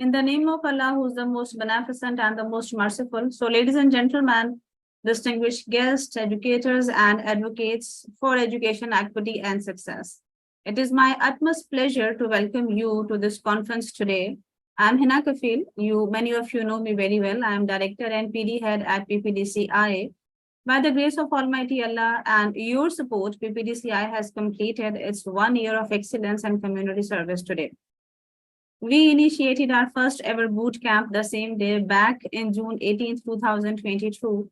In the name of Allah, who is the most beneficent and the most merciful. So, ladies and gentlemen, distinguished guests, educators, and advocates for education, equity, and success. It is my utmost pleasure to welcome you to this conference today. I'm Hina Kafil. Many of you know me very well. I am Director and PD Head at PPDCI. By the grace of Almighty Allah and your support, PPDCI has completed its 1 year of excellence and community service today. We initiated our first ever boot camp the same day back in June 18th, 2022.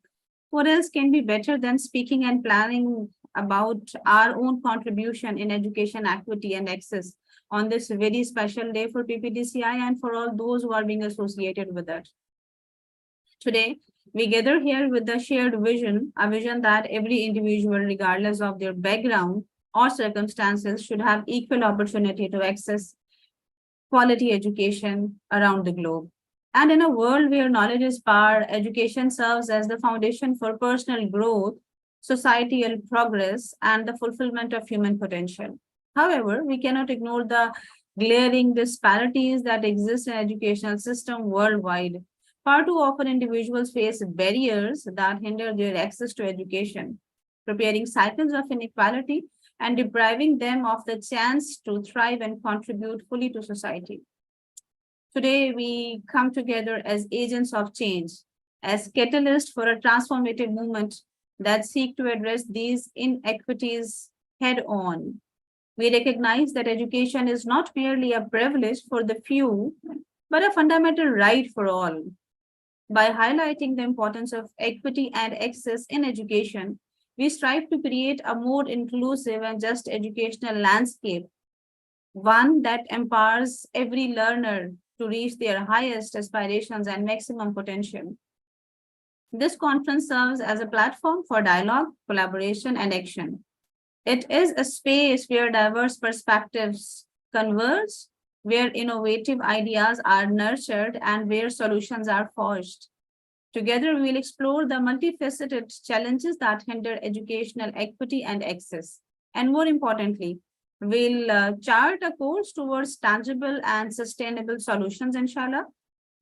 What else can be better than speaking and planning about our own contribution in education, equity, and access on this very special day for PPDCI and for all those who are being associated with it. Today, we gather here with the shared vision, a vision that every individual, regardless of their background or circumstances, should have equal opportunity to access quality education around the globe. And in a world where knowledge is power, education serves as the foundation for personal growth, societal progress, and the fulfillment of human potential. However, we cannot ignore the glaring disparities that exist in educational system worldwide. Far too often, individuals face barriers that hinder their access to education, preparing cycles of inequality and depriving them of the chance to thrive and contribute fully to society. Today, we come together as agents of change, as catalysts for a transformative movement that seek to address these inequities head on. We recognize that education is not merely a privilege for the few, but a fundamental right for all. By highlighting the importance of equity and access in education, we strive to create a more inclusive and just educational landscape, one that empowers every learner to reach their highest aspirations and maximum potential. This conference serves as a platform for dialogue, collaboration, and action. It is a space where diverse perspectives converge, where innovative ideas are nurtured, and where solutions are forged. Together, we'll explore the multifaceted challenges that hinder educational equity and access. And more importantly, we'll chart a course towards tangible and sustainable solutions, inshallah.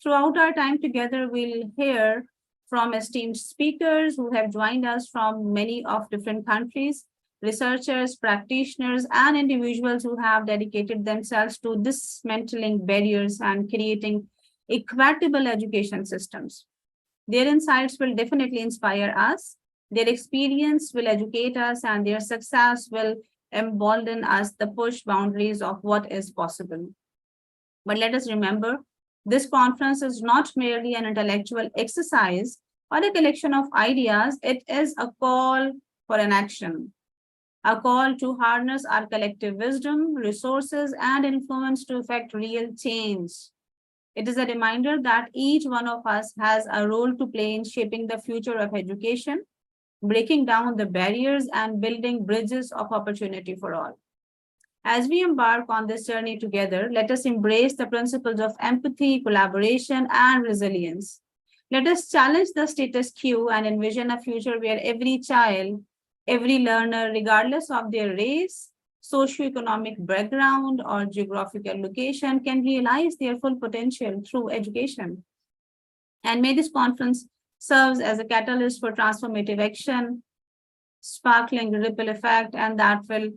Throughout our time together, we'll hear from esteemed speakers who have joined us from many of different countries, researchers, practitioners, and individuals who have dedicated themselves to dismantling barriers and creating equitable education systems. Their insights will definitely inspire us. Their experience will educate us, and their success will embolden us to push boundaries of what is possible. But let us remember, this conference is not merely an intellectual exercise or a collection of ideas. It is a call for an action, a call to harness our collective wisdom, resources, and influence to effect real change. It is a reminder that each one of us has a role to play in shaping the future of education, breaking down the barriers, and building bridges of opportunity for all. As we embark on this journey together, let us embrace the principles of empathy, collaboration, and resilience. Let us challenge the status quo and envision a future where every child, every learner, regardless of their race, socioeconomic background, or geographical location, can realize their full potential through education. And may this conference serve as a catalyst for transformative action, sparkling ripple effect, and that will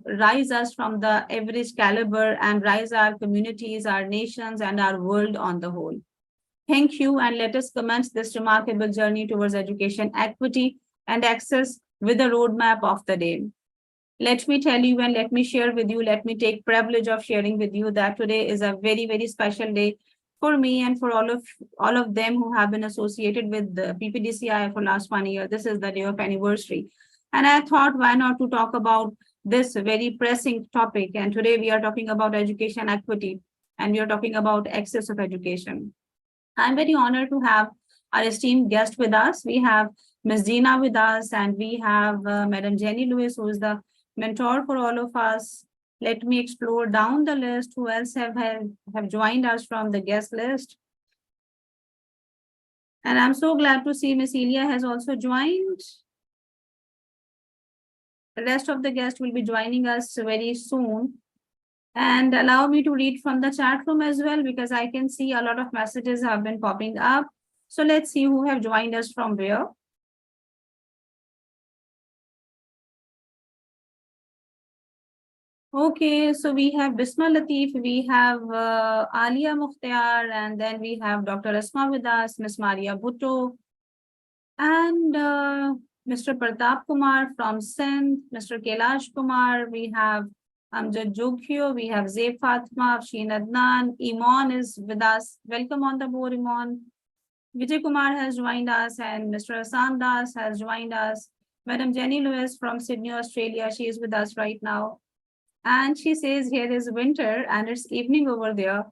rise us from the average caliber and rise our communities, our nations, and our world on the whole. Thank you, and let us commence this remarkable journey towards education equity and access with the roadmap of the day. Let me tell you and let me share with you, let me take privilege of sharing with you that today is a very, very special day for me and for all of them who have been associated with the PPDCI for last 1 year. This is the day of anniversary. And I thought, why not to talk about this very pressing topic. And today we are talking about education equity and we are talking about access of education. I'm very honored to have our esteemed guest with us. We have Ms. Dina with us, and we have Madam Jenny Lewis, who is the mentor for all of us. Let me explore down the list who else have joined us from the guest list. And I'm so glad to see Ms. Elia has also joined. The rest of the guests will be joining us very soon. And allow me to read from the chat room as well, because I can see a lot of messages have been popping up. So let's see who have joined us from where. Okay, so we have Bisma Latif, we have Alia Mukhtar, and then we have Dr. Asma with us, Miss Maria Bhutto, and Mr. Pratap Kumar from Sindh, Mr. Kailash Kumar, we have Amjad Jokhio, we have Zeb Fatma, Sheen Adnan, Iman is with us. Welcome on the board, Iman. Vijay Kumar has joined us, and Mr. Asan Das has joined us. Madam Jenny Lewis from Sydney, Australia, she is with us right now. And she says here is winter and it's evening over there.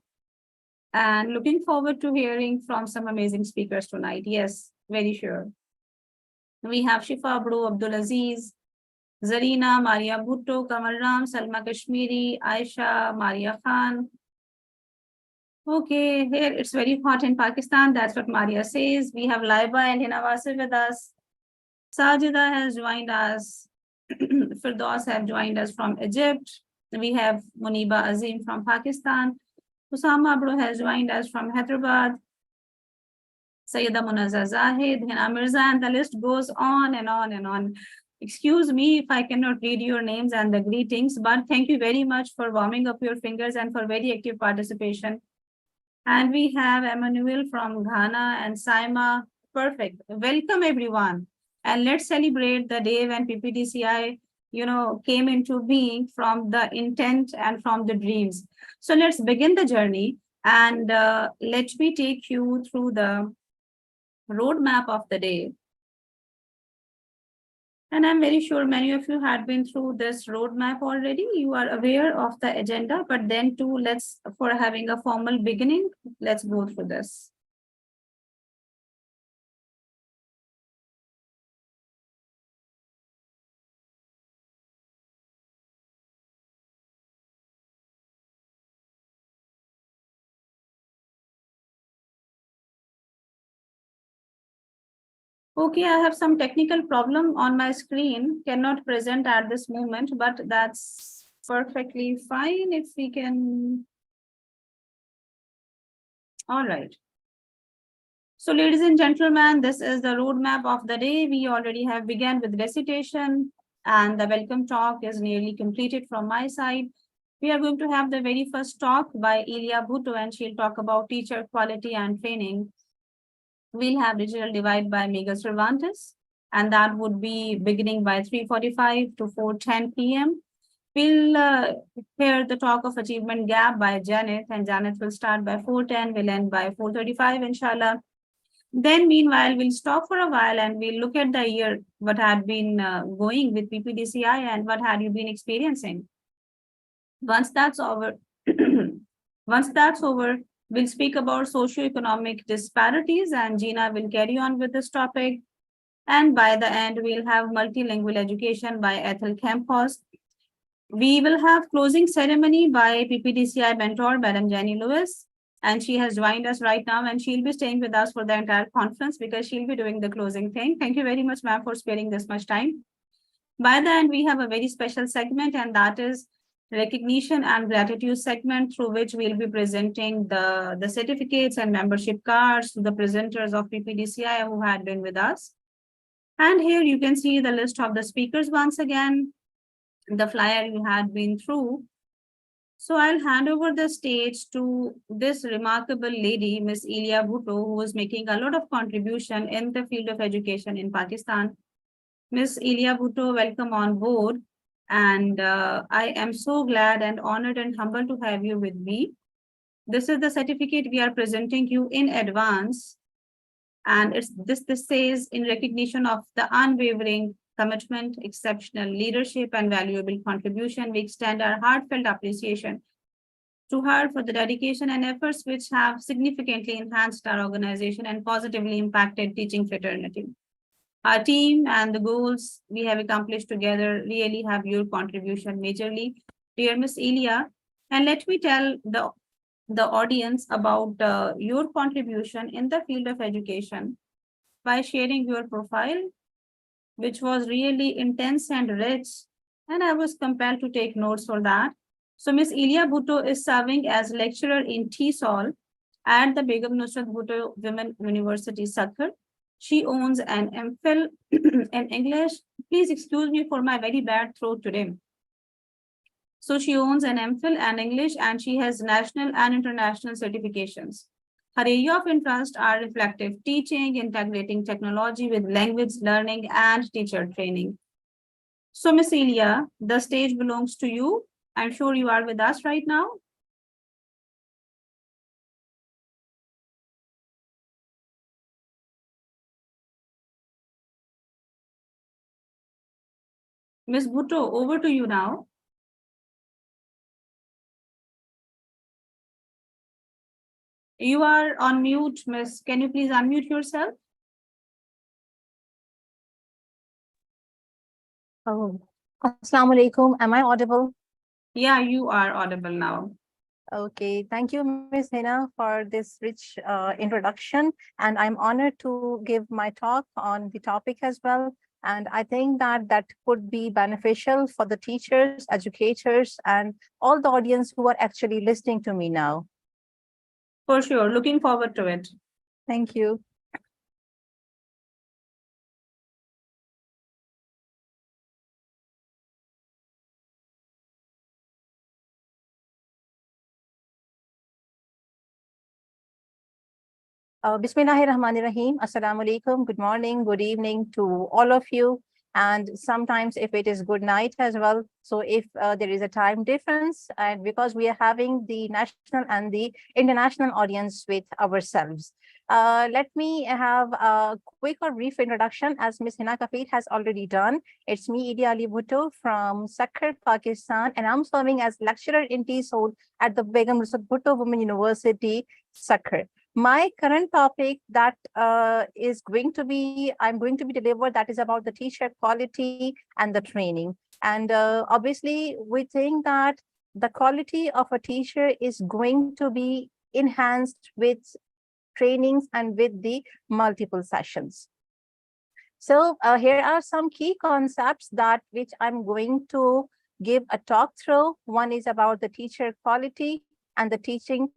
And looking forward to hearing from some amazing speakers tonight. Yes, very sure. We have Shifa Abdu, Abdul Aziz, Zarina, Maria Bhutto, Kamal Ram, Salma Kashmiri, Aisha, Maria Khan. Okay, here it's very hot in Pakistan. That's what Maria says. We have Laiba and Hinawasi with us. Sajida has joined us. Firdaus have joined us from Egypt. We have Muniba Azim from Pakistan. Usama Abdu has joined us from Hyderabad. Sayyida Munazza Zahid, Hina Mirza, and the list goes on and on and on. Excuse me if I cannot read your names and the greetings, but thank you very much for warming up your fingers and for very active participation. And we have Emmanuel from Ghana and Saima. Perfect. Welcome, everyone. And let's celebrate the day when PPDCI, came into being from the intent and from the dreams. So let's begin the journey, and let me take you through the roadmap of the day. And I'm very sure many of you had been through this roadmap already. You are aware of the agenda, but then too, for having a formal beginning, let's go through this. Okay, I have some technical problem on my screen, cannot present at this moment, but that's perfectly fine if we can. All right. So ladies and gentlemen, this is the roadmap of the day. We already have begun with recitation, and the welcome talk is nearly completed from my side. We are going to have the very first talk by Elia Bhutto, and she'll talk about teacher quality and training. We'll have digital divide by Mega Cervantes, and that would be beginning by 3:45 to 4:10 p.m. We'll hear the talk of achievement gap by Janet, and Janet will start by 4:10, will end by 4:35, inshallah. Then meanwhile, we'll stop for a while and we'll look at the year, what had been going with PPDCI and what had you been experiencing. Once that's over, we'll speak about socioeconomic disparities, and Gina will carry on with this topic. And by the end, we'll have multilingual education by Ethel Campos. We will have closing ceremony by PPDCI mentor, Madam Jenny Lewis. And she has joined us right now, and she'll be staying with us for the entire conference because she'll be doing the closing thing. Thank you very much, ma'am, for sparing this much time. By the end, we have a very special segment, and that is recognition and gratitude segment, through which we'll be presenting the certificates and membership cards to the presenters of PPDCI who had been with us. And here you can see the list of the speakers once again, the flyer you had been through. So I'll hand over the stage to this remarkable lady, Miss Elia Bhutto, who is making a lot of contribution in the field of education in Pakistan. Miss Elia Bhutto, welcome on board. And I am so glad and honored and humbled to have you with me. This is the certificate we are presenting you in advance. And this says, in recognition of the unwavering commitment, exceptional leadership, and valuable contribution, we extend our heartfelt appreciation to her for the dedication and efforts which have significantly enhanced our organization and positively impacted teaching fraternity. Our team and the goals we have accomplished together really have your contribution majorly, dear Miss Elia. And let me tell the audience about your contribution in the field of education by sharing your profile, which was really intense and rich, and I was compelled to take notes for that. So Ms. Elia Bhutto is serving as lecturer in TESOL at the Begum Nusrat Bhutto Women University, Sakkar. She owns an MPhil in English. Please excuse me for my very bad throat today. So she owns an MPhil and English, and she has national and international certifications. Her area of interest are reflective teaching, integrating technology with language learning, and teacher training. So, Miss Elia, the stage belongs to you. I'm sure you are with us right now. Miss Bhutto, over to you now. You are on mute, Miss. Can you please unmute yourself? Oh, Assalamu alaikum. Am I audible? Yeah, you are audible now. Okay, thank you, Ms. Hina, for this rich introduction. And I'm honored to give my talk on the topic as well. And I think that that could be beneficial for the teachers, educators, and all the audience who are actually listening to me now. For sure. Looking forward to it. Thank you. Bismillahirrahmanirrahim. Assalamu alaikum. Good morning, good evening to all of you. And sometimes if it is good night as well. So if there is a time difference, and because we are having the national and the international audience with ourselves. Let me have a quick or brief introduction as Ms. Hina Kafir has already done. It's me, Idia Liberto from Sakkar, Pakistan, and I'm serving as lecturer in TESOL at the Begum Nusrat Bhutto Women University, Sakkar. My current topic that I'm going to be delivered, that is about the teacher quality and the training. And obviously, we think that the quality of a teacher is going to be enhanced with trainings and with the multiple sessions. So here are some key concepts that which I'm going to give a talk through. One is about the teacher quality and the teaching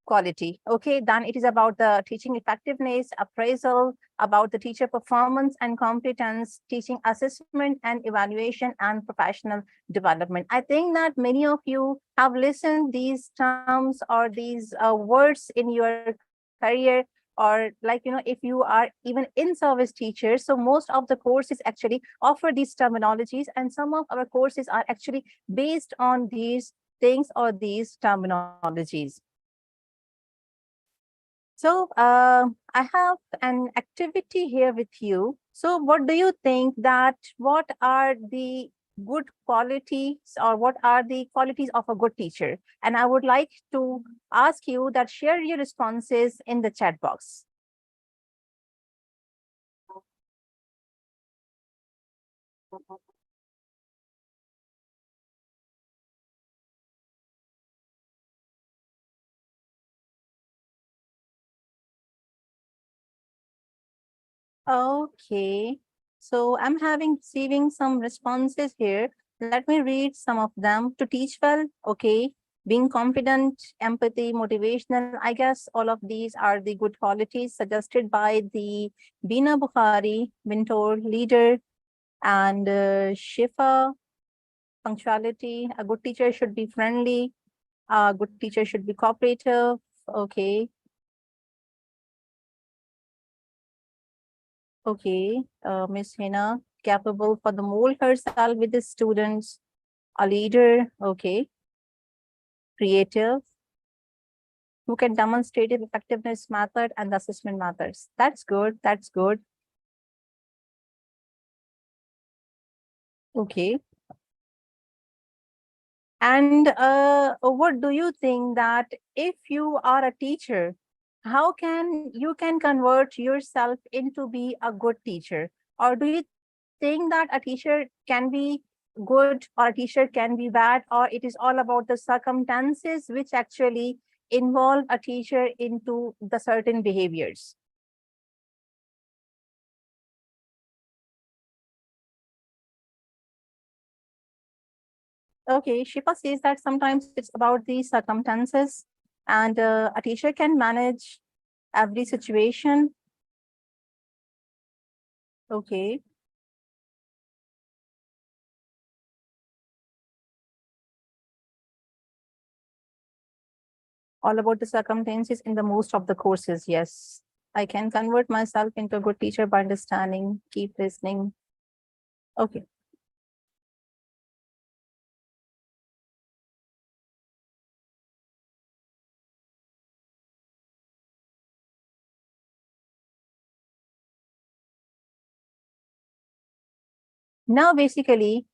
quality. Okay, then it is about the teaching effectiveness, appraisal, about the teacher performance and competence, teaching assessment and evaluation, and professional development. I think that many of you have listened these terms or these words in your career, or like, if you are even in service teachers. So most of the courses actually offer these terminologies, and some of our courses are actually based on these things or these terminologies. So I have an activity here with you. So what do you think that what are the good qualities, or what are the qualities of a good teacher? And I would like to ask you that share your responses in the chat box. Okay, so I'm receiving some responses here. Let me read some of them. To teach well, okay. Being confident, empathy, motivational. I guess all of these are the good qualities suggested by the Bina Bukhari, mentor, leader, and Shifa, punctuality. A good teacher should be friendly. A good teacher should be cooperative. Okay. Okay, Miss Hina, capable for the mold herself with the students, a leader, okay, creative, who can demonstrate the effectiveness method and the assessment methods. That's good, that's good. Okay. And what do you think that if you are a teacher, how can you can convert yourself into be a good teacher? Or do you think that a teacher can be good or a teacher can be bad, or it is all about the circumstances which actually involve a teacher into the certain behaviors? Okay, Shifa says that sometimes it's about the circumstances, and a teacher can manage every situation. Okay. All about the circumstances in the most of the courses. Yes, I can convert myself into a good teacher by understanding, keep listening. Okay. Now, basically,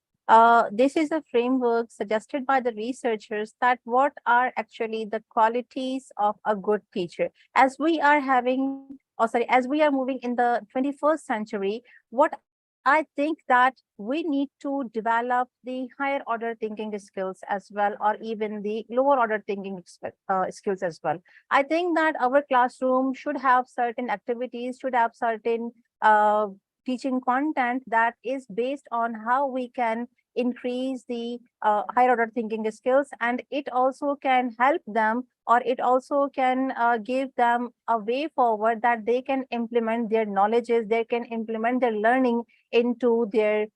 this is a framework suggested by the researchers that what are actually the qualities of a good teacher. As we are having, or sorry, as we are moving in the 21st century, what I think that we need to develop the higher order thinking skills as well, or even the lower order thinking skills as well. I think that our classroom should have certain activities, should have certain teaching content that is based on how we can increase the higher order thinking skills, and it also can help them, or it also can give them a way forward that they can implement their knowledges, they can implement their learning into their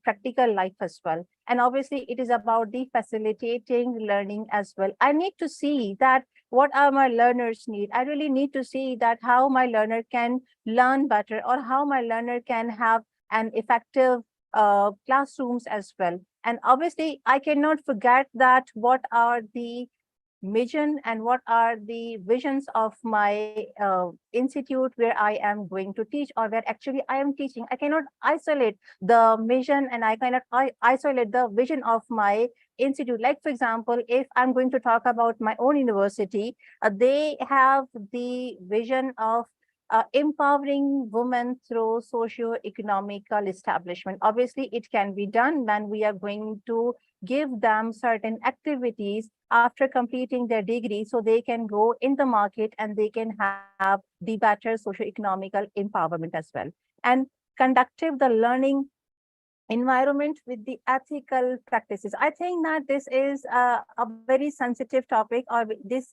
practical life as well. And obviously it is about the facilitating learning as well. I need to see that what are my learners need. I really need to see that how my learner can learn better, or how my learner can have an effective classrooms as well. And obviously I cannot forget that what are the mission and what are the visions of my institute where I am going to teach, or where actually I am teaching. I cannot isolate the mission, and I cannot isolate the vision of my institute. Like, for example, if I'm going to talk about my own university, they have the vision of empowering women through socio-economical establishment. Obviously, it can be done when we are going to give them certain activities after completing their degree, so they can go in the market and they can have the better socio-economical empowerment as well. And conductive the learning environment with the ethical practices. I think that this is a very sensitive topic, or this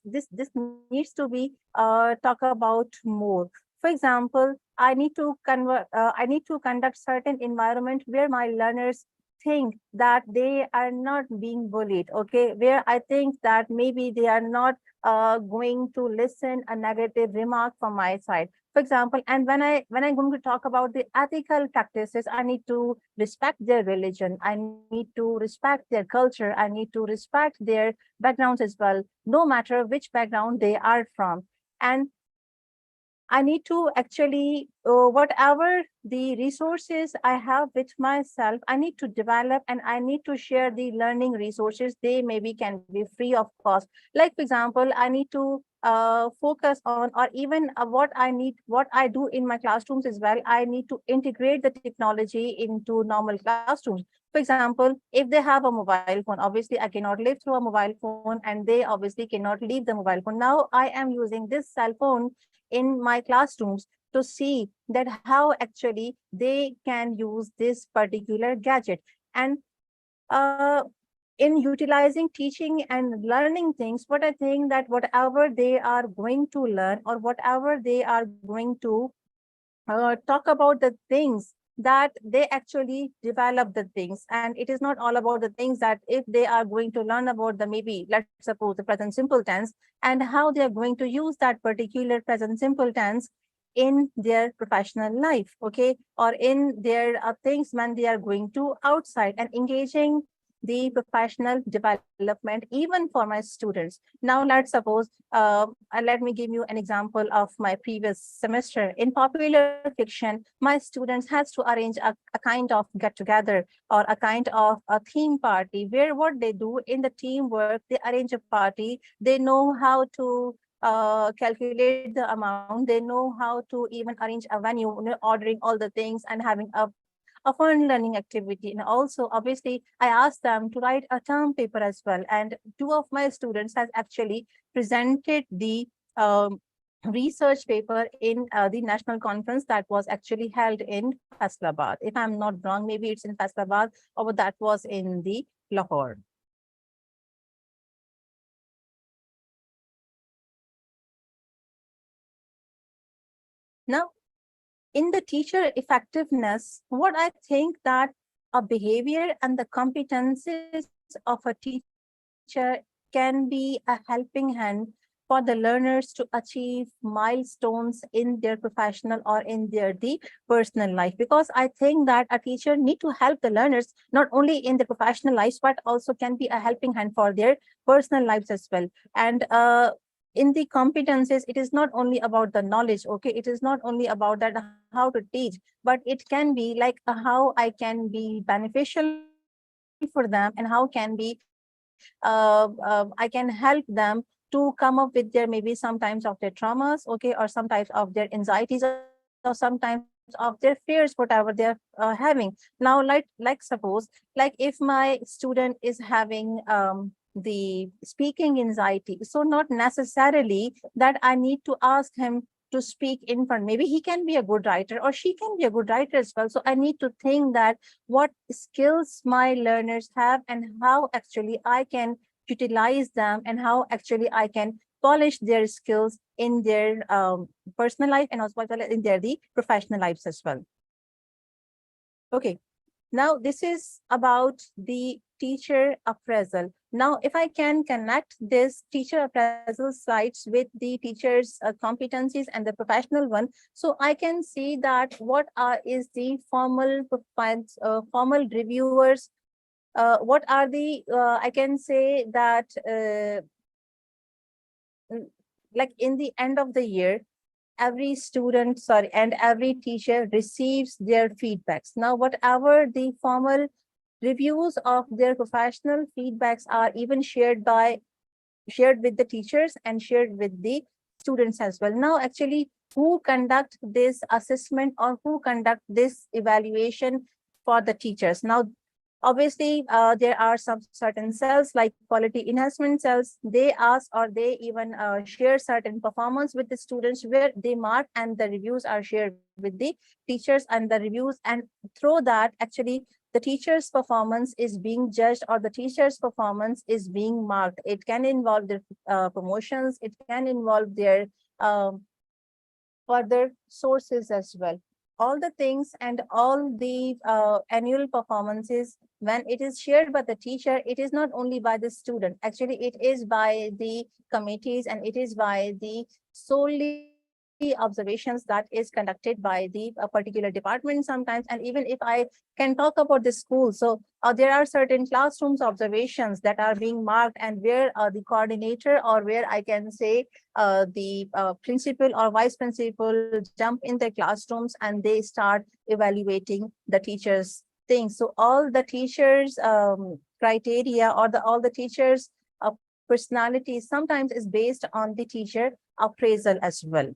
needs to be talk about more. For example, I need to conduct certain environment where my learners think that they are not being bullied, okay, where I think that maybe they are not going to listen a negative remark from my side, for example. And when I'm going to talk about the ethical practices, I need to respect their religion, I need to respect their culture, I need to respect their backgrounds as well, no matter which background they are from. And I need to actually, whatever the resources I have with myself, I need to develop, and I need to share the learning resources. They maybe can be free of cost. Like, for example, I need to focus on, or even what I do in my classrooms as well. I need to integrate the technology into normal classrooms. For example, if they have a mobile phone, obviously I cannot live through a mobile phone, and they obviously cannot leave the mobile phone. Now I am using this cell phone in my classrooms to see that how actually they can use this particular gadget. And uh, in utilizing teaching and learning things, what I think that whatever they are going to learn, or whatever they are going to talk about the things, that they actually develop the things. And it is not all about the things that if they are going to learn about the, maybe let's suppose, the present simple tense, and how they are going to use that particular present simple tense in their professional life, okay, or in their things when they are going to outside and engaging the professional development, even for my students. Now let's suppose, let me give you an example of my previous semester. In popular fiction, my students has to arrange a kind of get together, or a kind of a theme party, where what they do in the teamwork, they arrange a party, they know how to calculate the amount, they know how to even arrange a venue, you know, ordering all the things and having a fun learning activity. And also, obviously, I asked them to write a term paper as well. And two of my students has actually presented the research paper in the national conference that was actually held in Faisalabad. If I'm not wrong, maybe it's in Faisalabad, or that was in the Lahore. Now, in the teacher effectiveness, what I think that a behavior and the competencies of a teacher can be a helping hand for the learners to achieve milestones in their professional or in their the personal life. Because I think that a teacher need to help the learners not only in their professional lives, but also can be a helping hand for their personal lives as well. And in the competencies, it is not only about the knowledge, okay, it is not only about that how to teach, but it can be like how I can be beneficial for them and how can be I can help them to come up with their maybe sometimes of their traumas, okay, or sometimes of their anxieties or sometimes of their fears, whatever they're having. Now, like suppose, like if my student is having the speaking anxiety, so not necessarily that I need to ask him to speak in front. Maybe he can be a good writer or she can be a good writer as well. So I need to think that what skills my learners have and how actually I can utilize them and how actually I can polish their skills in their personal life and also as well as in their the professional lives as well. Okay. Now, this is about the teacher appraisal. Now, if I can connect this teacher appraisal sites with the teacher's competencies and the professional one, so I can see that what is the formal profiles, formal reviewers, what are the, I can say that like in the end of the year, every student, sorry, and every teacher receives their feedbacks. Now, whatever the formal reviews of their professional feedbacks are even shared with the teachers and shared with the students as well. Now, actually, who conduct this assessment or who conduct this evaluation for the teachers? Now, obviously, there are some certain cells like quality enhancement cells. They ask or they even share certain performance with the students where they mark and the reviews are shared with the teachers and the reviews. And through that, actually, the teacher's performance is being judged or the teacher's performance is being marked. It can involve their promotions. It can involve their um, further sources as well. All the things and all the annual performances, when it is shared by the teacher, it is not only by the student. Actually, it is by the committees and it is by the solely observations that is conducted by the particular department sometimes. And even if I can talk about the school, so there are certain classrooms observations that are being marked and where the coordinator or where I can say the principal or vice principal jump in their classrooms and they start evaluating the teachers' things. So all the teachers' criteria or all the teachers' personality sometimes is based on the teacher appraisal as well.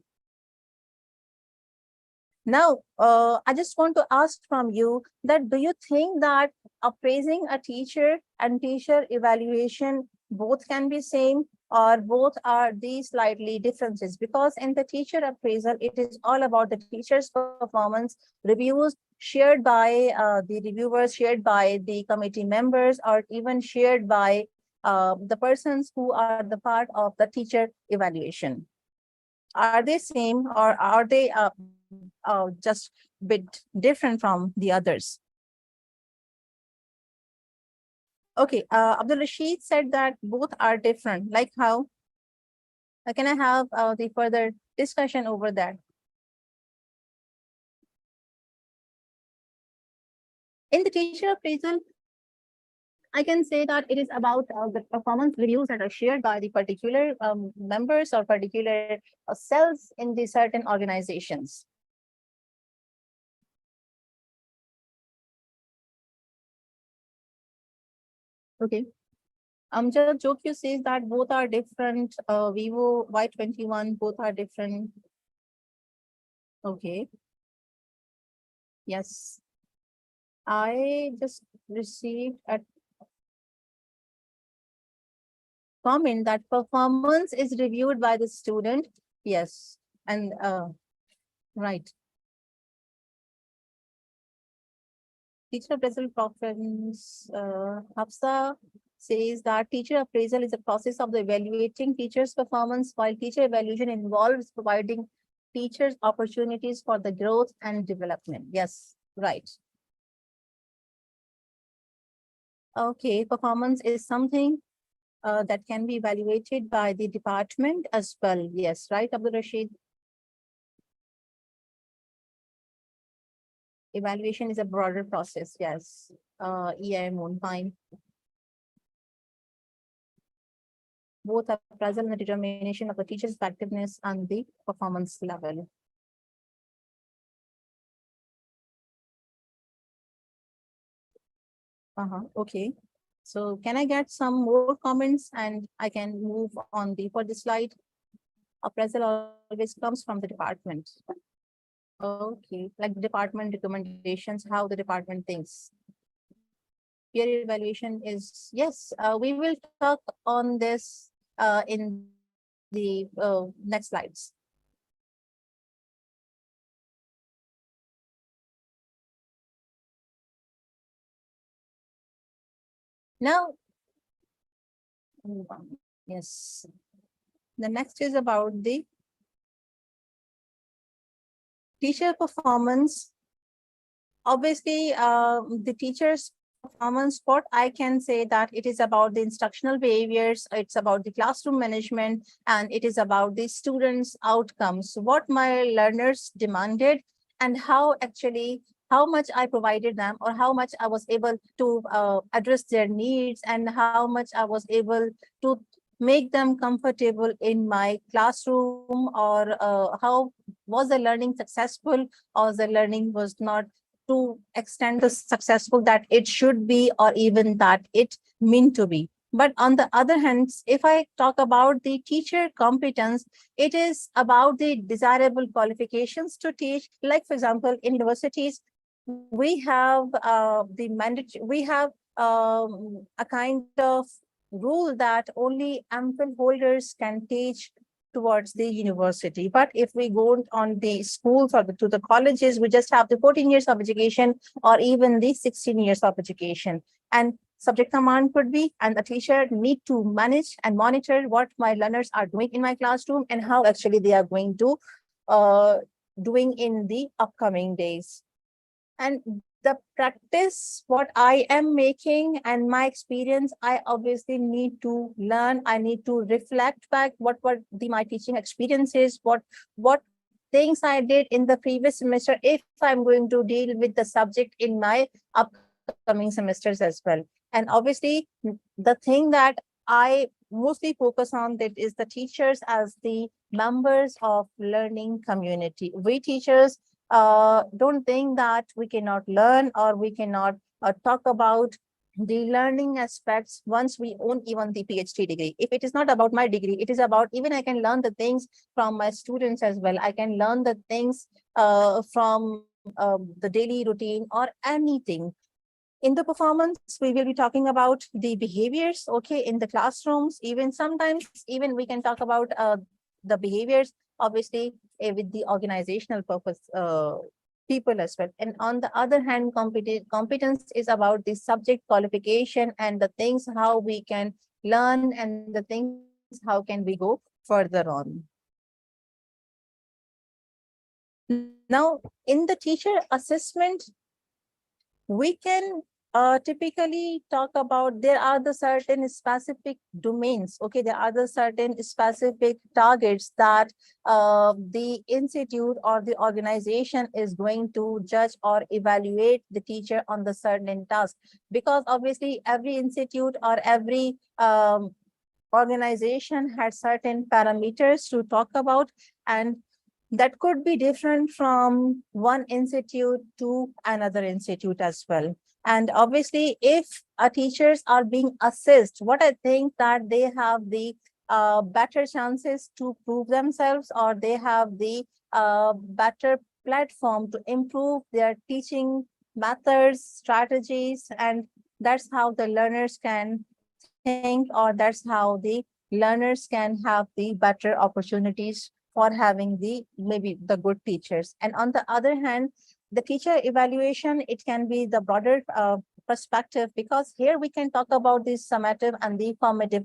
Now, I just want to ask from you that do you think that appraising a teacher and teacher evaluation both can be same or both are these slightly differences? Because in the teacher appraisal, it is all about the teacher's performance reviews shared by the reviewers, shared by the committee members, or even shared by the persons who are the part of the teacher evaluation. Are they same or are they just bit different from the others? Okay, Abdul Rashid said that both are different. Like how? Can I have the further discussion over that? In the teacher appraisal, I can say that it is about the performance reviews that are shared by the particular members or particular cells in the certain organizations. Okay. Amjad Jokyo says that both are different. Vivo Y21, both are different. Okay. Yes. I just received a comment that performance is reviewed by the student. Yes. And right. Teacher appraisal preference, Hafsa says that teacher appraisal is a process of the evaluating teacher's performance, while teacher evaluation involves providing teachers opportunities for the growth and development. Yes, right. Okay, performance is something that can be evaluated by the department as well. Yes, right, Abdul Rashid? Evaluation is a broader process. Yes. EI Moon, fine. Both are present in the determination of the teacher's effectiveness and the performance level. Okay. So can I get some more comments and I can move on the for the slide? Appraisal always comes from the department. Okay, like department recommendations, how the department thinks. Peer evaluation is, yes, we will talk on this in the next slides. Now, yes, the next is about the teacher performance. Obviously, the teacher's performance, what I can say that it is about the instructional behaviors, it's about the classroom management, and it is about the students' outcomes, what my learners demanded, and how actually how much I provided them or how much I was able to address their needs and how much I was able to make them comfortable in my classroom, or how was the learning successful or the learning was not to extend the successful that it should be or even that it meant to be. But on the other hand, if I talk about the teacher competence, it is about the desirable qualifications to teach. Like, for example, in universities, we have the mandate, we have a kind of rule that only MPhil holders can teach towards the university. But if we go on the schools or to the colleges, we just have the 14 years of education or even the 16 years of education. And subject command could be, and the teacher need to manage and monitor what my learners are doing in my classroom and how actually they are going to doing in the upcoming days. And the practice, what I am making and my experience, I obviously need to learn. I need to reflect back what my teaching experiences, what things I did in the previous semester, if I'm going to deal with the subject in my upcoming semesters as well. And obviously, the thing that I mostly focus on that is the teachers as the members of learning community. We teachers don't think that we cannot learn or we cannot talk about the learning aspects once we own even the PhD degree. If it is not about my degree, it is about even I can learn the things from my students as well. I can learn the things from the daily routine or anything. In the performance, we will be talking about the behaviors, okay, in the classrooms. Even sometimes, even we can talk about the behaviors, obviously, with the organizational purpose people as well. And on the other hand, competence is about the subject qualification and the things how we can learn and the things how can we go further on. Now, in the teacher assessment, we can typically talk about there are the certain specific domains. Okay, there are the certain specific targets that the institute or the organization is going to judge or evaluate the teacher on the certain task. Because obviously every institute or every organization has certain parameters to talk about, and that could be different from one institute to another institute as well. And obviously, if our teachers are being assessed, what I think that they have the better chances to prove themselves, or they have the better platform to improve their teaching methods, strategies, and that's how the learners can think, or that's how the learners can have the better opportunities for having the maybe the good teachers. And on the other hand, the teacher evaluation, it can be the broader perspective, because here we can talk about the summative and the formative.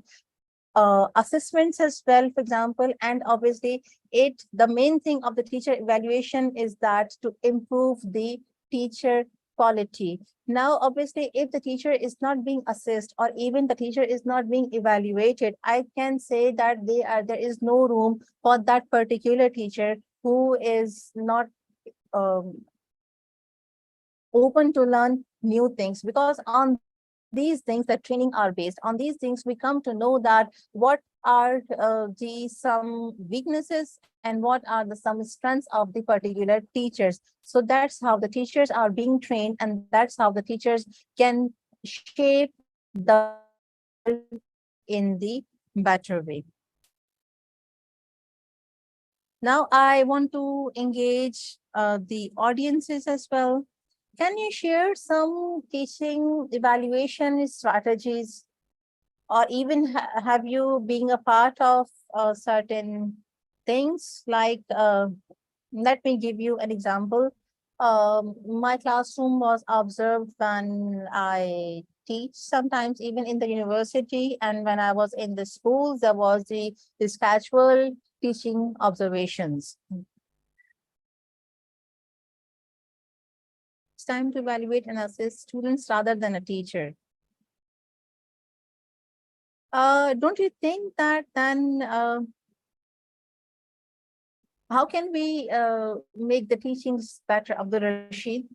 assessments as well, for example, and obviously the main thing of the teacher evaluation is that to improve the teacher quality. Now, obviously, if the teacher is not being assessed or even the teacher is not being evaluated, I can say that there is no room for that particular teacher who is not um, open to learn new things, because on these things that training are based on, these things we come to know that what are the some weaknesses and what are the some strengths of the particular teachers. So that's how the teachers are being trained, and that's how the teachers can shape the world in the better way. Now I want to engage the audiences as well. Can you share some teaching evaluation strategies, or even have you been a part of certain things like, let me give you an example. My classroom was observed when I teach, sometimes even in the university, and when I was in the schools, there was this casual teaching observations. It's time to evaluate and assess students rather than a teacher. Don't you think that then how can we make the teachings better, Abdul Rashid?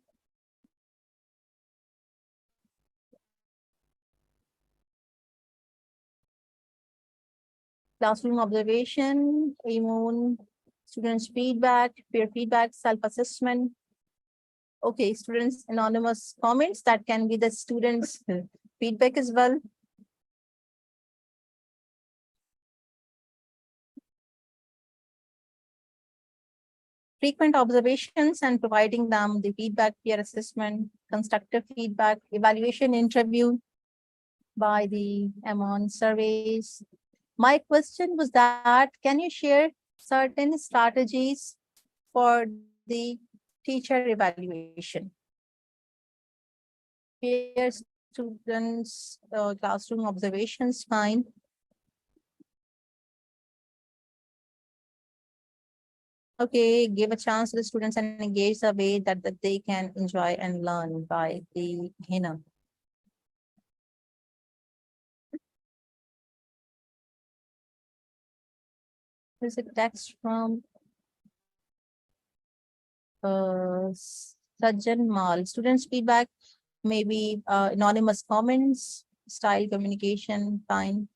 Classroom observation, immune, students' feedback, peer feedback, self-assessment. Okay, students' anonymous comments, that can be the students' feedback as well. Frequent observations and providing them the feedback, peer assessment, constructive feedback, evaluation interview by the Amon surveys. My question was that, can you share certain strategies for the teacher evaluation? Peer students, classroom observations, fine. Okay, give a chance to the students and engage the way that they can enjoy and learn by the HINA. There's a text from Sajjan Mal. Students' feedback, maybe anonymous comments, style communication, fine.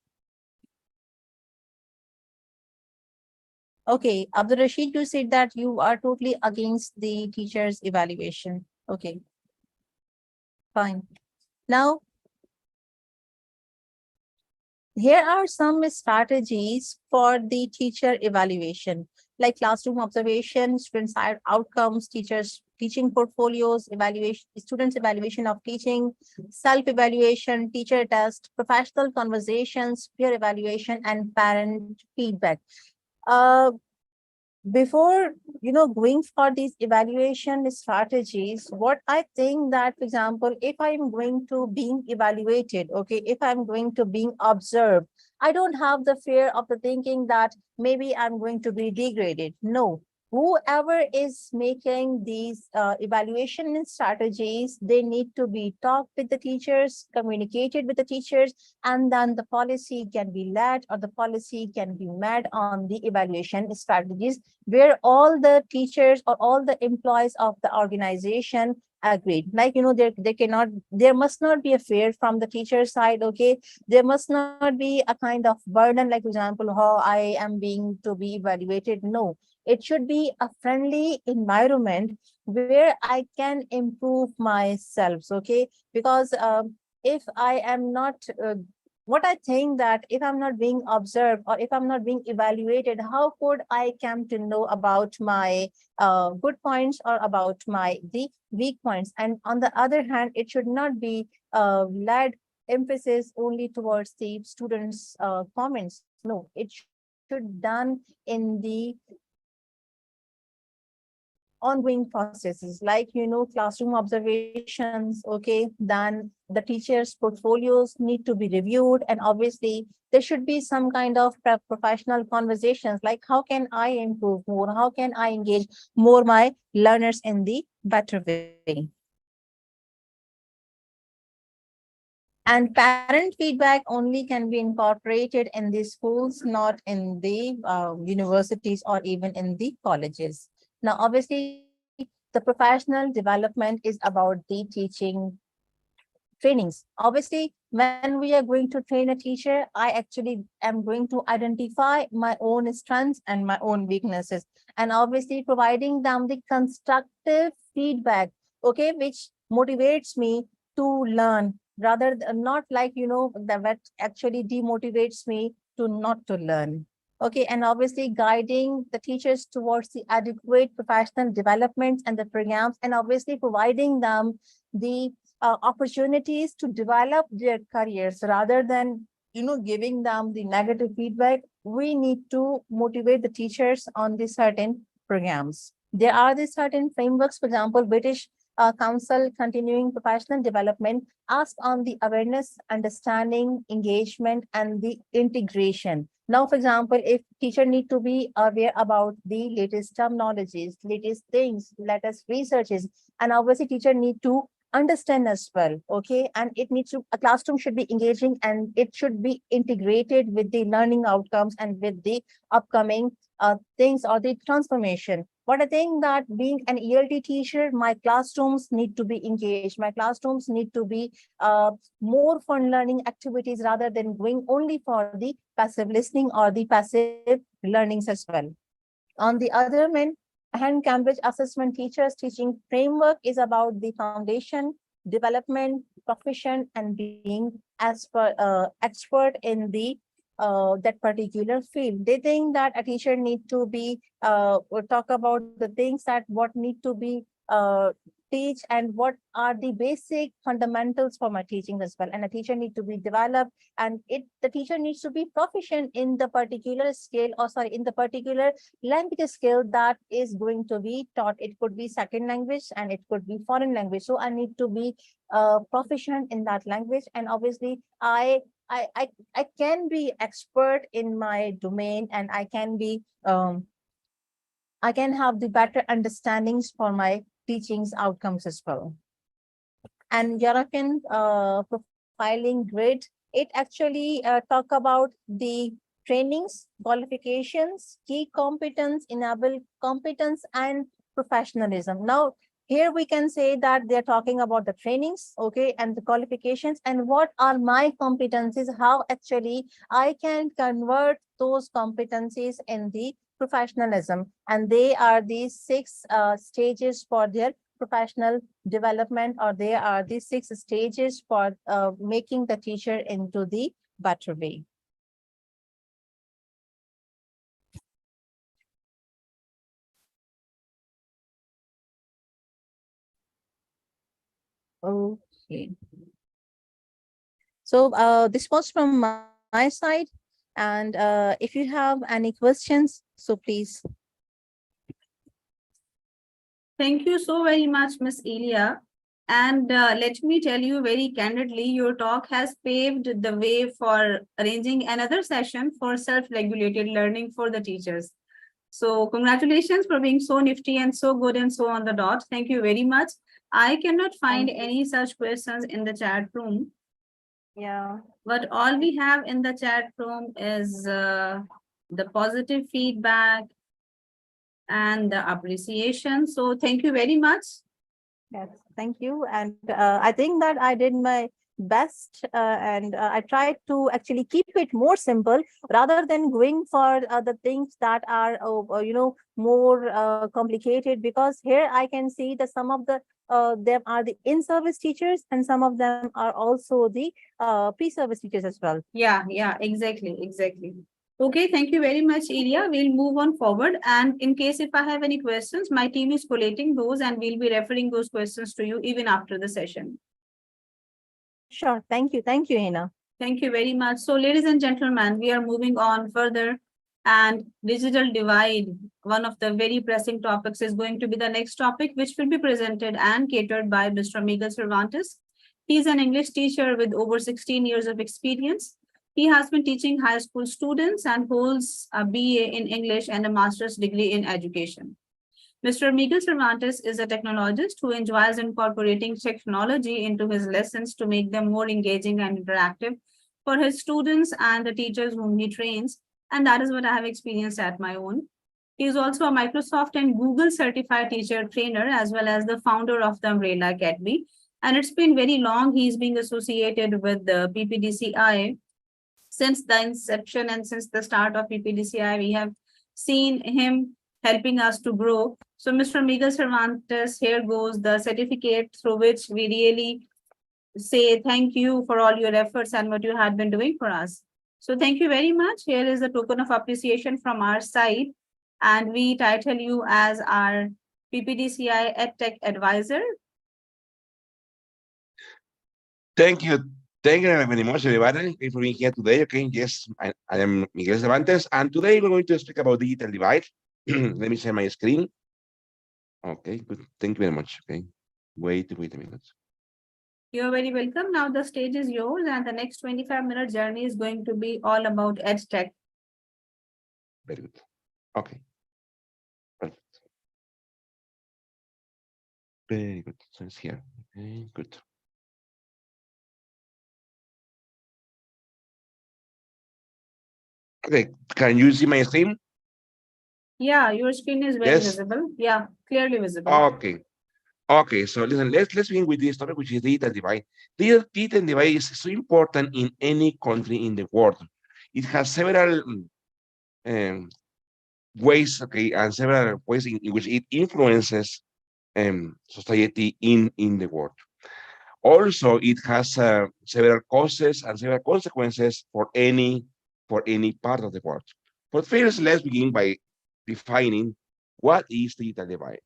Okay, Abdul Rashid, you said that you are totally against the teacher's evaluation. Okay, fine. Now, here are some strategies for the teacher evaluation, like classroom observation, student side outcomes, teachers teaching portfolios, evaluation, students evaluation of teaching, self-evaluation, teacher test, professional conversations, peer evaluation, and parent feedback. Uh, Before going for these evaluation strategies, what I think that, for example, if I'm going to being evaluated, okay, if I'm going to being observed, I don't have the fear of the thinking that maybe I'm going to be degraded. No, whoever is making these evaluation strategies, they need to be talked with the teachers, communicated with the teachers, and then the policy can be led or the policy can be made on the evaluation strategies, where all the teachers or all the employees of the organization agreed. Like, there must not be a fear from the teacher side. Okay, there must not be a kind of burden, like, for example, how I am being to be evaluated. No, it should be a friendly environment where I can improve myself. Okay, because if I am not what I think that if I'm not being observed or if I'm not being evaluated, how could I come to know about my good points or about my the weak points? And on the other hand, it should not be led emphasis only towards the students' comments. No, it should done in the ongoing processes like, classroom observations, okay, then the teachers' portfolios need to be reviewed. And obviously, there should be some kind of professional conversations like, how can I improve more? How can I engage more my learners in the better way? And parent feedback only can be incorporated in the schools, not in the universities or even in the colleges. Now, obviously, the professional development is about the teaching trainings. Obviously, when we are going to train a teacher, I actually am going to identify my own strengths and my own weaknesses, and obviously providing them the constructive feedback, okay, which motivates me to learn rather than not like, that actually demotivates me to not to learn. Okay, and obviously guiding the teachers towards the adequate professional developments and the programs, and obviously providing them the opportunities to develop their careers rather than, giving them the negative feedback. We need to motivate the teachers on the certain programs. There are these certain frameworks. For example, British Council Continuing Professional Development ask on the awareness, understanding, engagement, and the integration. Now, for example, if teacher need to be aware about the latest terminologies, latest things, latest researches, and obviously teacher need to understand as well, okay, and it needs to, a classroom should be engaging and it should be integrated with the learning outcomes and with the upcoming things or the transformation. But I think that being an ELT teacher, my classrooms need to be engaged, my classrooms need to be more fun learning activities rather than going only for the passive listening or the passive learnings as well. On the other hand, Cambridge Assessment Teachers Teaching Framework is about the foundation, development, proficient, and being expert in the that particular field. They think that a teacher need to be talk about the things that what need to be teach and what are the basic fundamentals for my teaching as well. And a teacher need to be developed, and the teacher needs to be proficient in the particular scale, or sorry, in the particular language skill that is going to be taught. It could be second language and it could be foreign language. So I need to be proficient in that language. And obviously, I can be expert in my domain, and I can have the better understandings for my teachings outcomes as well. And European profiling grid, it actually talk about the trainings, qualifications, key competence, enable competence, and professionalism. Now, here we can say that they're talking about the trainings, okay, and the qualifications, and what are my competencies, how actually I can convert those competencies in the professionalism. And they are these six stages for their professional development, or they are the six stages for making the teacher into the better way. Okay. So this was from my side. And if you have any questions, so please. Thank you so very much, Miss Elia. And let me tell you very candidly, your talk has paved the way for arranging another session for self-regulated learning for the teachers. So congratulations for being so nifty and so good and so on the dot. Thank you very much. I cannot find any such questions in the chat room. Yeah. But all we have in the chat room is the positive feedback and the appreciation. So thank you very much. Yes, thank you. And I think that I did my best, and I tried to actually keep it more simple rather than going for the things that are more complicated, because here I can see that some of the them are the in-service teachers and some of them are also the pre-service teachers as well. Yeah, exactly. Okay, thank you very much, Idia. We'll move on forward. And in case if I have any questions, my team is collating those and we'll be referring those questions to you even after the session. Sure. Thank you. Thank you, Hina. Thank you very much. So ladies and gentlemen, we are moving on further And digital divide, one of the very pressing topics, is going to be the next topic, which will be presented and catered by Mr. Miguel Cervantes. He is an English teacher with over 16 years of experience. He has been teaching high school students and holds a BA in English and a master's degree in education. Mr. Miguel Cervantes is a technologist who enjoys incorporating technology into his lessons to make them more engaging and interactive for his students and the teachers whom he trains. And that is what I have experienced at my own. He is also a Microsoft and Google certified teacher trainer, as well as the founder of the Umbrella Academy. And it's been very long he's being associated with the PPDCI. Since the inception and since the start of PPDCI, we have seen him helping us to grow. So, Mr. Miguel Cervantes, here goes the certificate through which we really say thank you for all your efforts and what you had been doing for us. So, thank you very much. Here is a token of appreciation from our side, and we title you as our PPDCI EdTech Advisor. Thank you. Thank you very much, everybody, for being here today. Okay, yes, I am Miguel Cervantes, and today we're going to speak about digital divide. Let me share my screen. Okay, good. Thank you very much. Okay, wait a minute. You're very welcome. Now the stage is yours, and the next 25-minute journey is going to be all about EdTech. Very good. Okay. Perfect. Very good. So it's here. Okay, good. Okay, can you see my screen? Yeah, your screen is very visible. Yeah, clearly visible. Okay. Okay, so listen, let's begin with this topic, which is digital divide. Digital divide is so important in any country in the world. It has several ways, okay, and several ways in which it influences society in the world. Also, it has several causes and several consequences for any part of the world. But first, let's begin by defining what is digital divide.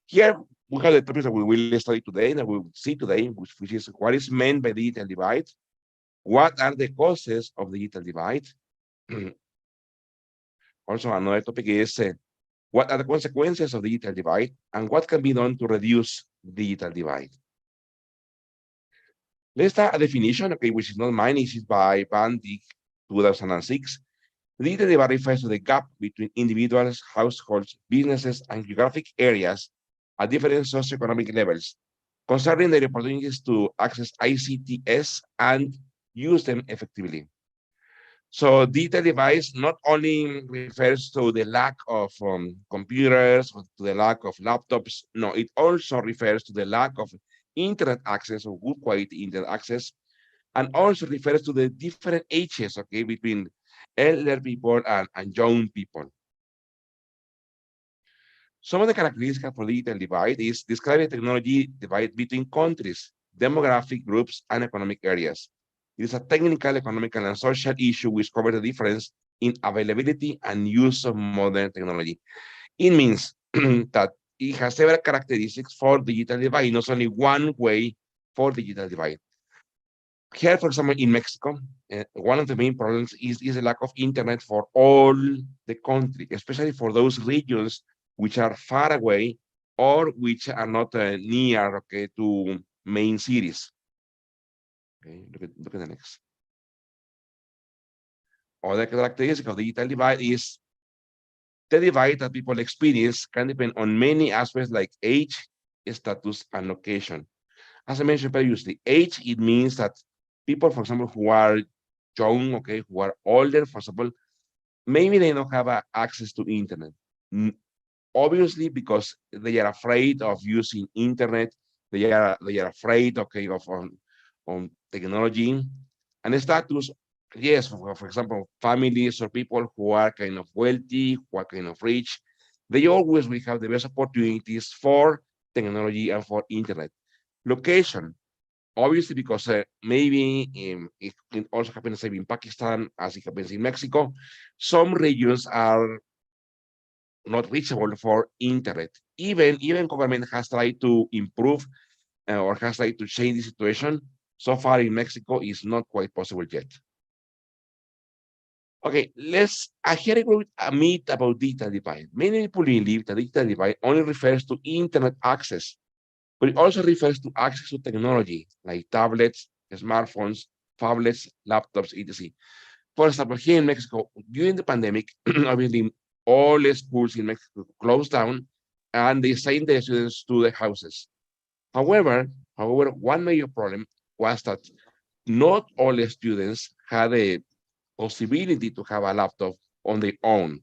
Here we have the topics that we will study today, that we will see today, which is what is meant by digital divide, what are the causes of digital divide. Also, another topic is what are the consequences of digital divide and what can be done to reduce digital divide. Let's start a definition, okay, which is not mine, it is by Van Dyck, 2006. Digital divide refers to the gap between individuals, households, businesses, and geographic areas at different socioeconomic levels, concerning the opportunities to access ICTs and use them effectively. So digital divide not only refers to the lack of computers, or to the lack of laptops, no, it also refers to the lack of internet access or good quality internet access, and also refers to the different ages, okay, between elder people and young people. Some of the characteristics for digital divide is describing technology divide between countries, demographic groups, and economic areas. It is a technical, economical, and social issue which covers the difference in availability and use of modern technology. It means that it has several characteristics for digital divide, not only one way for digital divide. Here, for example, in Mexico, one of the main problems is the lack of internet for all the country, especially for those regions which are far away or which are not near, okay, to main cities. Okay, look at the next. Other characteristic of digital divide is the divide that people experience can depend on many aspects like age, status, and location. As I mentioned previously, age, it means that people, for example, who are young, okay, who are older, for example, maybe they don't have access to internet. Obviously, because they are afraid of using internet, they are afraid, okay, of on technology. And the status, yes, for example, families or people who are kind of wealthy, who are kind of rich, they always will have the best opportunities for technology and for internet. Location, obviously, because maybe it also happens in Pakistan, as it happens in Mexico, some regions are not reachable for internet. Even government has tried to improve or has tried to change the situation. So far in Mexico, is not quite possible yet. Okay, here I go a myth about digital divide. Many people believe that digital divide only refers to internet access, but it also refers to access to technology like tablets, smartphones, tablets, laptops, etc. For example, here in Mexico, during the pandemic, obviously all the schools in Mexico closed down and they sent their students to their houses. However, one major problem was that not all the students had a possibility to have a laptop on their own.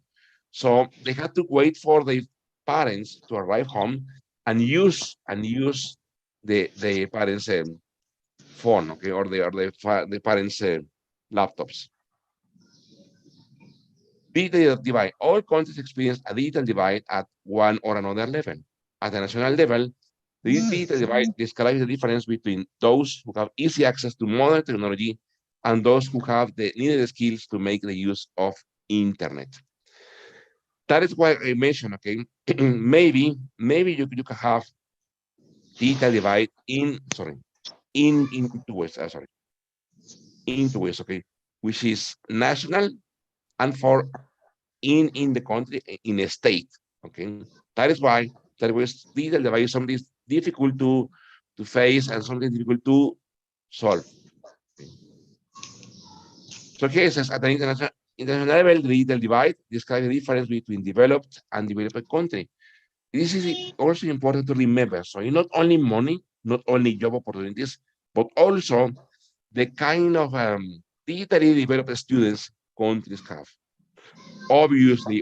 So they had to wait for their parents to arrive home and use the parents' phone, okay, or the parents' laptops. Digital divide. All countries experience a digital divide at one or another level. At the national level, the digital divide describes the difference between those who have easy access to modern technology and those who have the needed skills to make the use of internet. That is why I mentioned, okay, maybe you can have digital divide in two ways, in two ways, okay, which is national and for in the country, in a state, okay. That is why that was digital divide is something difficult to face and something difficult to solve. Okay. So here it says at the international level, the digital divide describes the difference between developed and developed country. This is also important to remember. So it's not only money, not only job opportunities, but also the kind of digitally developed students countries have. Obviously,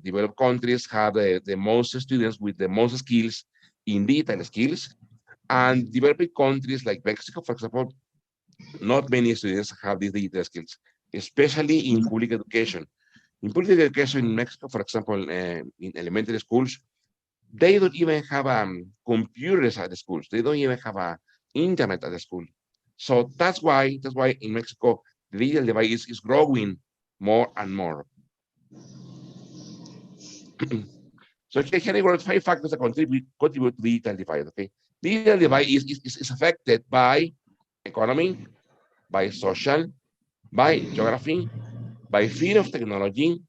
developed countries have the most students with the most skills in digital skills, and developing countries like Mexico, for example, not many students have these digital skills, especially in public education. In public education in Mexico, for example, in elementary schools, they don't even have computers at the schools. They don't even have internet at the school. So that's why in Mexico the digital divide is growing more and more. So here I wrote 5 factors that contribute to digital divide. Okay, digital divide is affected by economy, by social, by geography, by fear of technology,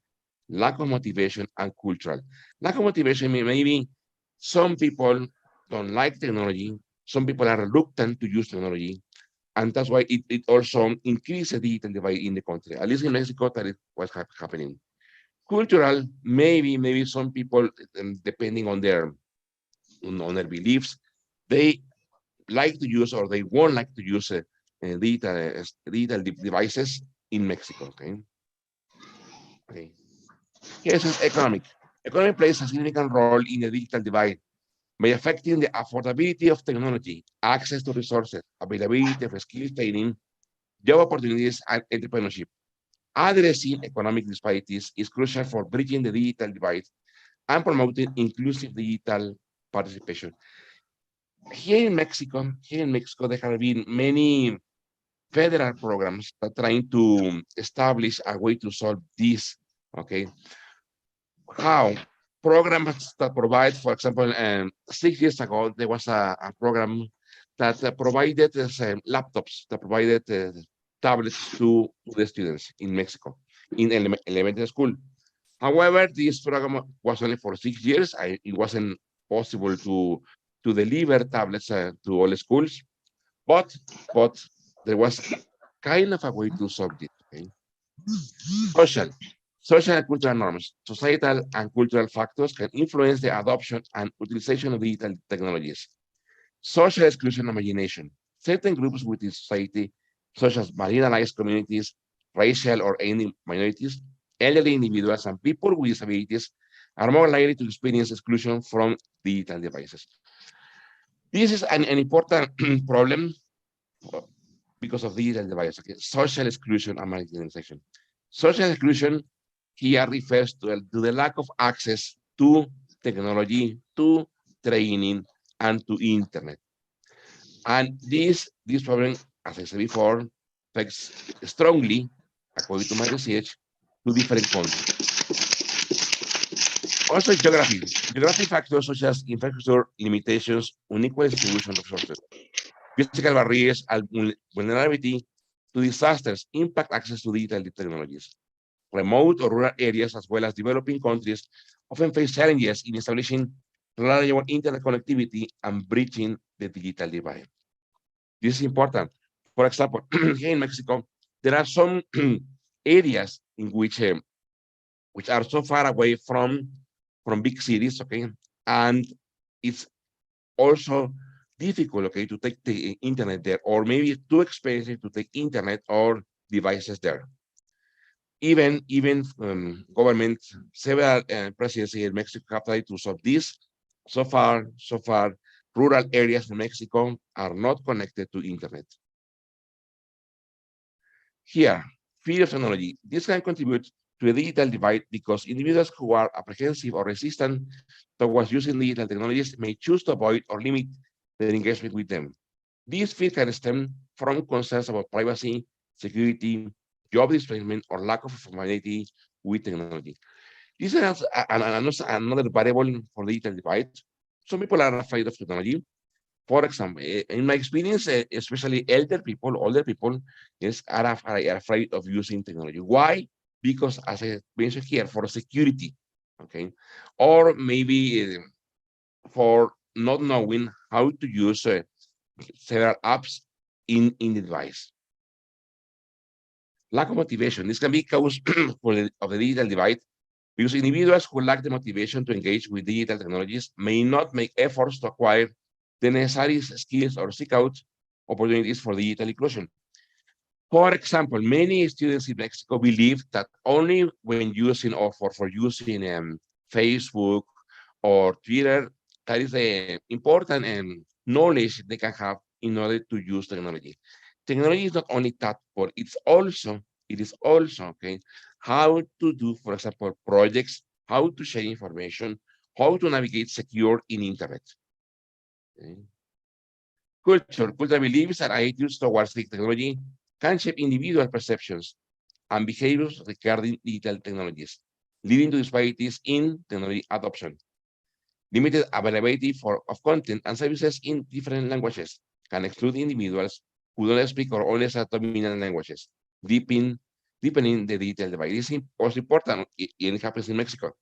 lack of motivation, and cultural. Lack of motivation maybe some people don't like technology. Some people are reluctant to use technology. And that's why it also increases the digital divide in the country. At least in Mexico, that is what's happening. Cultural, maybe some people, depending on their beliefs, they like to use or they won't like to use digital devices in Mexico. Okay. Here's economic. Economy plays a significant role in the digital divide by affecting the affordability of technology, access to resources, availability of skills training, job opportunities, and entrepreneurship. Addressing economic disparities is crucial for bridging the digital divide and promoting inclusive digital participation. Here in Mexico, there have been many federal programs that are trying to establish a way to solve this. Okay, how programs that provide, for example, 6 years ago, there was a program that provided laptops, that provided tablets to the students in Mexico in elementary school. However, this program was only for 6 years. It wasn't possible to deliver tablets to all schools, but there was kind of a way to solve it. Okay? Social. Social and cultural norms, societal and cultural factors can influence the adoption and utilization of digital technologies. Social exclusion and margination. Certain groups within society, such as marginalized communities, racial or ethnic minorities, elderly individuals, and people with disabilities, are more likely to experience exclusion from digital devices. This is an important problem because of digital devices. Okay? Social exclusion and marginalization. Social exclusion here refers to the lack of access to technology, to training, and to internet. And this problem, as I said before, affects strongly, according to my research, to different countries. Also, geography. Geographic factors such as infrastructure limitations, unequal distribution of resources, physical barriers, and vulnerability to disasters impact access to digital technologies. Remote or rural areas, as well as developing countries, often face challenges in establishing reliable internet connectivity and bridging the digital divide. This is important. For example, here in Mexico, there are some areas in which are so far away from big cities, okay, and it's also difficult, okay, to take the internet there, or maybe too expensive to take internet or devices there. Even government, several presidents in Mexico have tried to solve this. So far, rural areas in Mexico are not connected to internet. Here, fear of technology. This can contribute to a digital divide because individuals who are apprehensive or resistant towards using digital technologies may choose to avoid or limit their engagement with them. This fear can stem from concerns about privacy, security, job displacement, or lack of familiarity with technology. This is another variable for digital divide. Some people are afraid of technology. For example, in my experience, especially older people, yes, are afraid of using technology. Why? Because, as I mentioned here, for security, okay, or maybe for not knowing how to use several apps in the device. Lack of motivation. This can be cause of the digital divide because individuals who lack the motivation to engage with digital technologies may not make efforts to acquire the necessary skills or seek out opportunities for digital inclusion. For example, many students in Mexico believe that only when using or for using Facebook or Twitter, that is the important knowledge they can have in order to use technology. Technology is not only that, but it is also okay how to do, for example, projects, how to share information, how to navigate secure in internet. Okay. Culture beliefs and attitudes towards the technology can shape individual perceptions and behaviors regarding digital technologies, leading to disparities in technology adoption. Limited availability of content and services in different languages can exclude individuals who don't speak or only have dominant languages, deepening the digital divide. This is also important, and it happens in Mexico.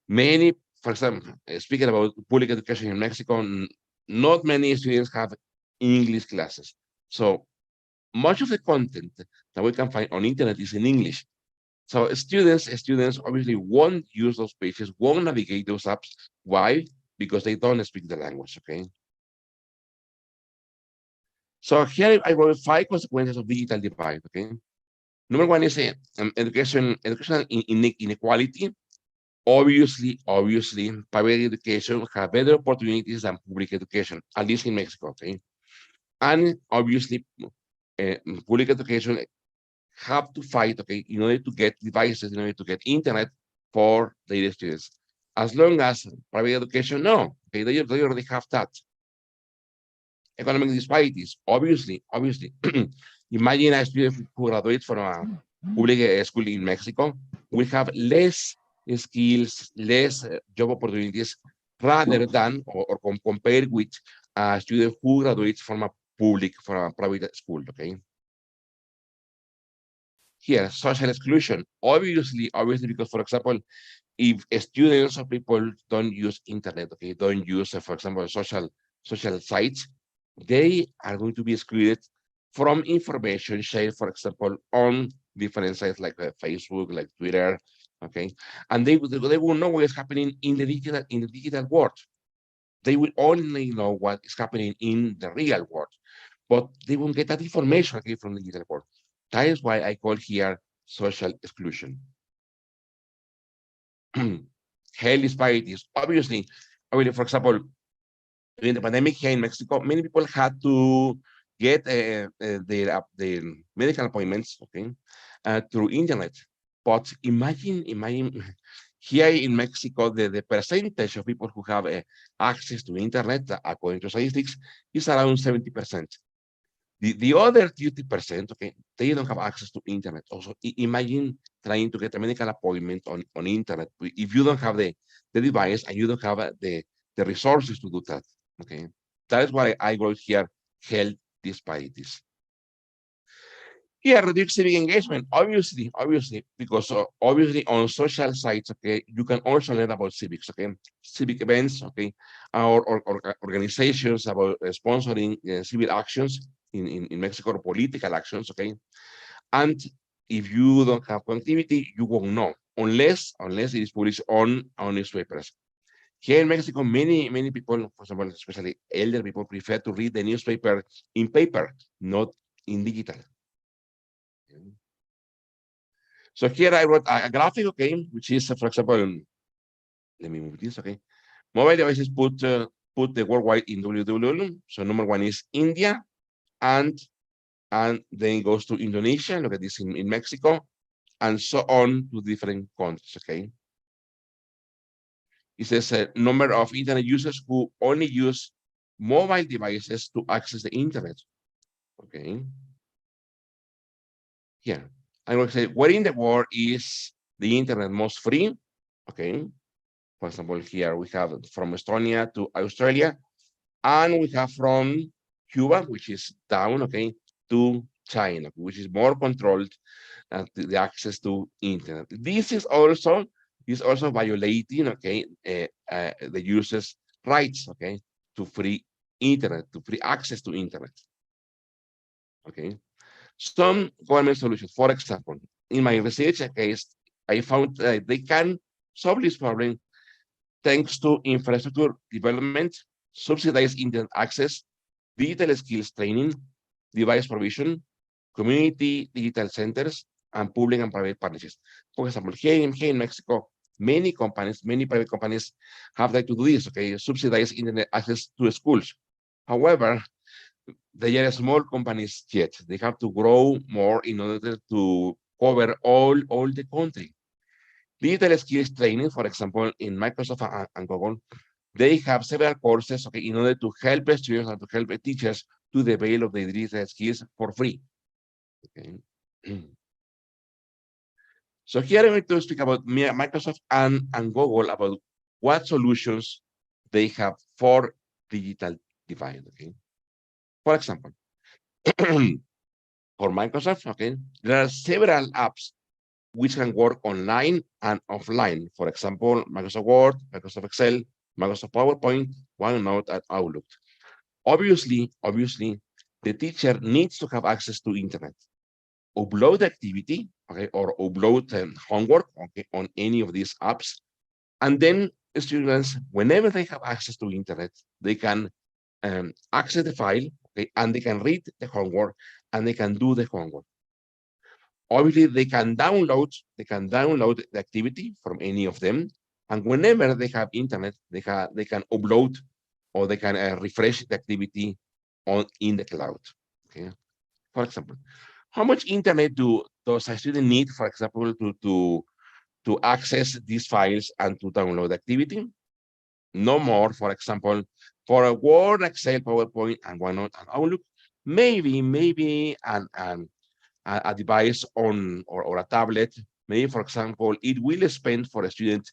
Many, for example, speaking about public education in Mexico, not many students have English classes. So much of the content that we can find on internet is in English. So students obviously won't use those pages, won't navigate those apps. Why? Because they don't speak the language, okay? So here I wrote 5 consequences of digital divide, okay? Number 1 is educational inequality. Obviously, private education have better opportunities than public education, at least in Mexico, okay? And obviously, public education have to fight, okay, in order to get devices, in order to get internet for their students. As long as private education, no, okay, they already have that. Economic disparities, obviously. Imagine a student who graduates from a public school in Mexico will have less skills, less job opportunities, rather than or compared with a student who graduates from a private school, okay? Here, social exclusion, obviously, because, for example, if students or people don't use internet, okay, don't use, for example, social sites, they are going to be excluded from information shared, for example, on different sites like Facebook, like Twitter, okay, and they will know what is happening in the digital world. They will only know what is happening in the real world, but they won't get that information, okay, from the digital world. That is why I call here social exclusion. Health disparities. Obviously, for example, during the pandemic here in Mexico, many people had to get their medical appointments, okay, through internet. But imagine here in Mexico, the percentage of people who have access to internet, according to statistics, is around 70%. The other 30%, okay, they don't have access to internet. Also, imagine trying to get a medical appointment on internet if you don't have the device and you don't have the resources to do that. Okay, that is why I wrote here health disparities. Here, reduce civic engagement, obviously, because obviously on social sites, okay, you can also learn about civics, okay, civic events, okay, or organizations about sponsoring civil actions in Mexico, or political actions, okay. And if you don't have connectivity, you won't know unless it is published on newspapers. Here in Mexico, many people, for example, especially elder people, prefer to read the newspaper in paper, not in digital. So here I wrote a graphic, okay, which is, for example, let me move this, okay. Mobile devices put the worldwide in www. So number one is India, and then goes to Indonesia. Look at this in Mexico, and so on to different countries, okay. It says a number of internet users who only use mobile devices to access the internet, okay. Here, I'm going to say, where in the world is the internet most free? Okay. For example, here we have from Estonia to Australia, and we have from Cuba, which is down, okay, to China, which is more controlled the access to internet. This is also violating, okay, the users' rights, okay, to free internet, to free access to internet. Okay. Some government solutions, for example, in my research case, I found they can solve this problem thanks to infrastructure development, subsidized internet access, digital skills training, device provision, community digital centers, and public and private partnerships. For example, here in Mexico, many private companies have tried to do this, okay, subsidize internet access to schools. However, they are small companies yet. They have to grow more in order to cover all the country. Digital skills training, for example, in Microsoft and Google, they have several courses, okay, in order to help students and to help teachers to develop the digital skills for free. Okay. So here I'm going to speak about Microsoft and Google about what solutions they have for digital divide. Okay. For example, for Microsoft, okay, there are several apps which can work online and offline. For example, Microsoft Word, Microsoft Excel, Microsoft PowerPoint, OneNote, and Outlook. Obviously, the teacher needs to have access to internet. Upload activity, okay, or upload homework, okay, on any of these apps, and then students, whenever they have access to internet, they can access the file, okay, and they can read the homework, and they can do the homework. Obviously, they can download the activity from any of them, and whenever they have internet, they can upload or they can refresh the activity in the cloud. Okay. For example, how much internet does a student need, for example, to access these files and to download activity? No more. For example, for a Word, Excel, PowerPoint, and OneNote and Outlook, maybe a device or a tablet, maybe, for example, it will spend for a student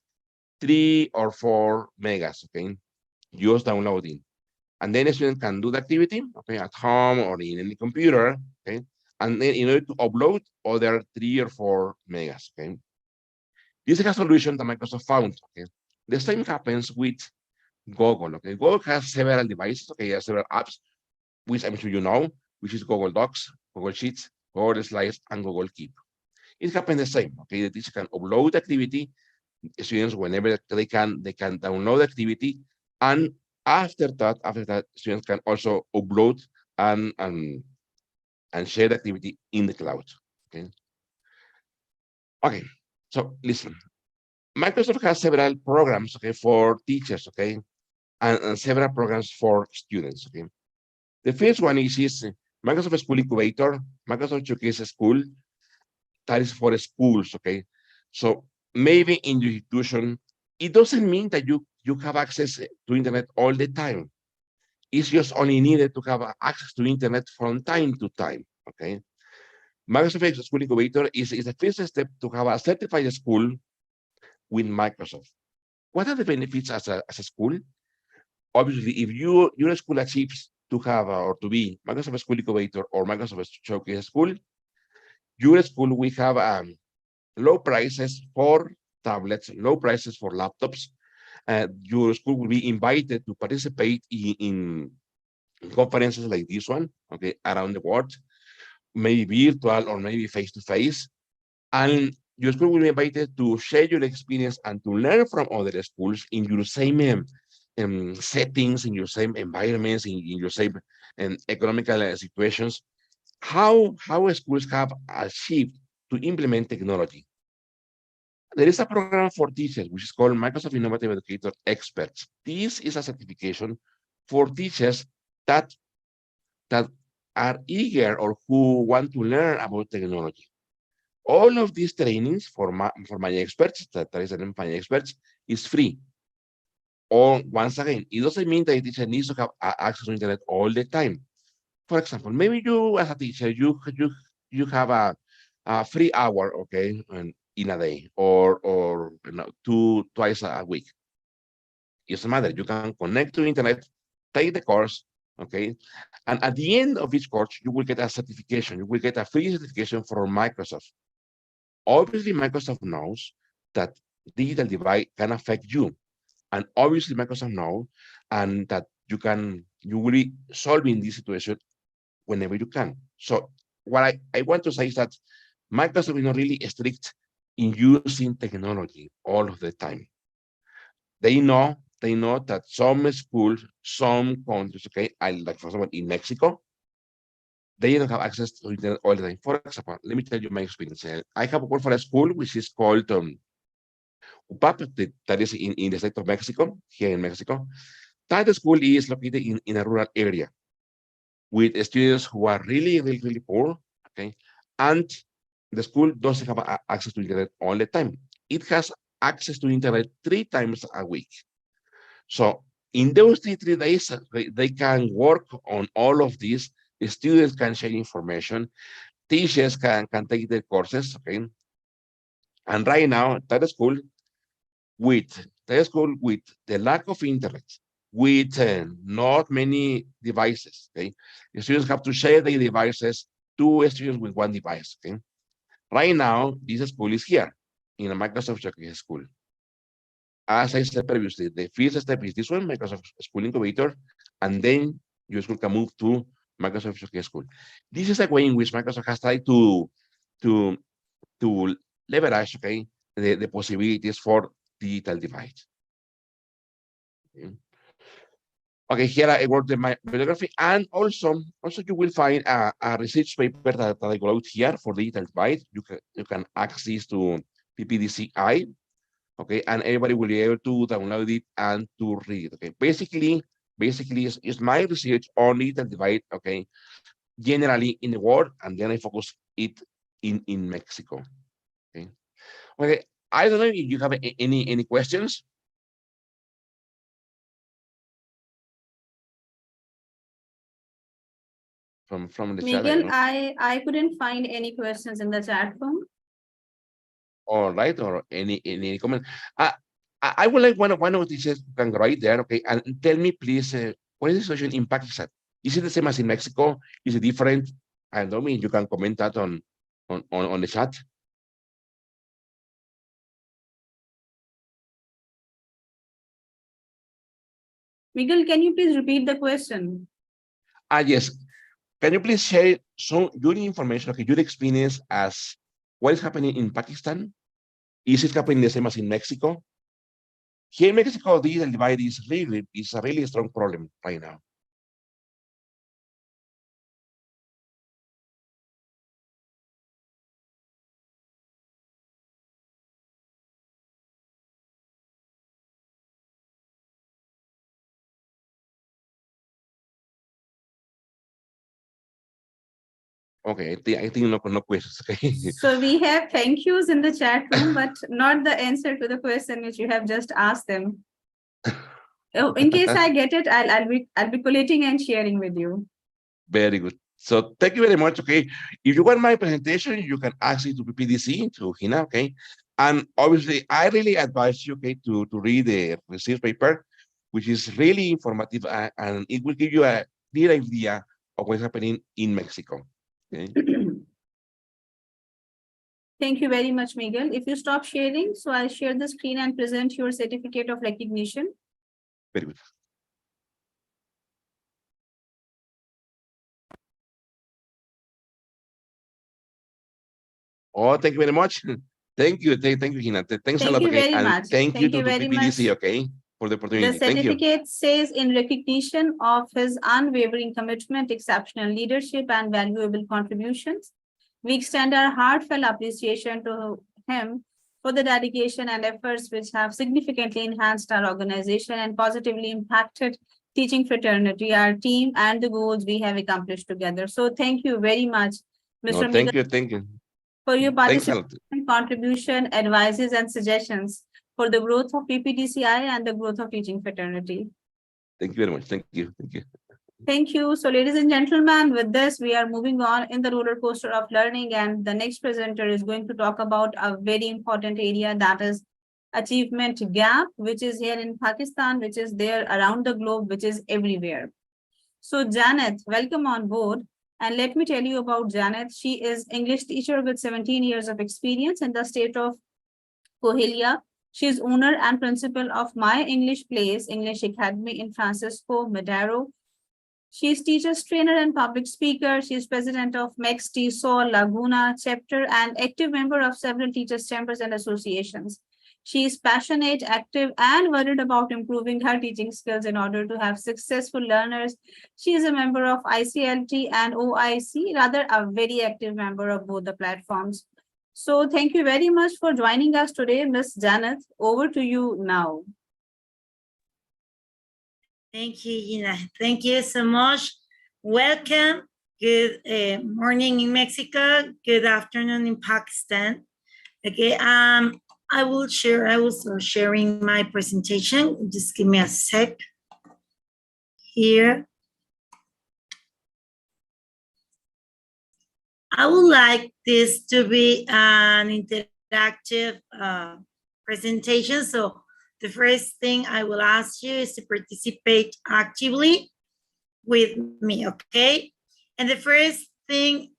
3 or 4 megas, okay, just downloading. And then a student can do the activity, okay, at home or in any computer, okay, and then in order to upload other 3 or 4 megas, okay. This is a solution that Microsoft found, okay. The same happens with Google, okay. Google has several devices, okay, has several apps, which I'm sure you know, which is Google Docs, Google Sheets, Google Slides, and Google Keep. It happens the same, okay. The teacher can upload activity, students, whenever they can download activity, and after that, students can also upload and share the activity in the cloud. Okay. Okay. So listen, Microsoft has several programs, okay, for teachers, okay, and several programs for students. Okay. The first one is Microsoft School Incubator, Microsoft Showcase School. That is for schools. Okay. So maybe in your institution, it doesn't mean that you have access to internet all the time. It's just only needed to have access to internet from time to time, okay? Microsoft School Incubator is the first step to have a certified school with Microsoft. What are the benefits as a school? Obviously, if your school achieves to have or to be Microsoft School Incubator or Microsoft Showcase School, your school will have low prices for tablets, low prices for laptops. Your school will be invited to participate in conferences like this one, okay, around the world, maybe virtual or maybe face-to-face. And your school will be invited to share your experience and to learn from other schools in your same settings, in your same environments, in your same economical situations. How schools have achieved to implement technology. There is a program for teachers, which is called Microsoft Innovative Educator Experts. This is a certification for teachers that, that are eager or who want to learn about technology. All of these trainings for my experts, that is the name of my experts, is free. Or once again, it doesn't mean that a teacher needs to have access to internet all the time. For example, maybe you as a teacher, you have a free hour, okay, in a day, or you know, twice a week. It doesn't matter. You can connect to internet, take the course, okay, and at the end of each course, you will get a certification. You will get a free certification from Microsoft. Obviously, Microsoft knows that digital divide can affect you, and obviously, Microsoft knows and that you will be solving this situation whenever you can. So what I want to say is that Microsoft is not really strict in using technology all of the time. They know that some schools, some countries, okay, like for example in Mexico, they don't have access to internet all the time. For example, let me tell you my experience. I have worked for a school which is called UPAP, that is in the state of Mexico, here in Mexico. That school is located in a rural area with students who are really poor, okay? And the school doesn't have access to internet all the time. It has access to internet 3 times a week. So in those 3 days, they can work on all of these. Students can share information. Teachers can take their courses, okay? And right now, that school with the lack of internet, with not many devices, okay? The students have to share their devices, 2 students with 1 device, okay? Right now, this school is here in a Microsoft Showcase school. As I said previously, the first step is this one, Microsoft School Incubator, and then your school can move to Microsoft Showcase School. This is a way in which Microsoft has tried to, to leverage, okay, the possibilities for digital divide. Okay, here I wrote my bibliography, and also you will find a research paper that I got out here for digital divide. You can access to PPDCI, okay, and everybody will be able to download it and to read it. Okay, basically it's my research on digital divide, okay, generally in the world, and then I focus it in Mexico. Okay, okay. I don't know if you have any questions. From the chat. Miguel, I couldn't find any questions in the chat room. All right, or any comment. I would like one of the teachers can write there, okay, and tell me please, what is the situation in Pakistan? Is it the same as in Mexico? Is it different? I don't mean you can comment that on the chat. Miguel, can you please repeat the question? Yes. Can you please share some your information, okay, your experience as what is happening in Pakistan? Is it happening the same as in Mexico? Here in Mexico, digital divide is a really strong problem right now. Okay, I think no questions. Okay. So we have thank yous in the chat room, but not the answer to the question which you have just asked them. In case I get it, I'll be collating and sharing with you. Very good. So thank you very much. Okay, if you want my presentation, you can ask it to PPDC, to Hina. Okay, and obviously, I really advise you, okay, to read the research paper, which is really informative, and it will give you a clear idea of what's happening in Mexico. Okay. Thank you very much, Miguel. If you stop sharing, so I'll share the screen and present your certificate of recognition. Very good. Oh, thank you very much. Thank you, thank you, Gina. Thanks a Thank lot, you okay? very And much. thank you Thank you to very PPDC, much. okay, for the The opportunity. Thank you. certificate says in recognition of his unwavering commitment, exceptional leadership, and valuable contributions, we extend our heartfelt appreciation to him for the dedication and efforts which have significantly enhanced our organization and positively impacted teaching fraternity, our team, and the goals we have accomplished together. So thank you very much, No, Mr. thank Miguel, you, thank you. for your Thanks a participation, lot. contribution, advices, and suggestions for the growth of PPDCI and the growth of teaching fraternity. Thank you very much. Thank you. Thank you. Thank you. So, ladies and gentlemen, with this, we are moving on in the roller coaster of learning. And the next presenter is going to talk about a very important area, that is achievement gap, which is here in Pakistan, which is there around the globe, which is everywhere. So, Janet, welcome on board. And let me tell you about Janet. She is English teacher with 17 years of experience in the state of Coahuila. She is owner and principal of My English Place English Academy in Francisco Madero. She is teacher, trainer, and public speaker. She is president of MEXT Sol Laguna chapter and active member of several teachers' chambers and associations. She is passionate, active, and worried about improving her teaching skills in order to have successful learners. She is a member of ICLT and OIC, rather a very active member of both the platforms. So thank you very much for joining us today, Ms. Janet. Over to you now. Thank you, Gina. Thank you so much. Welcome. Good morning in Mexico. Good afternoon in Pakistan. Okay, I will start sharing my presentation. Just give me a sec here. I would like this to be an interactive presentation. So the first thing I will ask you is to participate actively with me, okay? And the first thing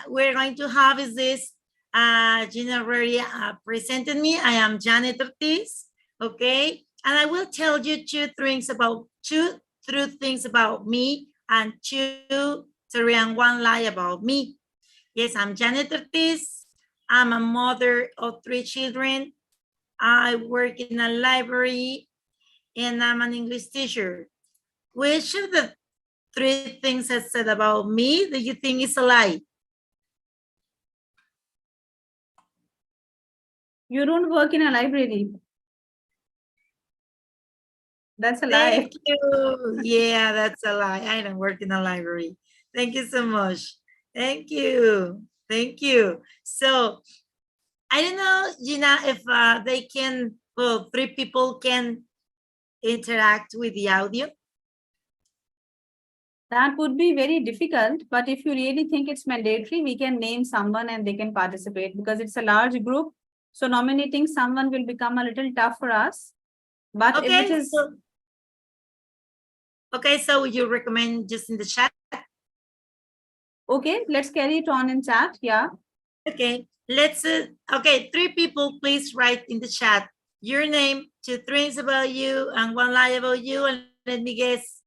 we're going to have is this. Gina already presented me. I am Janet Ortiz, okay? And I will tell you two things about me and and one lie about me. Yes, I'm Janet Ortiz. I'm a mother of 3 children. I work in a library and I'm an English teacher. Which of the 3 things I said about me do you think is a lie? You don't work in a library. That's a lie. Thank you. Yeah, that's a lie. I don't work in a library. Thank you so much. Thank you. Thank you. So I don't know, Gina, if they can, well, 3 people can interact with the audio. That would be very difficult, but if you really think it's mandatory, we can name someone and they can participate because it's a large group. So nominating someone will become a little tough for us. But if it is... Okay, so you recommend just in the chat? Okay, let's carry it on in chat, yeah. Okay, let's, okay, 3 people, please write in the chat your name, 2 things about you, and 1 lie about you, and let me guess.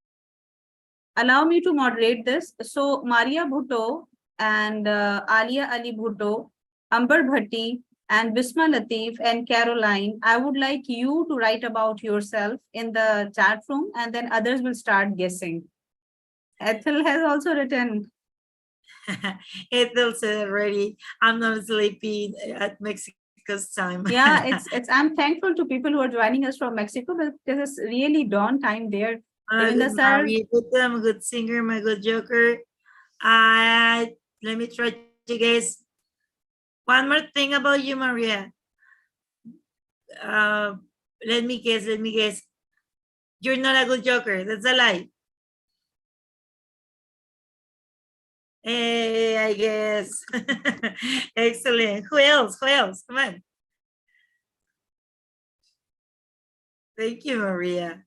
Allow me to moderate this. So Maria Bhutto and Alia Ali Bhutto, Amber Bhatti, and Bisma Latif and Caroline, I would like you to write about yourself in the chat room and then others will start guessing. Ethel has also written. Ethel said already, I'm not sleeping at Mexico's time. Yeah, it's I'm thankful to people who are joining us from Mexico, but this is really dawn time there. Even the sir. I'm a good singer, my good joker. Let me try to guess. One more thing about you, Maria. Let me guess. You're not a good joker. That's a lie. Hey, I guess. Excellent. Who else? Come on. Thank you, Maria.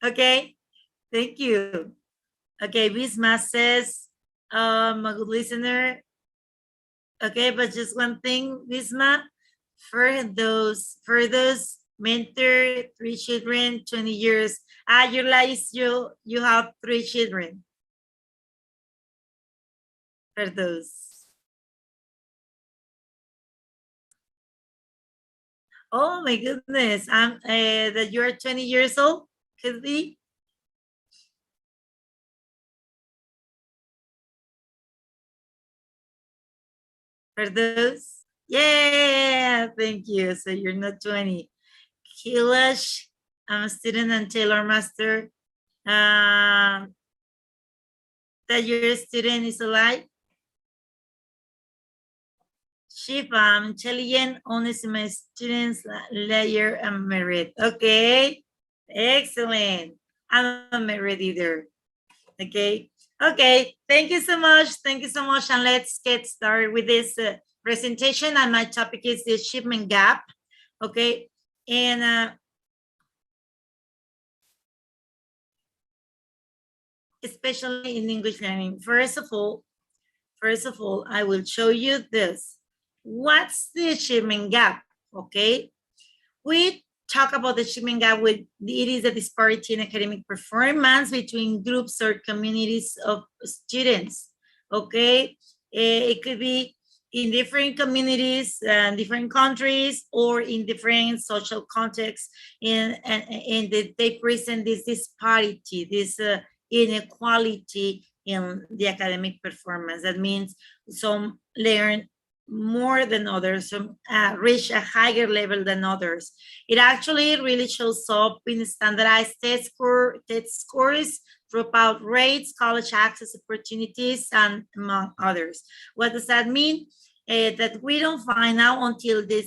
Okay. Thank you. Okay, Bisma says, a good listener. Okay, but just one thing, Wisma, for those mentor 3 children, 20 years, you realize you have 3 children. For those. Oh my goodness, I'm that you're 20 years old, could be. For those, yeah, thank you. So you're not 20. Kilash, I'm a student and Taylor Master. That your student is alive. Shiva, I'm intelligent, honest in my students, layer and merit. Okay, excellent. I'm a merit either. Okay, okay, thank you so much. Thank you so much. And let's get started with this presentation. And my topic is the achievement gap. Okay, and especially in English learning. First of all, I will show you this. What's the achievement gap? Okay, we talk about the achievement gap with it is a disparity in academic performance between groups or communities of students. Okay, it could be in different communities and different countries or in different social contexts, and they present this disparity, this inequality in the academic performance. That means some learn more than others, some reach a higher level than others. It actually really shows up in standardized test scores, dropout rates, college access opportunities, and among others. What does that mean? That we don't find out until the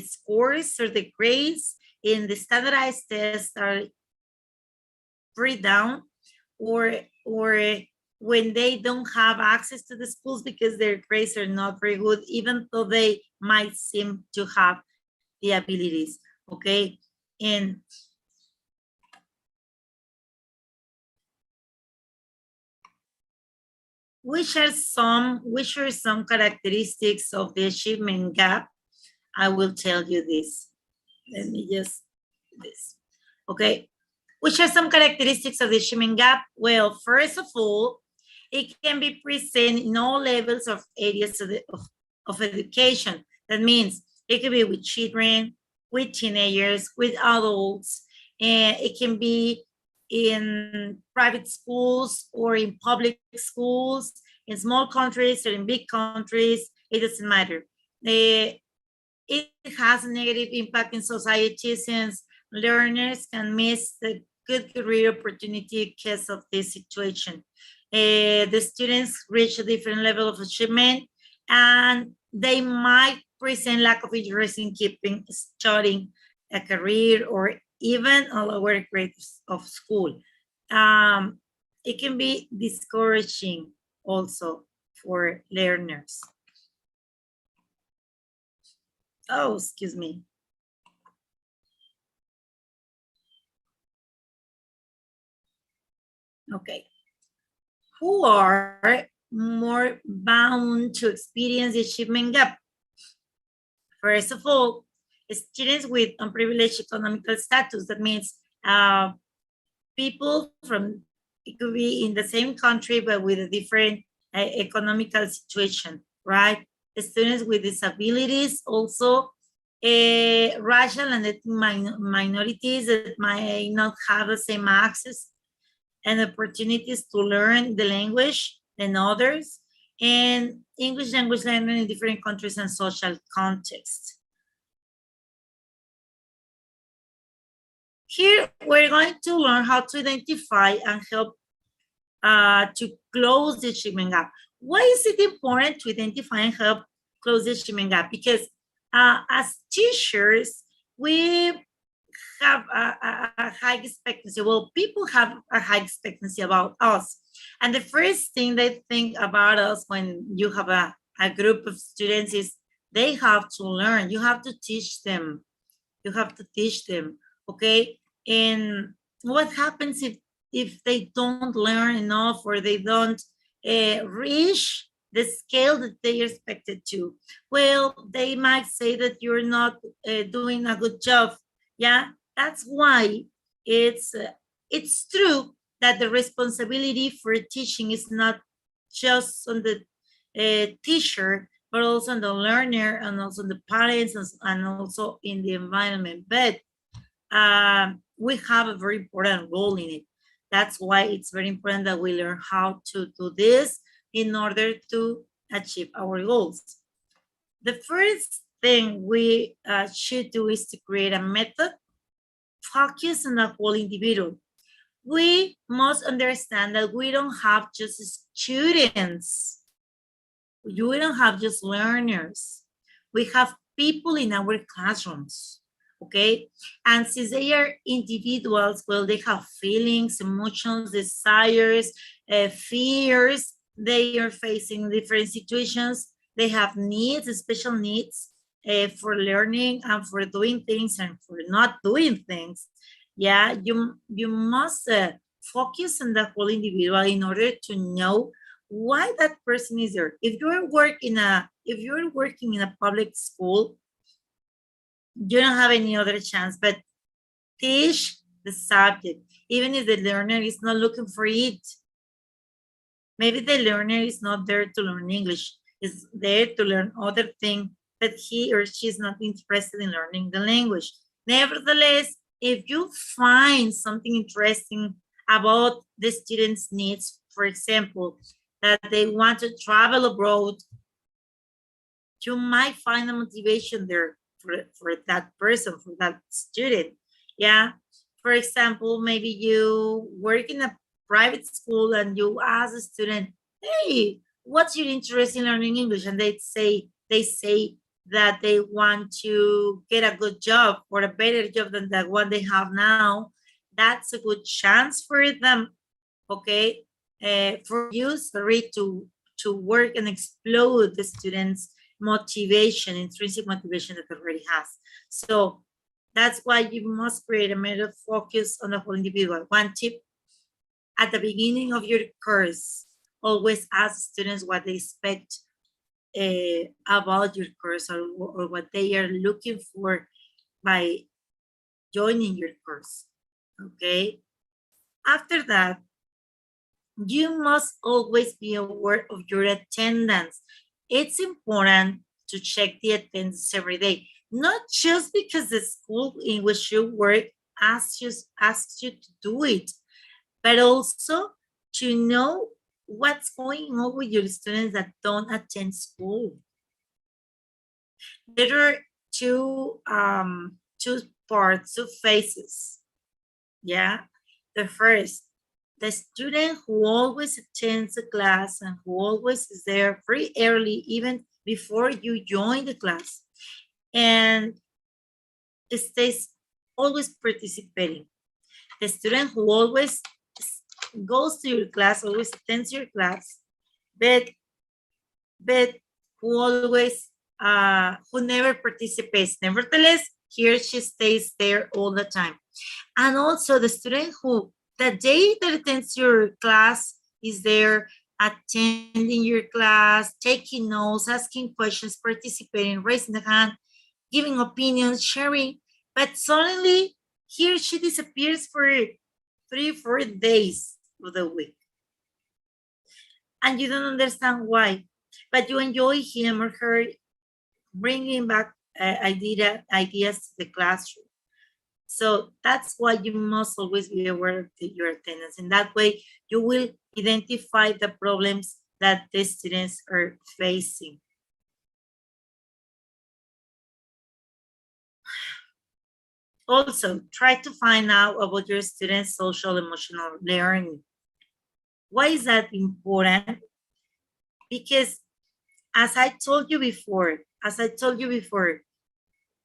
scores or the grades in the standardized tests are pretty down, or when they don't have access to the schools because their grades are not very good, even though they might seem to have the abilities. Okay, and which are some characteristics of the achievement gap? I will tell you this. Let me just this. Okay, which are some characteristics of the achievement gap? Well, first of all, it can be present in all levels of areas of education. That means it can be with children, with teenagers, with adults, and it can be in private schools or in public schools, in small countries or in big countries, it doesn't matter. It has a negative impact in society since learners can miss the good career opportunity because of this situation. The students reach a different level of achievement and they might present lack of interest in keeping studying a career or even a lower grade of school. It can be discouraging also for learners. Oh, excuse me. Okay. Who are more bound to experience the achievement gap? First of all, students with unprivileged economical status. That means people from, it could be in the same country, but with a different economical situation, right? Students with disabilities, also racial and ethnic minorities that might not have the same access and opportunities to learn the language than others, and English language learning in different countries and social contexts. Here, we're going to learn how to identify and help to close the achievement gap. Why is it important to identify and help close the achievement gap? Because as teachers, we have a high expectancy. Well, people have a high expectancy about us. And the first thing they think about us when you have a group of students is they have to learn. You have to teach them. You have to teach them, okay? And what happens if they don't learn enough or they don't reach the scale that they expected to. Well, they might say that you're not doing a good job. Yeah, that's why it's true that the responsibility for teaching is not just on the teacher, but also on the learner and also the parents and also in the environment. But we have a very important role in it. That's why it's very important that we learn how to do this in order to achieve our goals. The first thing we should do is to create a method focused on the whole individual. We must understand that we don't have just students. We don't have just learners. We have people in our classrooms, okay? And since they are individuals, well, they have feelings, emotions, desires, fears. They are facing different situations. They have needs, special needs for learning and for doing things and for not doing things. Yeah, you must focus on the whole individual in order to know why that person is there. If you're working in a public school, you don't have any other chance but teach the subject, even if the learner is not looking for it. Maybe the learner is not there to learn English, is there to learn other things, but he or she is not interested in learning the language. Nevertheless, if you find something interesting about the students' needs, for example, that they want to travel abroad, you might find a motivation there for that person, for that student. Yeah. For example, maybe you work in a private school and you ask a student, hey, what's your interest in learning English? And they say that they want to get a good job or a better job than the one they have now. That's a good chance for them, okay? For you, sorry, to work and explode the students' motivation, intrinsic motivation that they already has. So that's why you must create a method focus on the whole individual. One tip, at the beginning of your course, always ask students what they expect about your course or what they are looking for by joining your course, okay? After that, you must always be aware of your attendance. It's important to check the attendance every day, not just because the school in which you work asks you to do it, but also to know what's going on with your students that don't attend school. There are two parts, two phases. Yeah, the first, the student who always attends the class and who always is there very early, even before you join the class, and stays always participating. The student who always goes to your class, always attends your class, but who always who never participates. Nevertheless, he or she stays there all the time. And also the student who the day that attends your class is there attending your class, taking notes, asking questions, participating, raising the hand, giving opinions, sharing, but suddenly he or she disappears for 3-4 days of the week. And you don't understand why, but you enjoy him or her bringing back ideas to the classroom. So that's why you must always be aware of your attendance. In that way, you will identify the problems that the students are facing. Also, try to find out about your students' social emotional learning. Why is that important? Because as I told you before,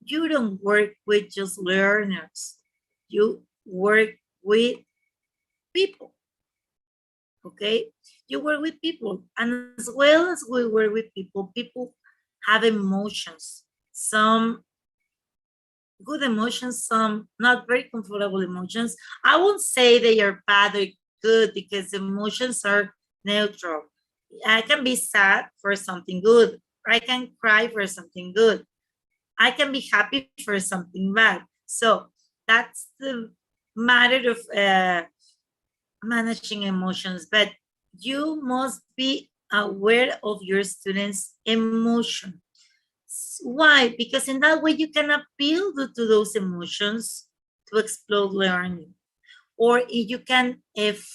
you don't work with just learners. You work with people, okay? You work with people. And as well as we work with people, people have emotions. Some good emotions, some not very comfortable emotions. I won't say they are bad or good because emotions are neutral. I can be sad for something good. Or I can cry for something good. I can be happy for something bad. So that's the matter of managing emotions. But you must be aware of your students' emotion. Why? Because in that way you can appeal to those emotions to explore learning. Or if you can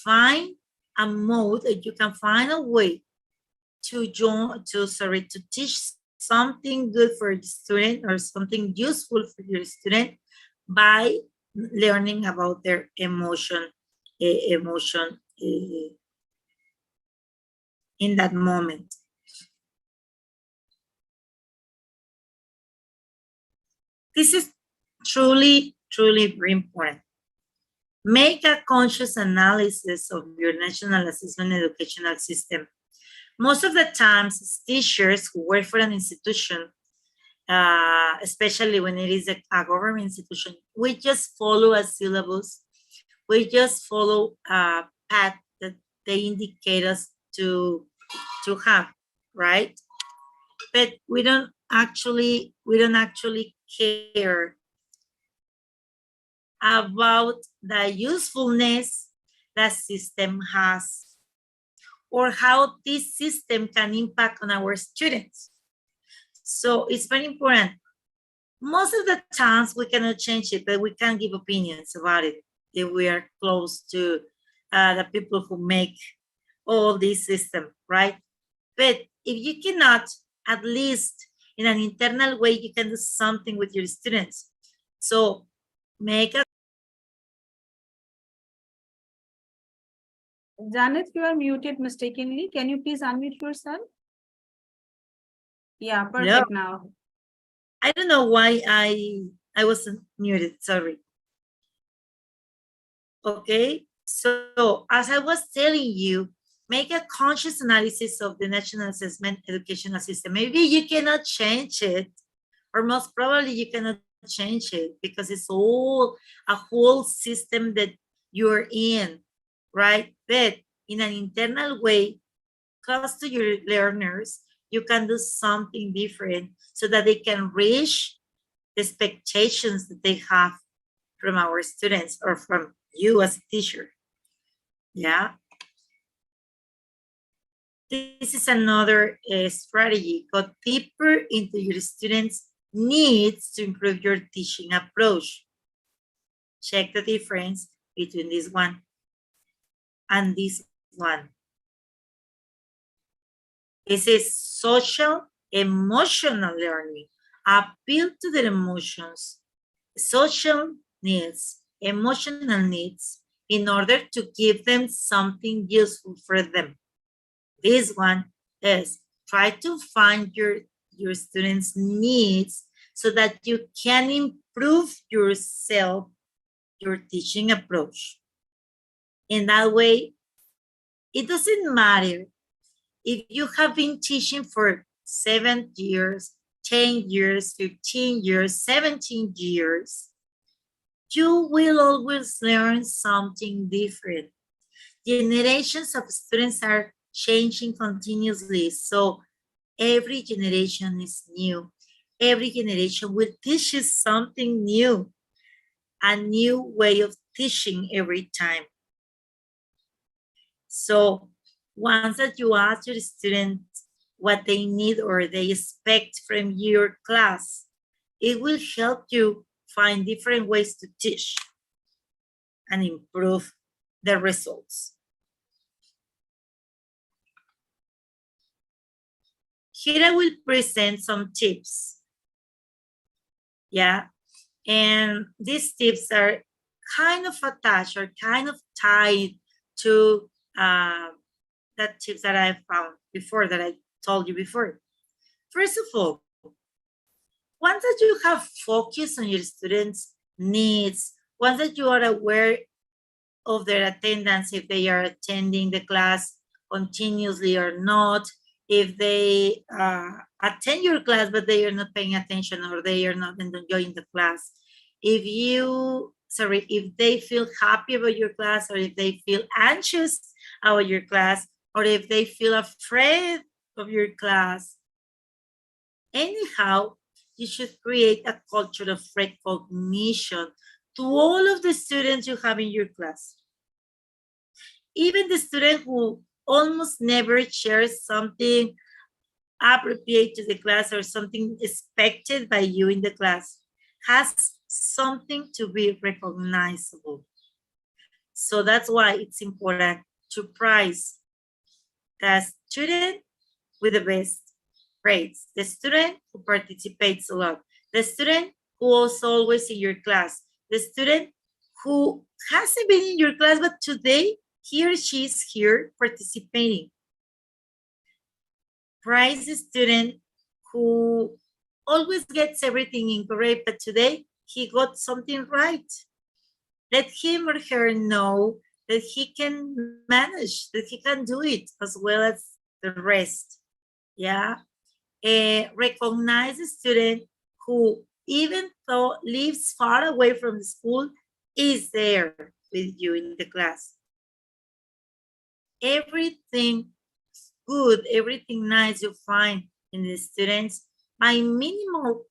find a mode, if you can find a way to teach something good for the student or something useful for your student by learning about their emotion in that moment. This is truly very important. Make a conscious analysis of your national assessment educational system. Most of the times, teachers who work for an institution, especially when it is a government institution, we just follow a syllabus. We just follow a path that they indicate us to have, right? But we don't actually care about the usefulness that system has or how this system can impact on our students. So it's very important. Most of the times we cannot change it, but we can give opinions about it if we are close to the people who make all this system, right? But if you cannot, at least in an internal way, you can do something with your students. So make a Janet, you are muted mistakenly. Can you please unmute yourself? Yeah, perfect now. I don't know why I wasn't muted, sorry. Okay, so as I was telling you, make a conscious analysis of the National Assessment Educational System. Maybe you cannot change it, or most probably you cannot change it because it's all a whole system that you're in, right? But in an internal way, close to your learners, you can do something different so that they can reach the expectations that they have from our students or from you as a teacher. Yeah. This is another strategy. Go deeper into your students' needs to improve your teaching approach. Check the difference between this one and this one. This is social emotional learning. Appeal to their emotions, social needs, emotional needs, in order to give them something useful for them. This one is try to find your students' needs so that you can improve yourself, your teaching approach. In that way, it doesn't matter if you have been teaching for 7 years, 10 years, 15 years, 17 years, you will always learn something different. Generations of students are changing continuously, so every generation is new. Every generation will teach you something new, a new way of teaching every time. So once that you ask your students what they need or they expect from your class, it will help you find different ways to teach and improve the results. Here I will present some tips. Yeah, and these tips are kind of attached or kind of tied to the tips that I found before, that I told you before. First of all, once that you have focused on your students' needs, once that you are aware of their attendance, if they are attending the class continuously or not, if they attend your class but they are not paying attention or they are not enjoying the class, if they feel happy about your class or if they feel anxious about your class, or if they feel afraid of your class. Anyhow, you should create a culture of recognition to all of the students you have in your class. Even the student who almost never shares something appropriate to the class or something expected by you in the class has something to be recognizable. So that's why it's important to prize the student with the best grades, the student who participates a lot, the student who was always in your class, the student who hasn't been in your class, but today he or she is here participating. Prize the student who always gets everything incorrect, but today he got something right. Let him or her know that he can manage, that he can do it as well as the rest. Yeah. Recognize a student who, even though lives far away from the school, is there with you in the class. Everything good, everything nice you find in the students, by minimal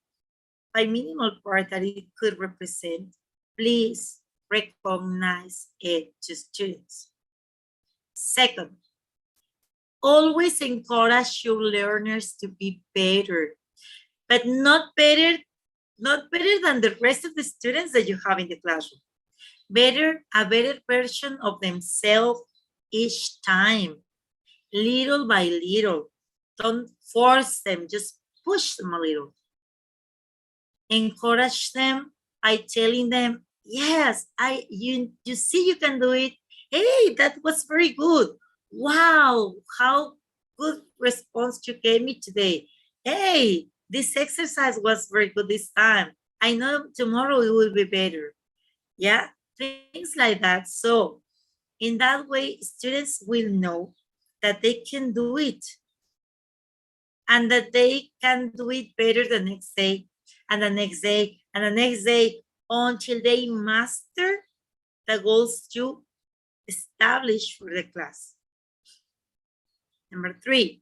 part that it could represent, please recognize it to students. Second, always encourage your learners to be better, but not better than the rest of the students that you have in the classroom. A better version of themselves each time, little by little. Don't force them, just push them a little. Encourage them by telling them, yes, you see you can do it. Hey, that was very good. Wow, how good response you gave me today. Hey, this exercise was very good this time. I know tomorrow it will be better. Yeah, things like that. So in that way, students will know that they can do it and that they can do it better the next day and the next day and the next day until they master the goals you establish for the class. Number 3,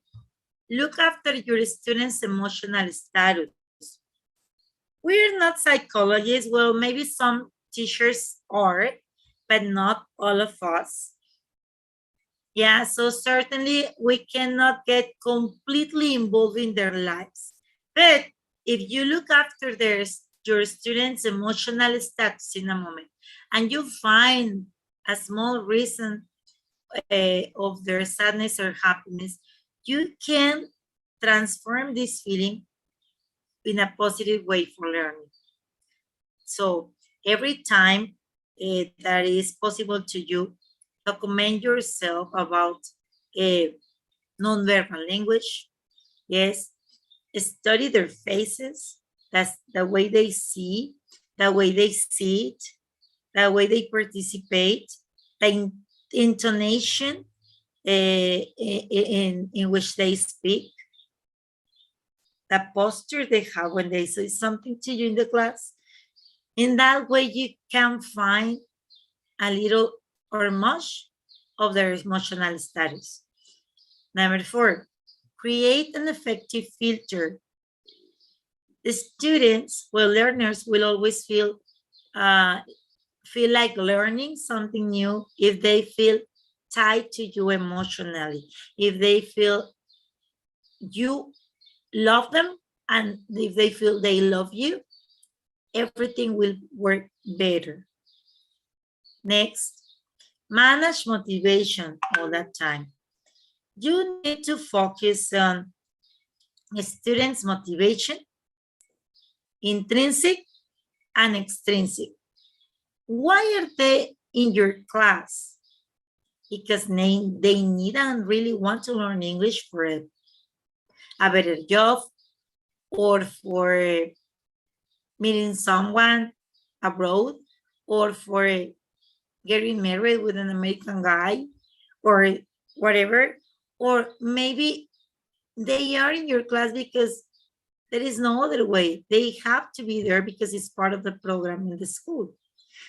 look after your students' emotional status. We're not psychologists. Well, maybe some teachers are, but not all of us. Yeah, so certainly we cannot get completely involved in their lives. But if you look after your students' emotional status in a moment, and you find a small reason of their sadness or happiness, you can transform this feeling in a positive way for learning. So every time that is possible to you, document yourself about nonverbal language. Yes, study their faces. That's the way they see, the way they see it, the way they participate, the intonation in which they speak, the posture they have when they say something to you in the class. In that way, you can find a little or much of their emotional status. Number 4, create an effective filter. The students, well, learners will always feel like learning something new if they feel tied to you emotionally, if they feel you love them, and if they feel they love you, everything will work better. Next, manage motivation all that time. You need to focus on students' motivation, intrinsic and extrinsic. Why are they in your class? Because they need and really want to learn English for a better job, or for meeting someone abroad, or for getting married with an American guy, or whatever. Or maybe they are in your class because there is no other way. They have to be there because it's part of the program in the school.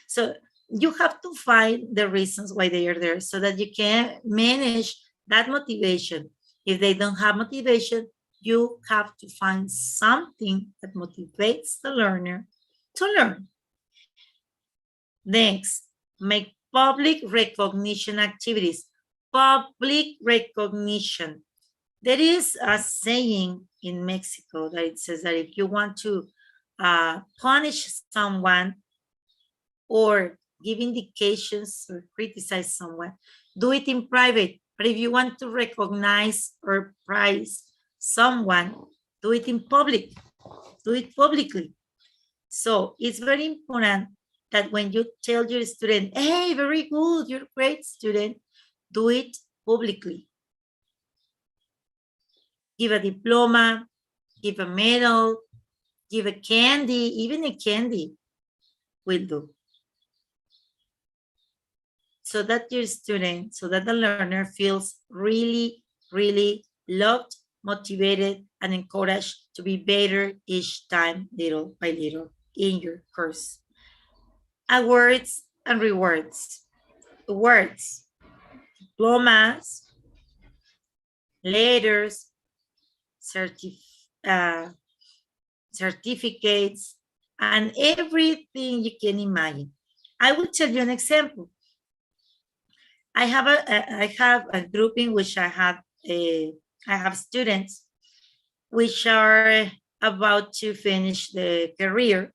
So you have to find the reasons why they are there so that you can manage that motivation. If they don't have motivation, you have to find something that motivates the learner to learn. Next, make public recognition activities. Public recognition. There is a saying in Mexico that it says that if you want to punish someone or give indications or criticize someone, do it in private. But if you want to recognize or praise someone, do it in public. Do it publicly. So it's very important that when you tell your student, hey, very good, you're a great student, do it publicly. Give a diploma, give a medal, give a candy, even a candy will do. So that your student, so that the learner feels really, really loved, motivated, and encouraged to be better each time, little by little, in your course. Awards and rewards. Awards, diplomas, letters, certificates, and everything you can imagine. I will tell you an example. I have a group in which I have students which are about to finish the career.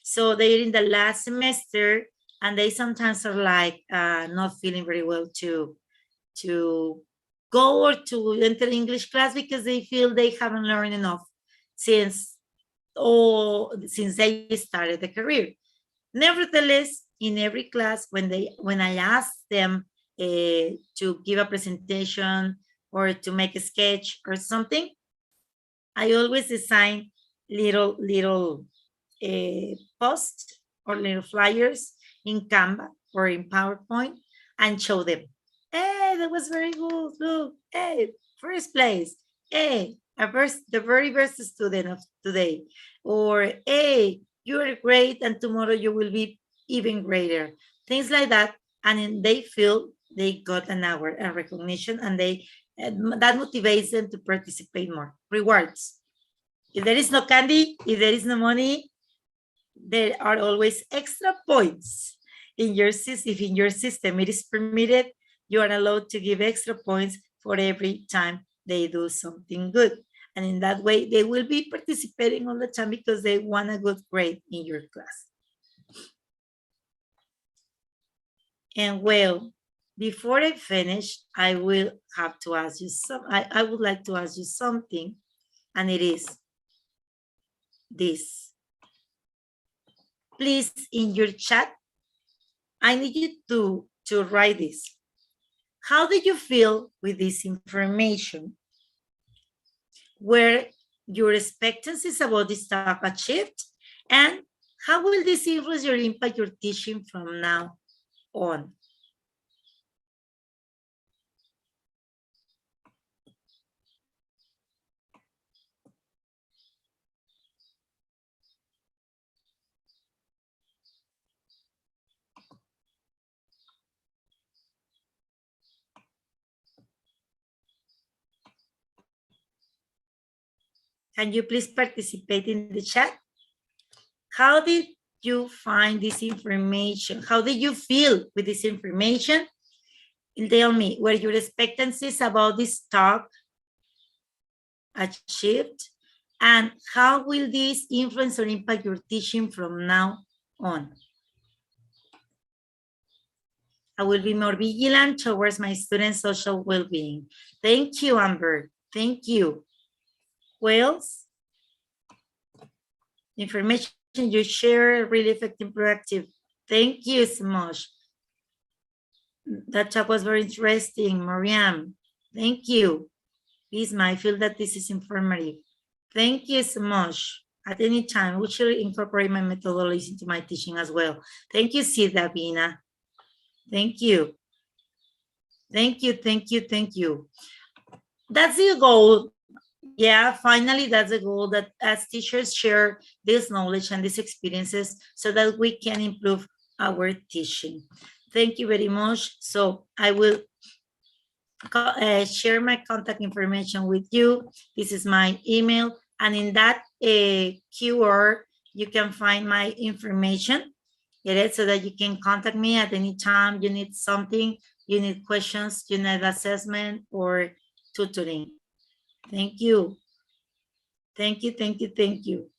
So they're in the last semester and they sometimes are like not feeling very well to go or to enter English class because they feel they haven't learned enough since they started the career. Nevertheless, in every class, when I ask them to give a presentation or to make a sketch or something, I always design little posts or little flyers in Canva or in PowerPoint and show them. Hey, that was very good. Look, hey, first place. Hey, the very best student of today. Or, hey, you are great and tomorrow you will be even greater. Things like that. And then they feel they got an award and recognition and that motivates them to participate more. Rewards. If there is no candy, if there is no money, there are always extra points in your system. If in your system it is permitted, you are allowed to give extra points for every time they do something good. And in that way, they will be participating all the time because they want a good grade in your class. And well, before I finish, I will have to ask you I would like to ask you something, and it is this. Please, in your chat, I need you to write this. How did you feel with this information? Were your expectancies about this talk achieved? And how will this influence your impact your teaching from now on? Can you please participate in the chat? How did you find this information? How did you feel with this information? Tell me, were your expectancies about this talk achieved? And how will this influence or impact your teaching from now on? I will be more vigilant towards my students' social well-being. Thank you, Amber. Thank you. Well, information you share, really effective, proactive. Thank you so much. That talk was very interesting, Mariam. Thank you. Isma, I feel that this is informative. Thank you so much. At any time, we should incorporate my methodologies into my teaching as well. Thank you, Sida Bina. Thank you. Thank you, thank you, thank you. That's the goal. Yeah, finally, that's the goal, that as teachers share this knowledge and these experiences so that we can improve our teaching. Thank you very much. So I will share my contact information with you. This is my email, and in that QR, you can find my information. Get it, so that you can contact me at any time you need something, you need questions, you need assessment or tutoring. Thank you. Thank you, thank you, thank you.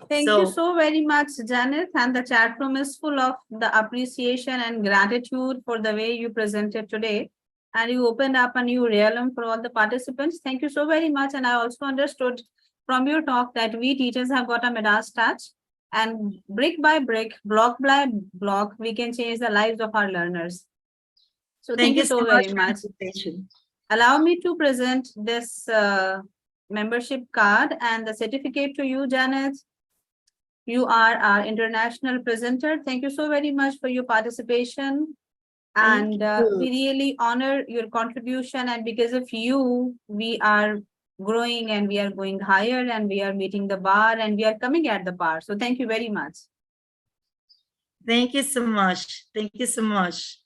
Thank you so very much, Janet. And the chat room is full of the appreciation and gratitude for the way you presented today. And you opened up a new realm for all the participants. Thank you so very much. And I also understood from your talk that we teachers have got a Midas touch. And brick by brick, block by block, we can change the lives of our learners. So thank you so very much. Allow me to present this membership card and the certificate to you, Janet. You are our international presenter. Thank you so very much for your participation. And we really honor your contribution. And because of you, we are growing and we are going higher and we are meeting the bar and we are coming at the bar. So thank you very much. Thank you so much. Thank you so much.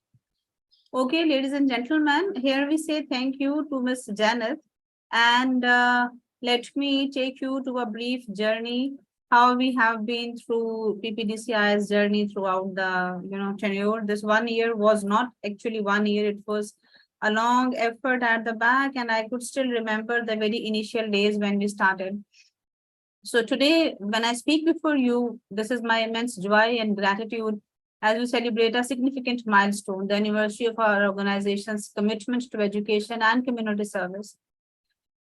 Okay, ladies and gentlemen, here we say thank you to Miss Janet. And let me take you to a brief journey how we have been through PPDCI's journey throughout the tenure. This 1 year was not actually 1 year, it was a long effort at the back, and I could still remember the very initial days when we started. So today, when I speak before you, this is my immense joy and gratitude as we celebrate a significant milestone, the anniversary of our organization's commitment to education and community service.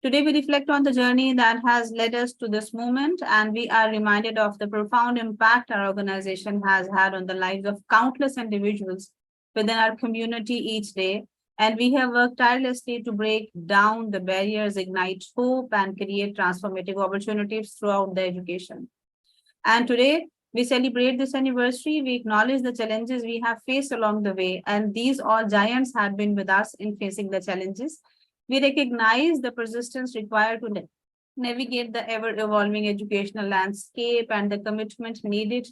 Today, we reflect on the journey that has led us to this moment, and we are reminded of the profound impact our organization has had on the lives of countless individuals within our community each day. And we have worked tirelessly to break down the barriers, ignite hope, and create transformative opportunities throughout the education. And today, we celebrate this anniversary. We acknowledge the challenges we have faced along the way, and these all giants have been with us in facing the challenges. We recognize the persistence required to navigate the ever-evolving educational landscape and the commitment needed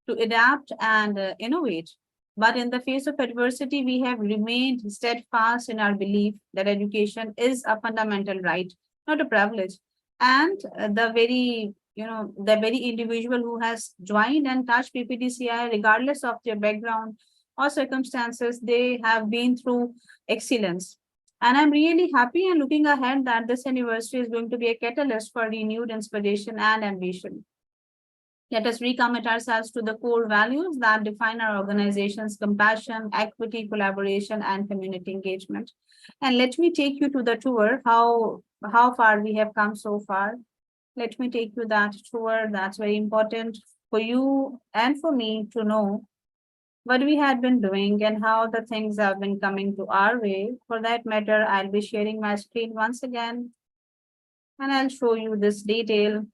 to adapt and innovate. But in the face of adversity, we have remained steadfast in our belief that education is a fundamental right, not a privilege. And the very individual who has joined and touched PPDCI, regardless of their background or circumstances, they have been through excellence. And I'm really happy and looking ahead that this anniversary is going to be a catalyst for renewed inspiration and ambition. Let us recommit ourselves to the core values that define our organization's compassion, equity, collaboration, and community engagement. And let me take you to the tour, how far we have come so far. Let me take you that tour. That's very important for you and for me to know what we had been doing and how the things have been coming to our way. For that matter, I'll be sharing my screen once again, and I'll show you this detail.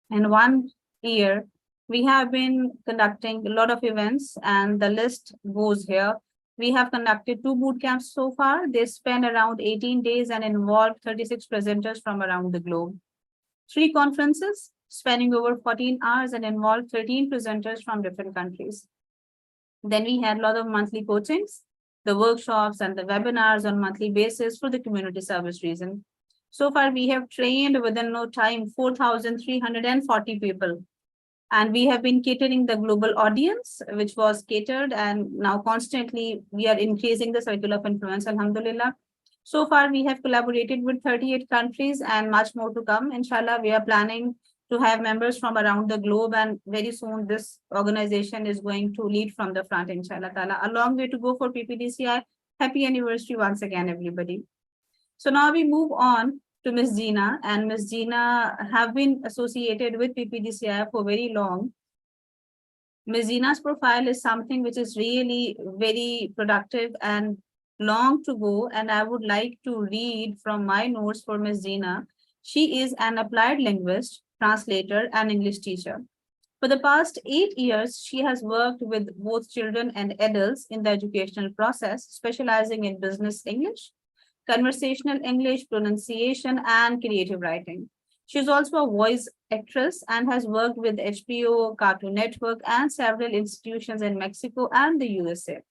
In 1 year, we have been conducting a lot of events, and the list goes here. We have conducted 2 boot camps so far. They span around 18 days and involved 36 presenters from around the globe. 3 conferences spanning over 14 hours and involved 13 presenters from different countries. Then we had a lot of monthly coachings, the workshops and the webinars on monthly basis for the community service reason. So far, we have trained within no time 4,340 people. And we have been catering the global audience, which was catered, and now constantly we are increasing the circle of influence, alhamdulillah. So far, we have collaborated with 38 countries and much more to come. Inshallah, we are planning to have members from around the globe, and very soon this organization is going to lead from the front, inshallah ta'ala. A long way to go for PPDCI. Happy anniversary once again, everybody. So now we move on to Ms. Gina, and Ms. Gina have been associated with PPDCI for very long. Ms. Gina's profile is something which is really very productive and long to go, and I would like to read from my notes for Ms. Gina. She is an applied linguist, translator, and English teacher. For the past 8 years, she has worked with both children and adults in the educational process, specializing in business English, conversational English, pronunciation, and creative writing. She is also a voice actress and has worked with HBO, Cartoon Network, and several institutions in Mexico and the USA.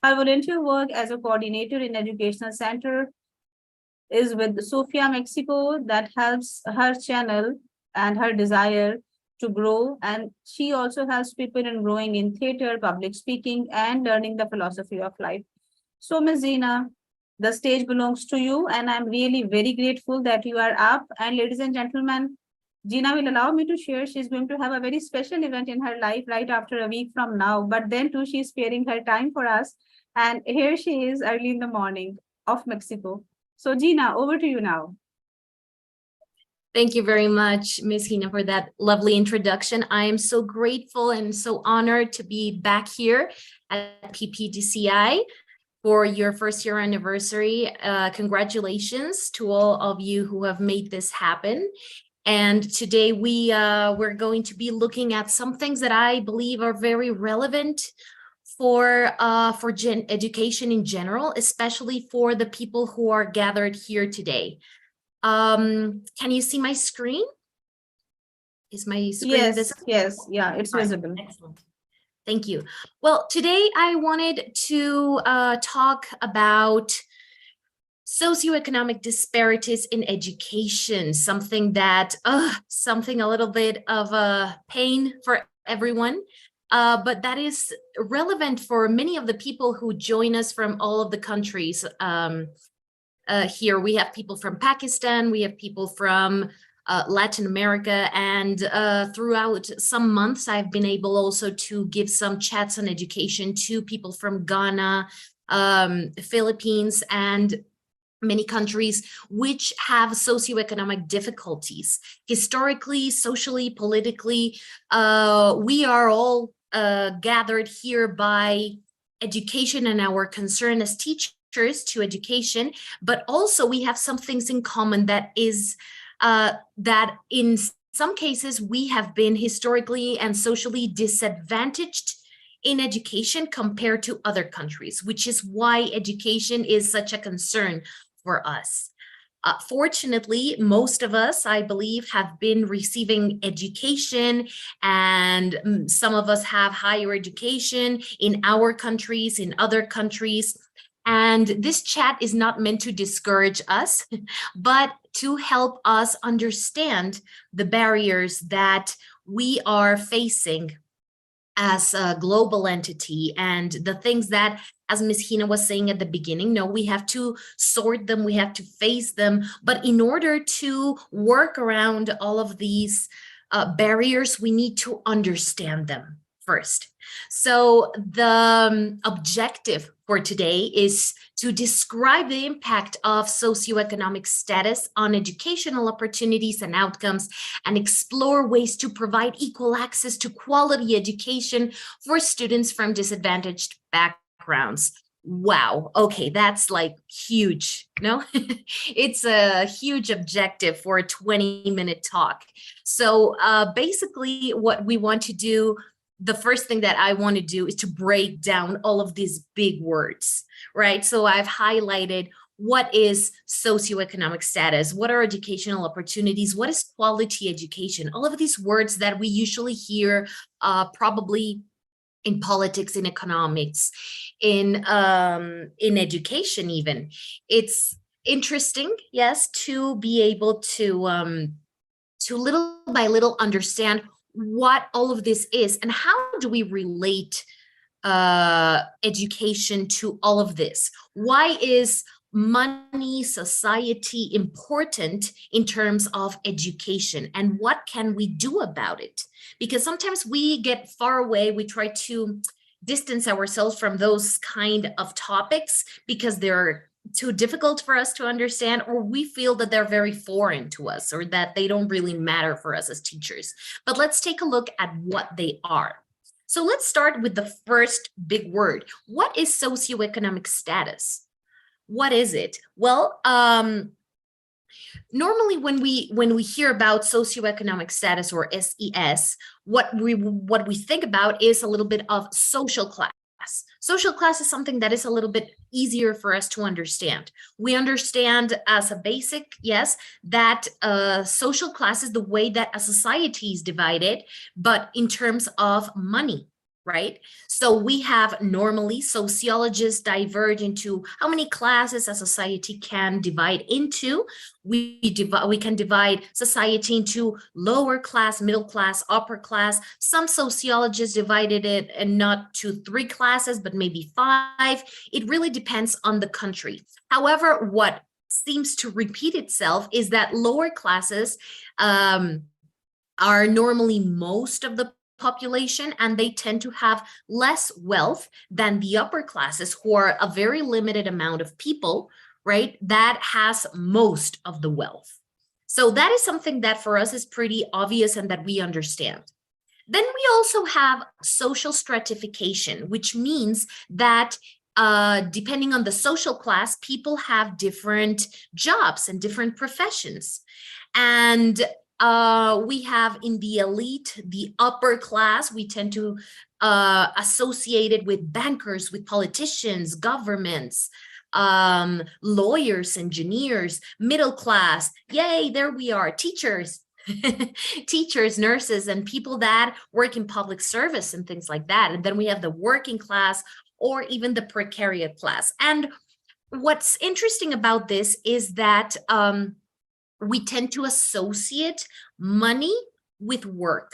Her volunteer work as a coordinator in educational center is with Sofia Mexico that helps her channel and her desire to grow. And she also helps people in growing in theater, public speaking, and learning the philosophy of life. So, Ms. Zina, the stage belongs to you, and I'm really very grateful that you are up. And ladies and gentlemen, Gina will allow me to share. She's going to have a very special event in her life right after a week from now. But then too, she's sparing her time for us. And here she is early in the morning of Mexico. So Gina, over to you now. Thank you very much, Ms. Hina, for that lovely introduction. I am so grateful and so honored to be back here at PPDCI for your first year anniversary. Congratulations to all of you who have made this happen. And today we're going to be looking at some things that I believe are very relevant for education in general, especially for the people who are gathered here today. Can you see my screen? Is my screen visible? Yes, yeah, it's visible. Excellent. Thank you. Well, today I wanted to talk about socioeconomic disparities in education, something that, something a little bit of a pain for everyone, but that is relevant for many of the people who join us from all of the countries. Here we have people from Pakistan, we have people from Latin America, and throughout some months, I've been able also to give some chats on education to people from Ghana, Philippines, and many countries which have socioeconomic difficulties. Historically, socially, politically, we are all gathered here by education and our concern as teachers to education, but also we have some things in common that is that in some cases we have been historically and socially disadvantaged in education compared to other countries, which is why education is such a concern for us. Fortunately, most of us, I believe, have been receiving education, and some of us have higher education in our countries, in other countries. And this chat is not meant to discourage us, but to help us understand the barriers that we are facing as a global entity, and the things that, as Ms. Hina was saying at the beginning, no, we have to sort them, we have to face them. But in order to work around all of these barriers, we need to understand them first. So the objective for today is to describe the impact of socioeconomic status on educational opportunities and outcomes, and explore ways to provide equal access to quality education for students from disadvantaged backgrounds. Wow, okay, that's like huge, no? It's a huge objective for a 20-minute talk. So basically what we want to do, the first thing that I want to do is to break down all of these big words, right? So I've highlighted what is socioeconomic status, what are educational opportunities, what is quality education, all of these words that we usually hear probably in politics, in economics, in education even. It's interesting, yes, to be able to little by little understand what all of this is and how do we relate education to all of this. Why is money, society important in terms of education, and what can we do about it? Because sometimes we get far away, we try to distance ourselves from those kind of topics because they're too difficult for us to understand, or we feel that they're very foreign to us, or that they don't really matter for us as teachers. But let's take a look at what they are. So let's start with the first big word. What is socioeconomic status? What is it? Well, normally when we hear about socioeconomic status, or SES, what we think about is a little bit of social class. Social class is something that is a little bit easier for us to understand. We understand as a basic, yes, that social class is the way that a society is divided, but in terms of money, right? So we have normally sociologists diverge into how many classes a society can divide into. We can divide society into lower class, middle class, upper class. Some sociologists divided it and not to 3 classes, but maybe 5. It really depends on the country. However, what seems to repeat itself is that lower classes are normally most of the population, and they tend to have less wealth than the upper classes, who are a very limited amount of people, right, that has most of the wealth. So that is something that for us is pretty obvious and that we understand. Then we also have social stratification, which means that depending on the social class, people have different jobs and different professions. And we have in the elite, the upper class, we tend to associate it with bankers, with politicians, governments, lawyers, engineers. Middle class, yay, there we are, teachers. Teachers, nurses, and people that work in public service and things like that. And then we have the working class, or even the precariat class. And what's interesting about this is that we tend to associate money with work,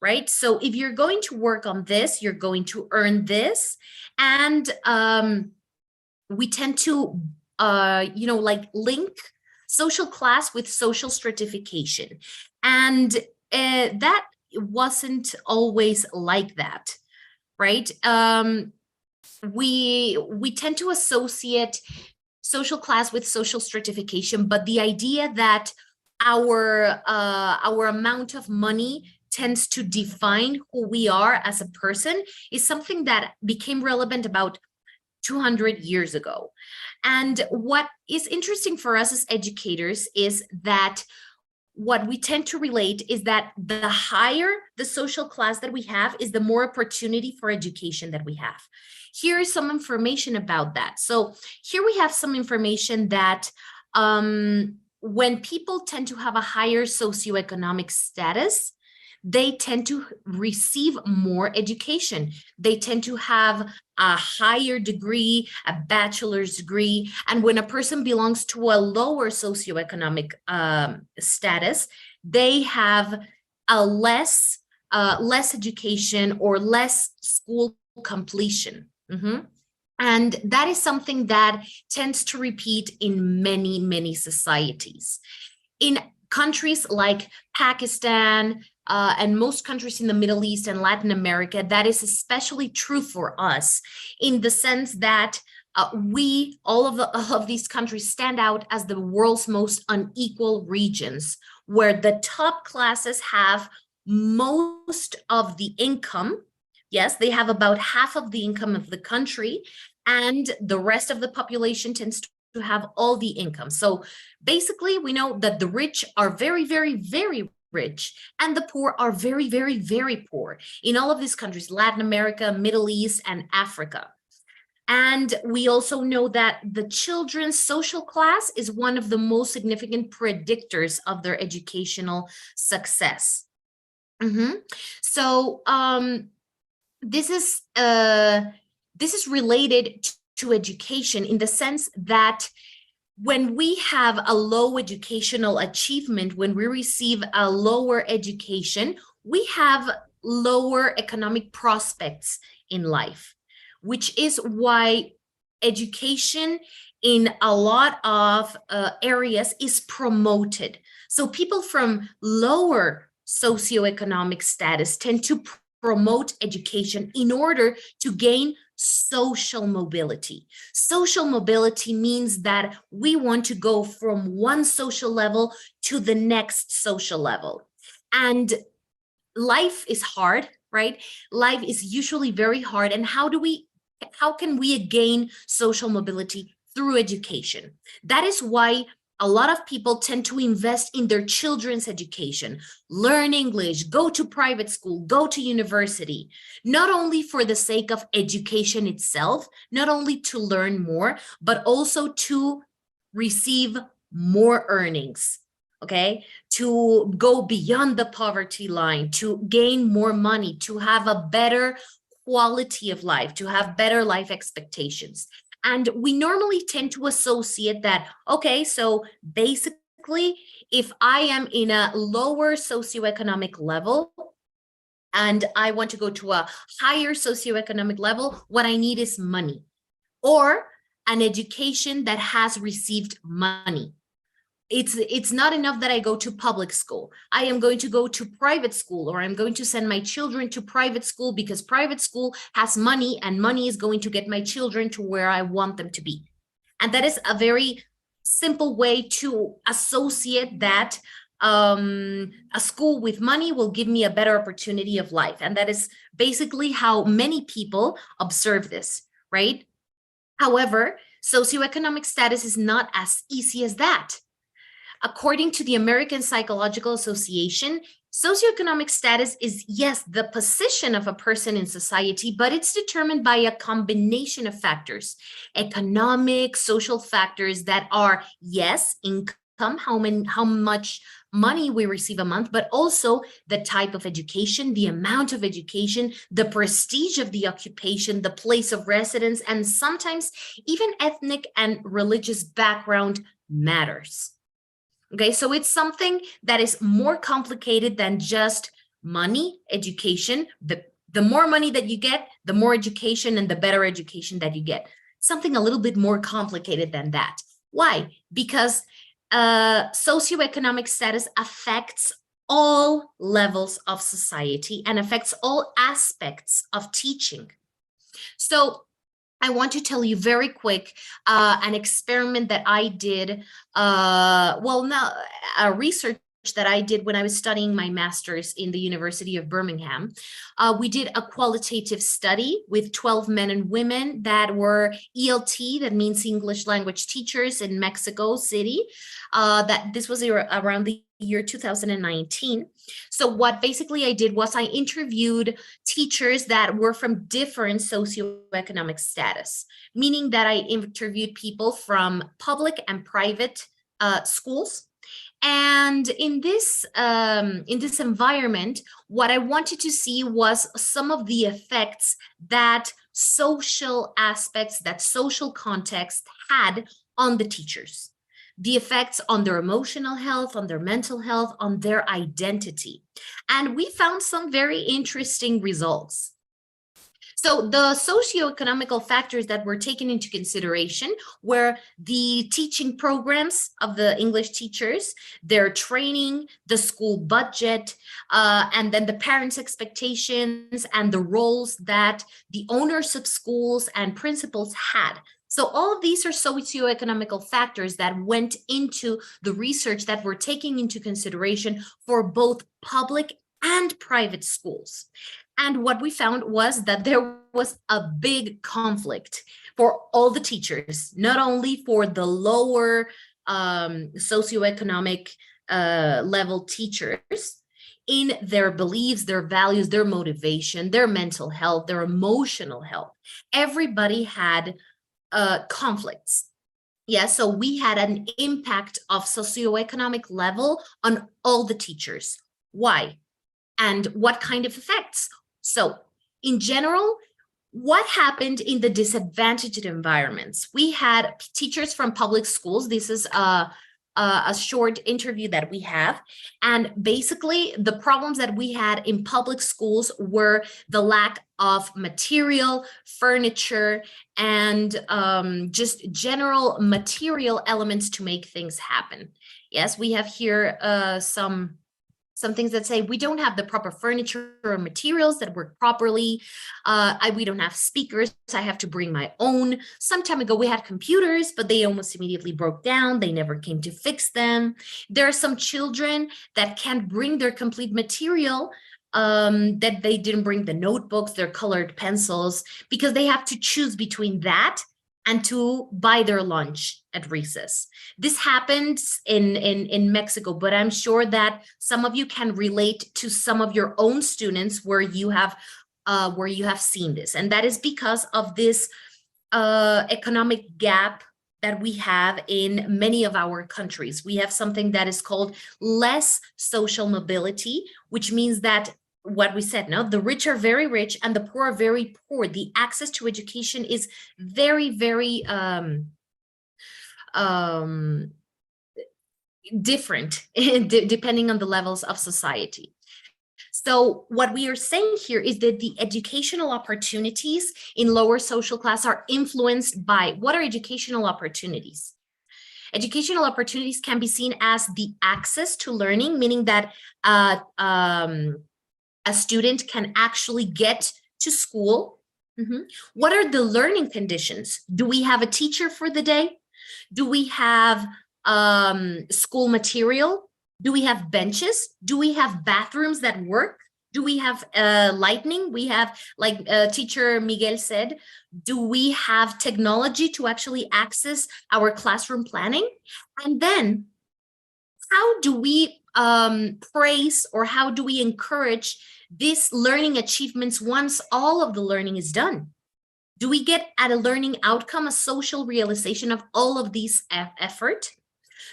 right? So if you're going to work on this, you're going to earn this. And we tend to, link social class with social stratification. And that wasn't always like that, right? We tend to associate social class with social stratification, but the idea that our amount of money tends to define who we are as a person is something that became relevant about 200 years ago. And what is interesting for us as educators is that what we tend to relate is that the higher the social class that we have is the more opportunity for education that we have. Here is some information about that. So here we have some information that when people tend to have a higher socioeconomic status, they tend to receive more education. They tend to have a higher degree, a bachelor's degree. And when a person belongs to a lower socioeconomic status, they have a less education or less school completion. And that is something that tends to repeat in many, many societies. In countries like Pakistan, and most countries in the Middle East and Latin America, that is especially true for us in the sense that all of these countries stand out as the world's most unequal regions, where the top classes have most of the income. Yes, they have about half of the income of the country, and the rest of the population tends to have all the income. So basically, we know that the rich are very, very, very rich, and the poor are very, very, very poor in all of these countries, Latin America, Middle East, and Africa. And we also know that the children's social class is one of the most significant predictors of their educational success. So this is related to education in the sense that when we have a low educational achievement, when we receive a lower education, we have lower economic prospects in life, which is why education in a lot of areas is promoted. So people from lower socioeconomic status tend to promote education in order to gain social mobility. Social mobility means that we want to go from one social level to the next social level. And life is hard, right? Life is usually very hard. And how can we gain social mobility? Through education. That is why a lot of people tend to invest in their children's education, learn English, go to private school, go to university, not only for the sake of education itself, not only to learn more, but also to receive more earnings, okay? To go beyond the poverty line, to gain more money, to have a better quality of life, to have better life expectations. And we normally tend to associate that, okay, so basically, if I am in a lower socioeconomic level and I want to go to a higher socioeconomic level, what I need is money or an education that has received money. It's not enough that I go to public school. I am going to go to private school, or I'm going to send my children to private school because private school has money and money is going to get my children to where I want them to be. And that is a very simple way to associate that a school with money will give me a better opportunity of life. And that is basically how many people observe this, right? However, socioeconomic status is not as easy as that. According to the American Psychological Association, socioeconomic status is, yes, the position of a person in society, but it's determined by a combination of factors, economic, social factors that are, yes, income, how much money we receive a month, but also the type of education, the amount of education, the prestige of the occupation, the place of residence, and sometimes even ethnic and religious background matters. Okay, so it's something that is more complicated than just money, education. The more money that you get, the more education and the better education that you get. Something a little bit more complicated than that. Why? Because socioeconomic status affects all levels of society and affects all aspects of teaching. So I want to tell you very quick an experiment that I did, a research that I did when I was studying my master's in the University of Birmingham. We did a qualitative study with 12 men and women that were ELT, that means English language teachers in Mexico City. This was around the year 2019. So what basically I did was I interviewed teachers that were from different socioeconomic status, meaning that I interviewed people from public and private schools. And in this environment, what I wanted to see was some of the effects that social aspects, that social context had on the teachers. The effects on their emotional health, on their mental health, on their identity. And we found some very interesting results. So the socioeconomical factors that were taken into consideration were the teaching programs of the English teachers, their training, the school budget, and then the parents' expectations and the roles that the owners of schools and principals had. So all of these are socioeconomical factors that went into the research that were taking into consideration for both public and private schools. And what we found was that there was a big conflict for all the teachers, not only for the lower socioeconomic level teachers, in their beliefs, their values, their motivation, their mental health, their emotional health. Everybody had conflicts. Yeah, so we had an impact of socioeconomic level on all the teachers. Why? And what kind of effects? So in general, what happened in the disadvantaged environments? We had teachers from public schools. This is a short interview that we have. And basically, the problems that we had in public schools were the lack of material, furniture, and just general material elements to make things happen. Yes, we have here some things that say we don't have the proper furniture or materials that work properly. We don't have speakers. I have to bring my own. Some time ago, we had computers, but they almost immediately broke down. They never came to fix them. There are some children that can't bring their complete material, that they didn't bring the notebooks, their colored pencils, because they have to choose between that and to buy their lunch at recess. This happens in Mexico, but I'm sure that some of you can relate to some of your own students where you have seen this. And that is because of this economic gap that we have in many of our countries. We have something that is called less social mobility, which means that what we said, no, the rich are very rich and the poor are very poor. The access to education is very, very different depending on the levels of society. So what we are saying here is that the educational opportunities in lower social class are influenced by what are educational opportunities? Educational opportunities can be seen as the access to learning, meaning that a student can actually get to school. What are the learning conditions? Do we have a teacher for the day? Do we have school material? Do we have benches? Do we have bathrooms that work? Do we have lighting? We have, like teacher Miguel said, do we have technology to actually access our classroom planning? And then how do we praise or how do we encourage these learning achievements once all of the learning is done? Do we get at a learning outcome, a social realization of all of these effort?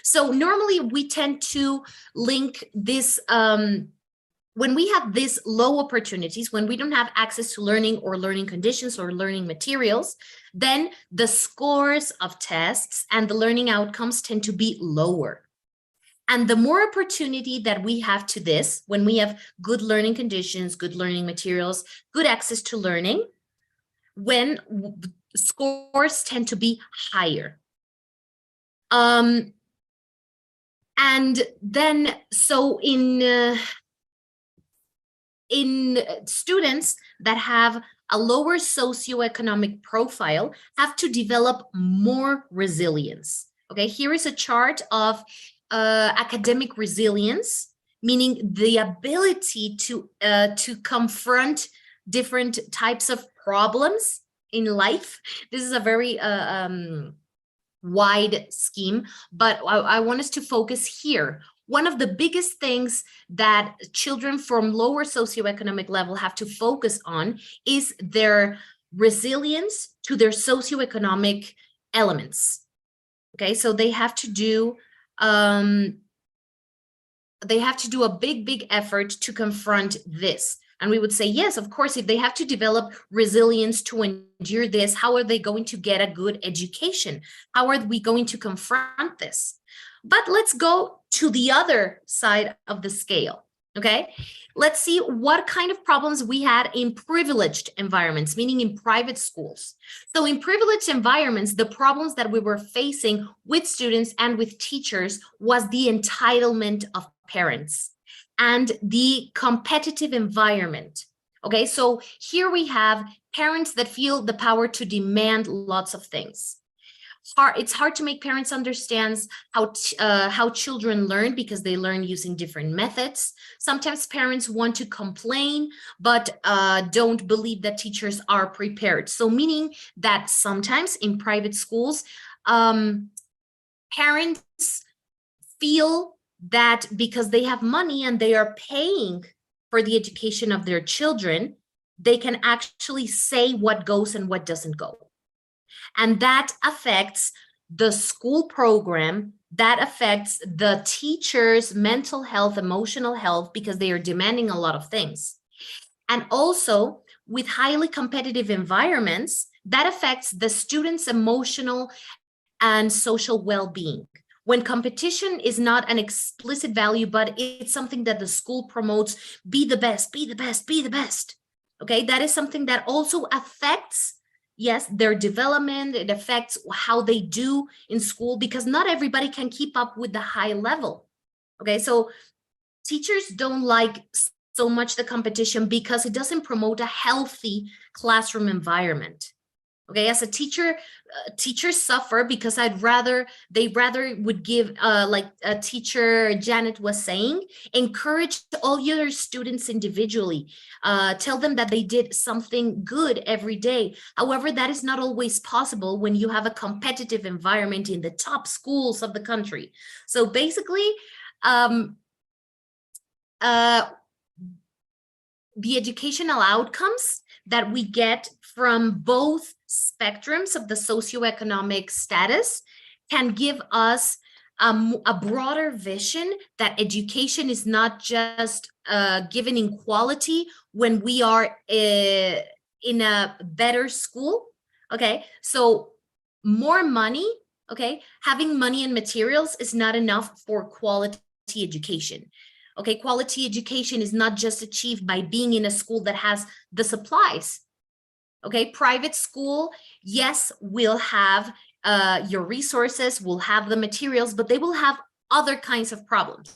So normally we tend to link this, when we have these low opportunities, when we don't have access to learning or learning conditions or learning materials, then the scores of tests and the learning outcomes tend to be lower. And the more opportunity that we have to this, when we have good learning conditions, good learning materials, good access to learning, when scores tend to be higher. And then, so in students that have a lower socioeconomic profile have to develop more resilience. Okay, here is a chart of academic resilience, meaning the ability to confront different types of problems in life. This is a very wide scheme, but I want us to focus here. One of the biggest things that children from lower socioeconomic level have to focus on is their resilience to their socioeconomic elements. Okay, so they have to do a big effort to confront this. And we would say, yes, of course, if they have to develop resilience to endure this, how are they going to get a good education? How are we going to confront this? But let's go to the other side of the scale, okay? Let's see what kind of problems we had in privileged environments, meaning in private schools. So in privileged environments, the problems that we were facing with students and with teachers was the entitlement of parents and the competitive environment. Okay, so here we have parents that feel the power to demand lots of things. It's hard to make parents understand how children learn because they learn using different methods. Sometimes parents want to complain, but don't believe that teachers are prepared. So meaning that sometimes in private schools, parents feel that because they have money and they are paying for the education of their children, they can actually say what goes and what doesn't go. And that affects the school program, that affects the teachers' mental health, emotional health, because they are demanding a lot of things. And also with highly competitive environments, that affects the students' emotional and social well-being. When competition is not an explicit value, but it's something that the school promotes, be the best, be the best, be the best. Okay, that is something that also affects, yes, their development. It affects how they do in school because not everybody can keep up with the high level. Okay, so teachers don't like so much the competition because it doesn't promote a healthy classroom environment. Okay, as a teacher, teachers suffer because they rather would give, like teacher Janet was saying, encourage all your students individually, tell them that they did something good every day. However, that is not always possible when you have a competitive environment in the top schools of the country. So basically, the educational outcomes that we get from both spectrums of the socioeconomic status can give us a broader vision that education is not just given in quality when we are in a better school. Okay, so more money, okay, having money and materials is not enough for quality education. Okay, quality education is not just achieved by being in a school that has the supplies. Okay, private school, yes, will have your resources, will have the materials, but they will have other kinds of problems.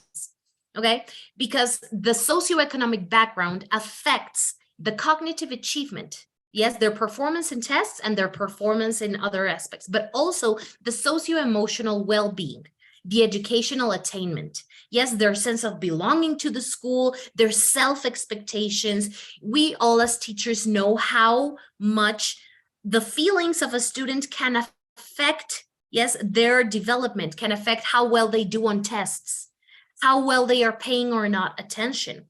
Okay, because the socioeconomic background affects the cognitive achievement. Yes, their performance in tests and their performance in other aspects, but also the socio-emotional well-being, the educational attainment. Yes, their sense of belonging to the school, their self-expectations. We all as teachers know how much the feelings of a student can affect, yes, their development, can affect how well they do on tests, how well they are paying or not attention.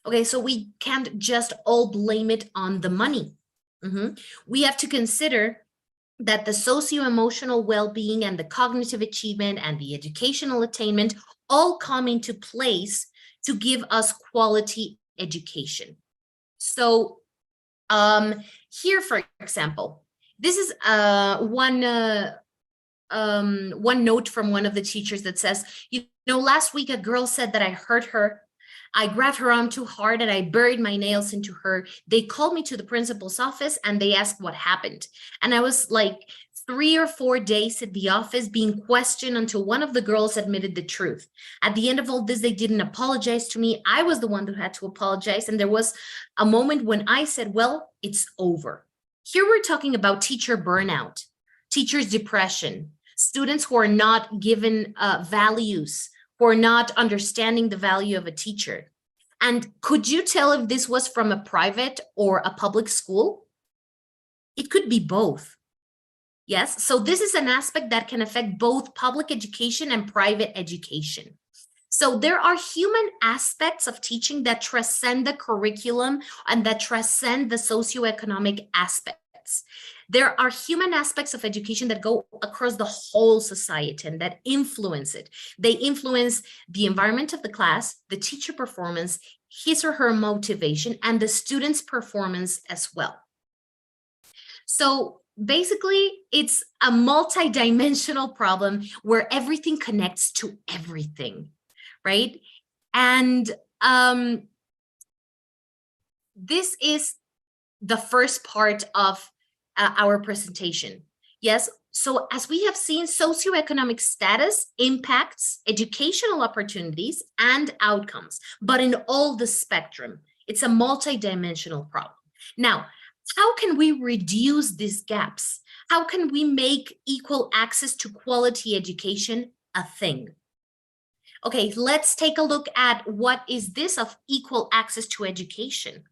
Okay, so we can't just all blame it on the money. We have to consider that the socio-emotional well-being and the cognitive achievement and the educational attainment all come into place to give us quality education. So here, for example, this is one note from one of the teachers that says, you know, last week a girl said that I hurt her. I grabbed her arm too hard and I buried my nails into her. They called me to the principal's office and they asked what happened. And I was like 3 or 4 days at the office being questioned until one of the girls admitted the truth. At the end of all this, they didn't apologize to me. I was the one who had to apologize. And there was a moment when I said, well, it's over. Here we're talking about teacher burnout, teachers' depression, students who are not given values, who are not understanding the value of a teacher. And could you tell if this was from a private or a public school? It could be both. Yes, so this is an aspect that can affect both public education and private education. So there are human aspects of teaching that transcend the curriculum and that transcend the socioeconomic aspects. There are human aspects of education that go across the whole society and that influence it. They influence the environment of the class, the teacher performance, his or her motivation, and the student's performance as well. So basically, it's a multi-dimensional problem where everything connects to everything, right? And this is the first part of our presentation. Yes, so as we have seen, socioeconomic status impacts educational opportunities and outcomes, but in all the spectrum. It's a multi-dimensional problem. Now, how can we reduce these gaps? How can we make equal access to quality education a thing? Okay, let's take a look at what is this of equal access to education.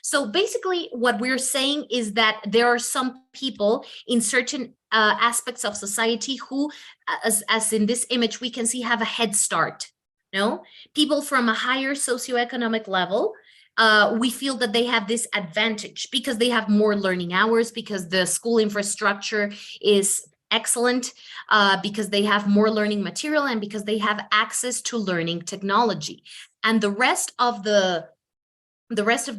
So basically what we're saying is that there are some people in certain aspects of society who, as in this image, we can see have a head start. No, people from a higher socioeconomic level, we feel that they have this advantage because they have more learning hours, because the school infrastructure is excellent, because they have more learning material and because they have access to learning technology. And the rest of the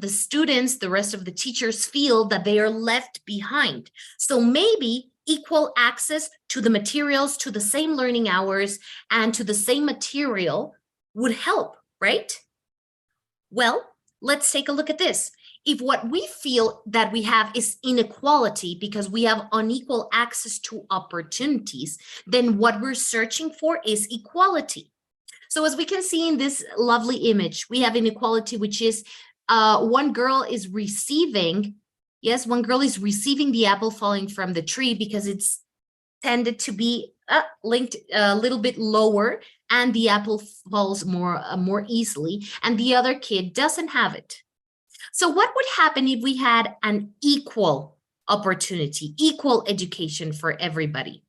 students, the rest of the teachers feel that they are left behind. So maybe equal access to the materials, to the same learning hours, and to the same material would help, right? Well, let's take a look at this. If what we feel that we have is inequality because we have unequal access to opportunities, then what we're searching for is equality. So as we can see in this lovely image, we have inequality, which is one girl is receiving the apple falling from the tree because it's tended to be linked a little bit lower and the apple falls more easily, and the other kid doesn't have it. So what would happen if we had an equal opportunity, equal education for everybody?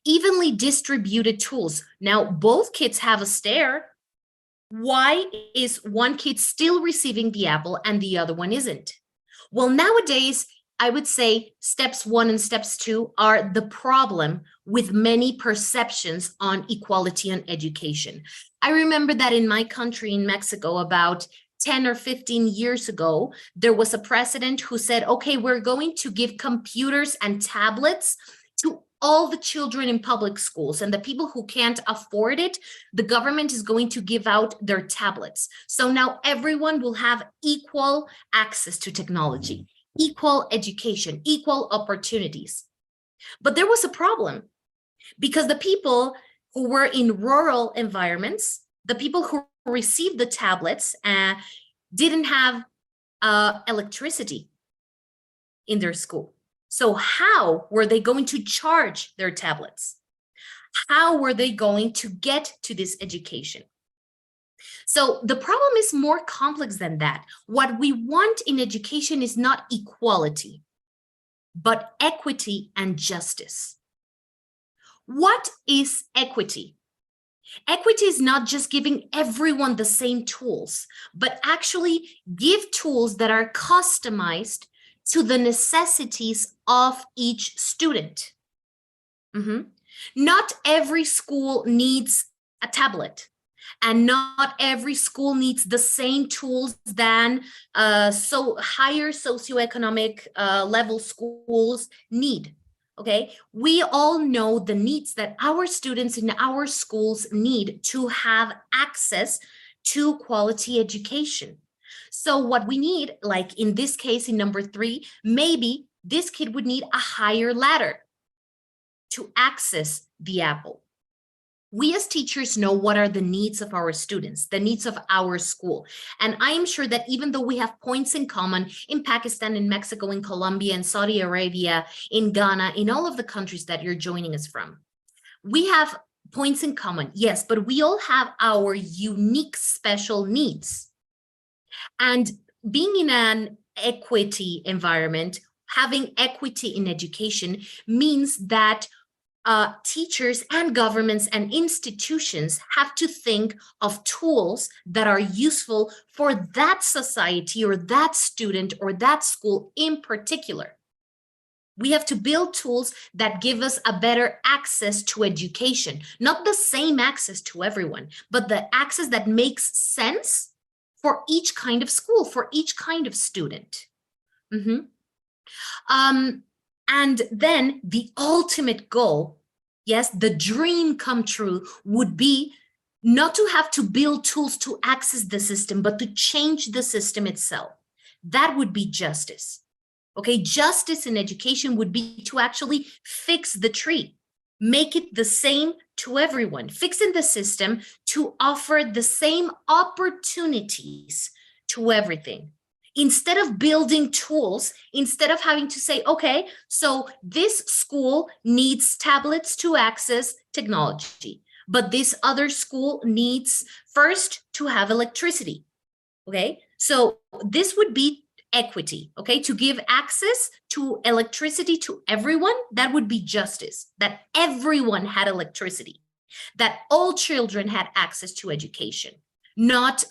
Evenly distributed tools. Now, both kids have a stair. Why is one kid still receiving the apple and the other one isn't? Well, nowadays, I would say steps 1 and steps 2 are the problem with many perceptions on equality and education. I remember that in my country, in Mexico, about 10 or 15 years ago, there was a president who said, okay, we're going to give computers and tablets to all the children in public schools, and the people who can't afford it, the government is going to give out their tablets. So now everyone will have equal access to technology, equal education, equal opportunities. But there was a problem because the people who were in rural environments, the people who received the tablets didn't have electricity in their school. So how were they going to charge their tablets? How were they going to get to this education? So the problem is more complex than that. What we want in education is not equality, but equity and justice. What is equity? Equity is not just giving everyone the same tools, but actually give tools that are customized to the necessities of each student. Not every school needs a tablet, and not every school needs the same tools than higher socioeconomic level schools need. Okay, we all know the needs that our students in our schools need to have access to quality education. So what we need, like in this case, in number 3, maybe this kid would need a higher ladder to access the apple. We as teachers know what are the needs of our students, the needs of our school. And I am sure that even though we have points in common in Pakistan, in Mexico, in Colombia, in Saudi Arabia, in Ghana, in all of the countries that you're joining us from, we have points in common, yes, but we all have our unique special needs. And being in an equity environment, having equity in education means that teachers and governments and institutions have to think of tools that are useful for that society or that student or that school in particular. We have to build tools that give us a better access to education, not the same access to everyone, but the access that makes sense for each kind of school, for each kind of student. And then the ultimate goal, yes, the dream come true would be not to have to build tools to access the system, but to change the system itself. That would be justice. Okay, justice in education would be to actually fix the tree, make it the same to everyone, fixing the system to offer the same opportunities to everything. Instead of building tools, instead of having to say, okay, so this school needs tablets to access technology, but this other school needs first to have electricity. Okay, so this would be equity, okay, to give access to electricity to everyone. That would be justice, that everyone had electricity, that all children had access to education. Not,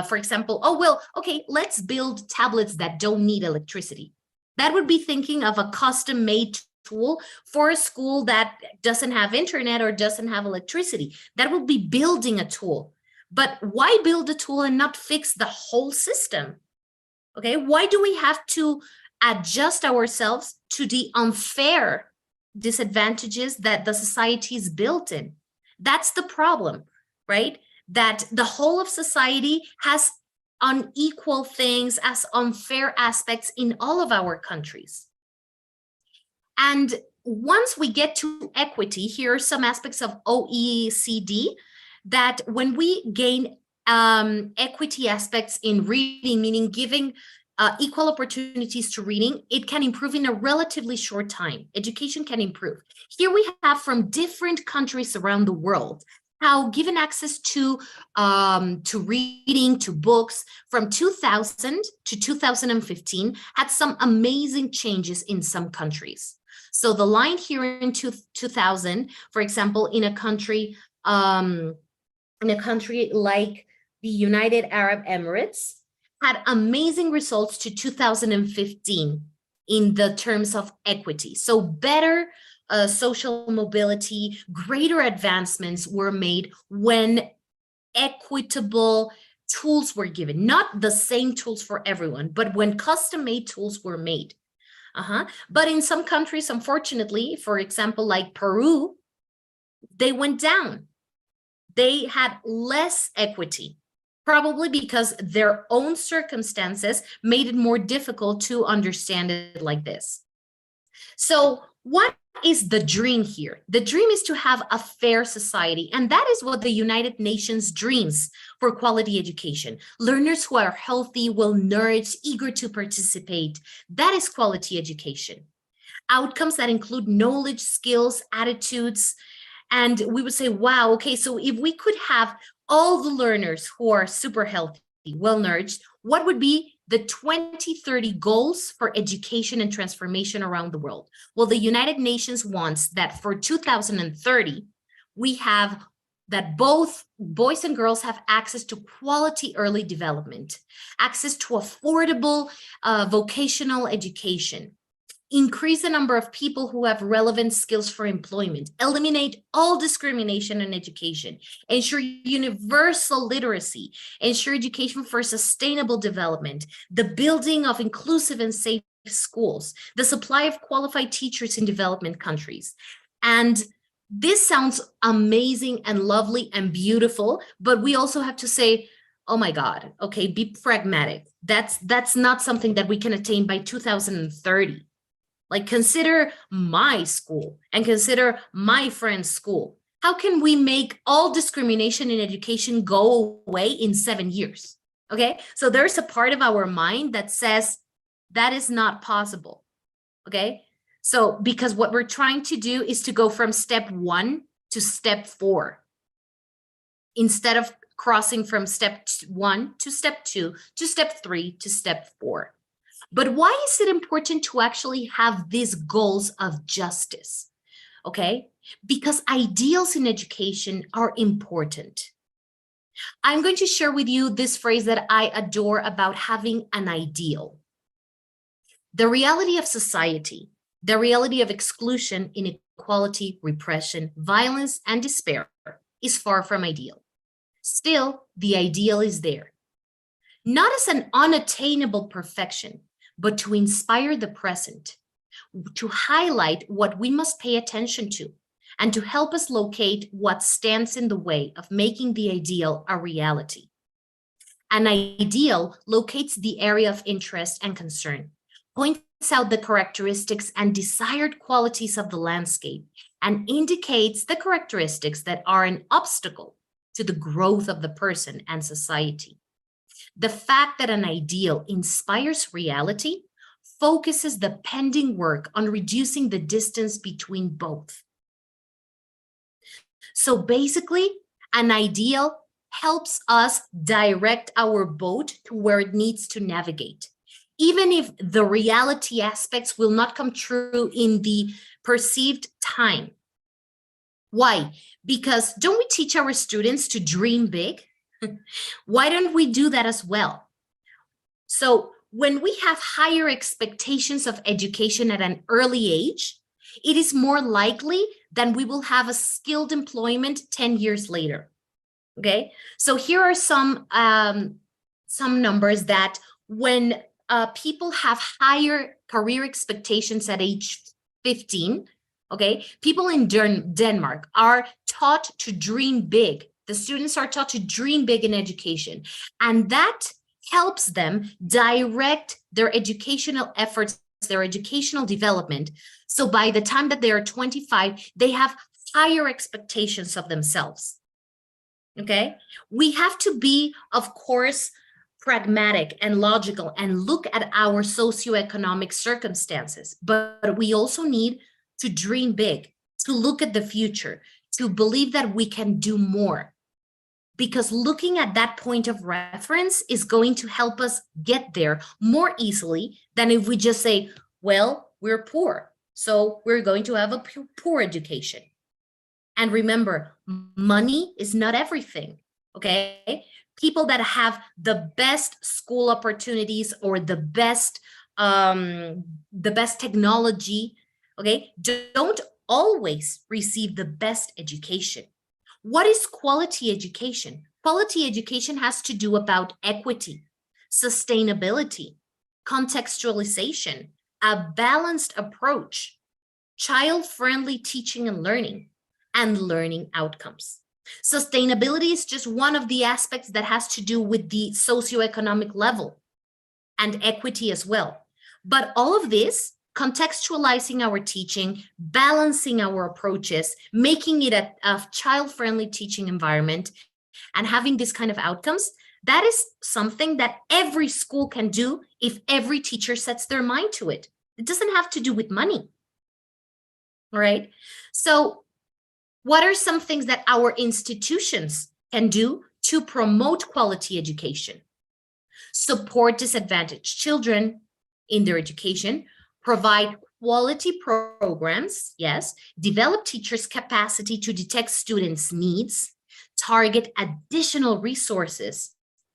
for example, oh, well, okay, let's build tablets that don't need electricity. That would be thinking of a custom-made tool for a school that doesn't have internet or doesn't have electricity. That would be building a tool. But why build a tool and not fix the whole system? Okay, why do we have to adjust ourselves to the unfair disadvantages that the society is built in? That's the problem, right? That the whole of society has unequal things as unfair aspects in all of our countries. And once we get to equity, here are some aspects of OECD that when we gain equity aspects in reading, meaning giving equal opportunities to reading, it can improve in a relatively short time. Education can improve. Here we have from different countries around the world how given access to reading, to books from 2000 to 2015 had some amazing changes in some countries. So the line here in 2000, for example, in a country like the United Arab Emirates, had amazing results to 2015. in the terms of equity. So better social mobility, greater advancements were made when equitable tools were given, not the same tools for everyone, but when custom-made tools were made. But in some countries, unfortunately, for example, like Peru, they went down. They had less equity, probably because their own circumstances made it more difficult to understand it like this. So what is the dream here? The dream is to have a fair society, and that is what the United Nations dreams for quality education. Learners who are healthy, well-nourished, eager to participate. That is quality education. Outcomes that include knowledge, skills, attitudes, and we would say, wow, okay, so if we could have all the learners who are super healthy, well-nourished, what would be the 2030 goals for education and transformation around the world? Well, the United Nations wants that for 2030, we have that both boys and girls have access to quality early development, access to affordable vocational education, increase the number of people who have relevant skills for employment, eliminate all discrimination in education, ensure universal literacy, ensure education for sustainable development, the building of inclusive and safe schools, the supply of qualified teachers in development countries. And this sounds amazing and lovely and beautiful, but we also have to say, oh my God, okay, be pragmatic. That's not something that we can attain by 2030. Like, consider my school and consider my friend's school. How can we make all discrimination in education go away in 7 years? Okay, so there's a part of our mind that says that is not possible. Okay, so because what we're trying to do is to go from step 1 to step 4 instead of crossing from step 1 to step 2 to step 3 to step 4. But why is it important to actually have these goals of justice? Okay, because ideals in education are important. I'm going to share with you this phrase that I adore about having an ideal. The reality of society, the reality of exclusion, inequality, repression, violence, and despair is far from ideal. Still, the ideal is there. Not as an unattainable perfection, but to inspire the present, to highlight what we must pay attention to, and to help us locate what stands in the way of making the ideal a reality. An ideal locates the area of interest and concern, points out the characteristics and desired qualities of the landscape, and indicates the characteristics that are an obstacle to the growth of the person and society. The fact that an ideal inspires reality focuses the pending work on reducing the distance between both. So basically, an ideal helps us direct our boat to where it needs to navigate, even if the reality aspects will not come true in the perceived time. Why? Because don't we teach our students to dream big? Why don't we do that as well? So when we have higher expectations of education at an early age, it is more likely that we will have a skilled employment 10 years later. Okay, so here are some numbers that when people have higher career expectations at age 15, okay, people in Denmark are taught to dream big. The students are taught to dream big in education, and that helps them direct their educational efforts, their educational development. So by the time that they are 25, they have higher expectations of themselves. Okay, we have to be, of course, pragmatic and logical and look at our socioeconomic circumstances, but we also need to dream big, to look at the future, to believe that we can do more. Because looking at that point of reference is going to help us get there more easily than if we just say, well, we're poor, so we're going to have a poor education. And remember, money is not everything, okay? People that have the best school opportunities or the best the best technology, okay, don't always receive the best education. What is quality education? Quality education has to do about equity, sustainability, contextualization, a balanced approach, child-friendly teaching and learning outcomes. Sustainability is just one of the aspects that has to do with the socioeconomic level and equity as well. But all of this, contextualizing our teaching, balancing our approaches, making it a child-friendly teaching environment, and having this kind of outcomes, that is something that every school can do if every teacher sets their mind to it. It doesn't have to do with money. All right. So what are some things that our institutions can do to promote quality education? Support disadvantaged children in their education, provide quality programs, yes, develop teachers' capacity to detect students' needs, target additional resources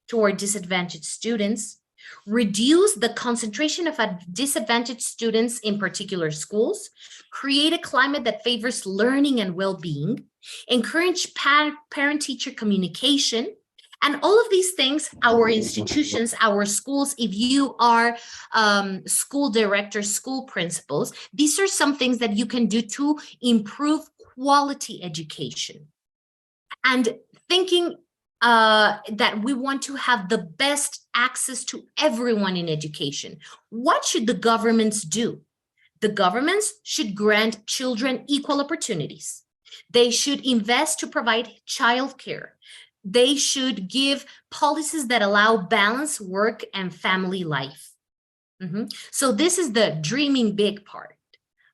toward disadvantaged students, reduce the concentration of disadvantaged students in particular schools, create a climate that favors learning and well-being, encourage parent-teacher communication, and all of these things, our institutions, our schools, if you are school directors, school principals, these are some things that you can do to improve quality education. And thinking that we want to have the best access to everyone in education. What should the governments do? The governments should grant children equal opportunities. They should invest to provide childcare. They should give policies that allow balanced work and family life. So this is the dreaming big part.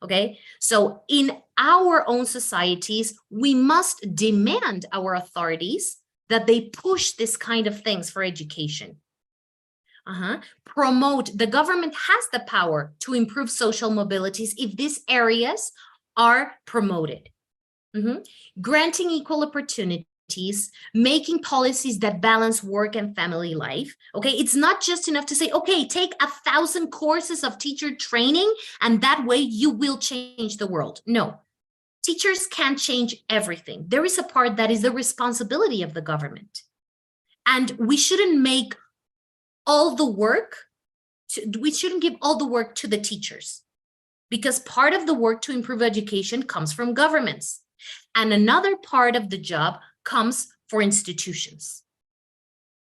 Okay, so in our own societies, we must demand our authorities that they push this kind of things for education. Promote, the government has the power to improve social mobilities if these areas are promoted. Granting equal opportunities, making policies that balance work and family life. Okay, it's not just enough to say, okay, take 1,000 courses of teacher training and that way you will change the world. No, teachers can't change everything. There is a part that is the responsibility of the government. And we shouldn't make all the work, we shouldn't give all the work to the teachers, because part of the work to improve education comes from governments. And another part of the job comes for institutions.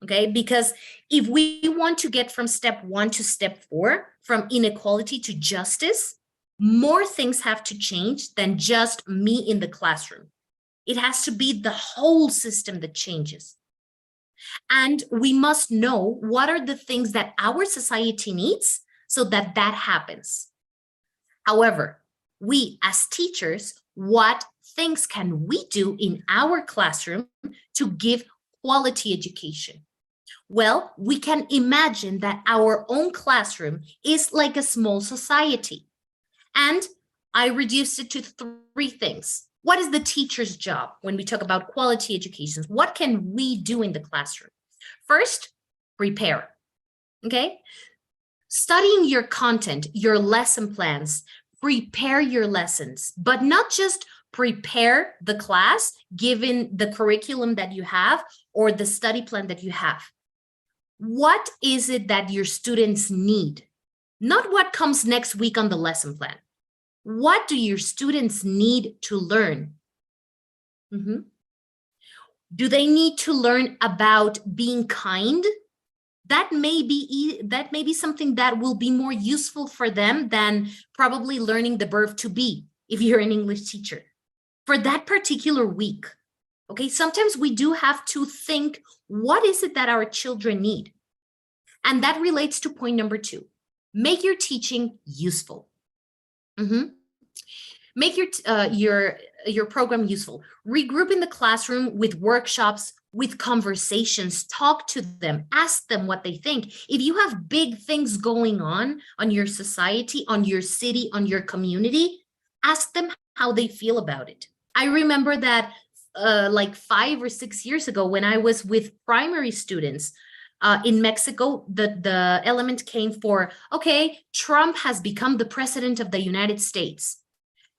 Okay, because if we want to get from step 1 to step 4, from inequality to justice, more things have to change than just me in the classroom. It has to be the whole system that changes. And we must know what are the things that our society needs so that that happens. However, we as teachers, what things can we do in our classroom to give quality education? Well, we can imagine that our own classroom is like a small society. And I reduced it to 3 things. What is the teacher's job when we talk about quality education? What can we do in the classroom? First, prepare, okay? Studying your content, your lesson plans, prepare your lessons, but not just prepare the class given the curriculum that you have or the study plan that you have. What is it that your students need? Not what comes next week on the lesson plan. What do your students need to learn? Do they need to learn about being kind? That may be something that will be more useful for them than probably learning the verb to be if you're an English teacher for that particular week. Okay, sometimes we do have to think, what is it that our children need? And that relates to point number 2. Make your teaching useful. Make your program useful. Regroup in the classroom with workshops, with conversations, talk to them, ask them what they think. If you have big things going on your society, on your city, on your community, ask them how they feel about it. I remember that like 5 or 6 years ago when I was with primary students, in Mexico, the element came for, okay, Trump has become the president of the United States.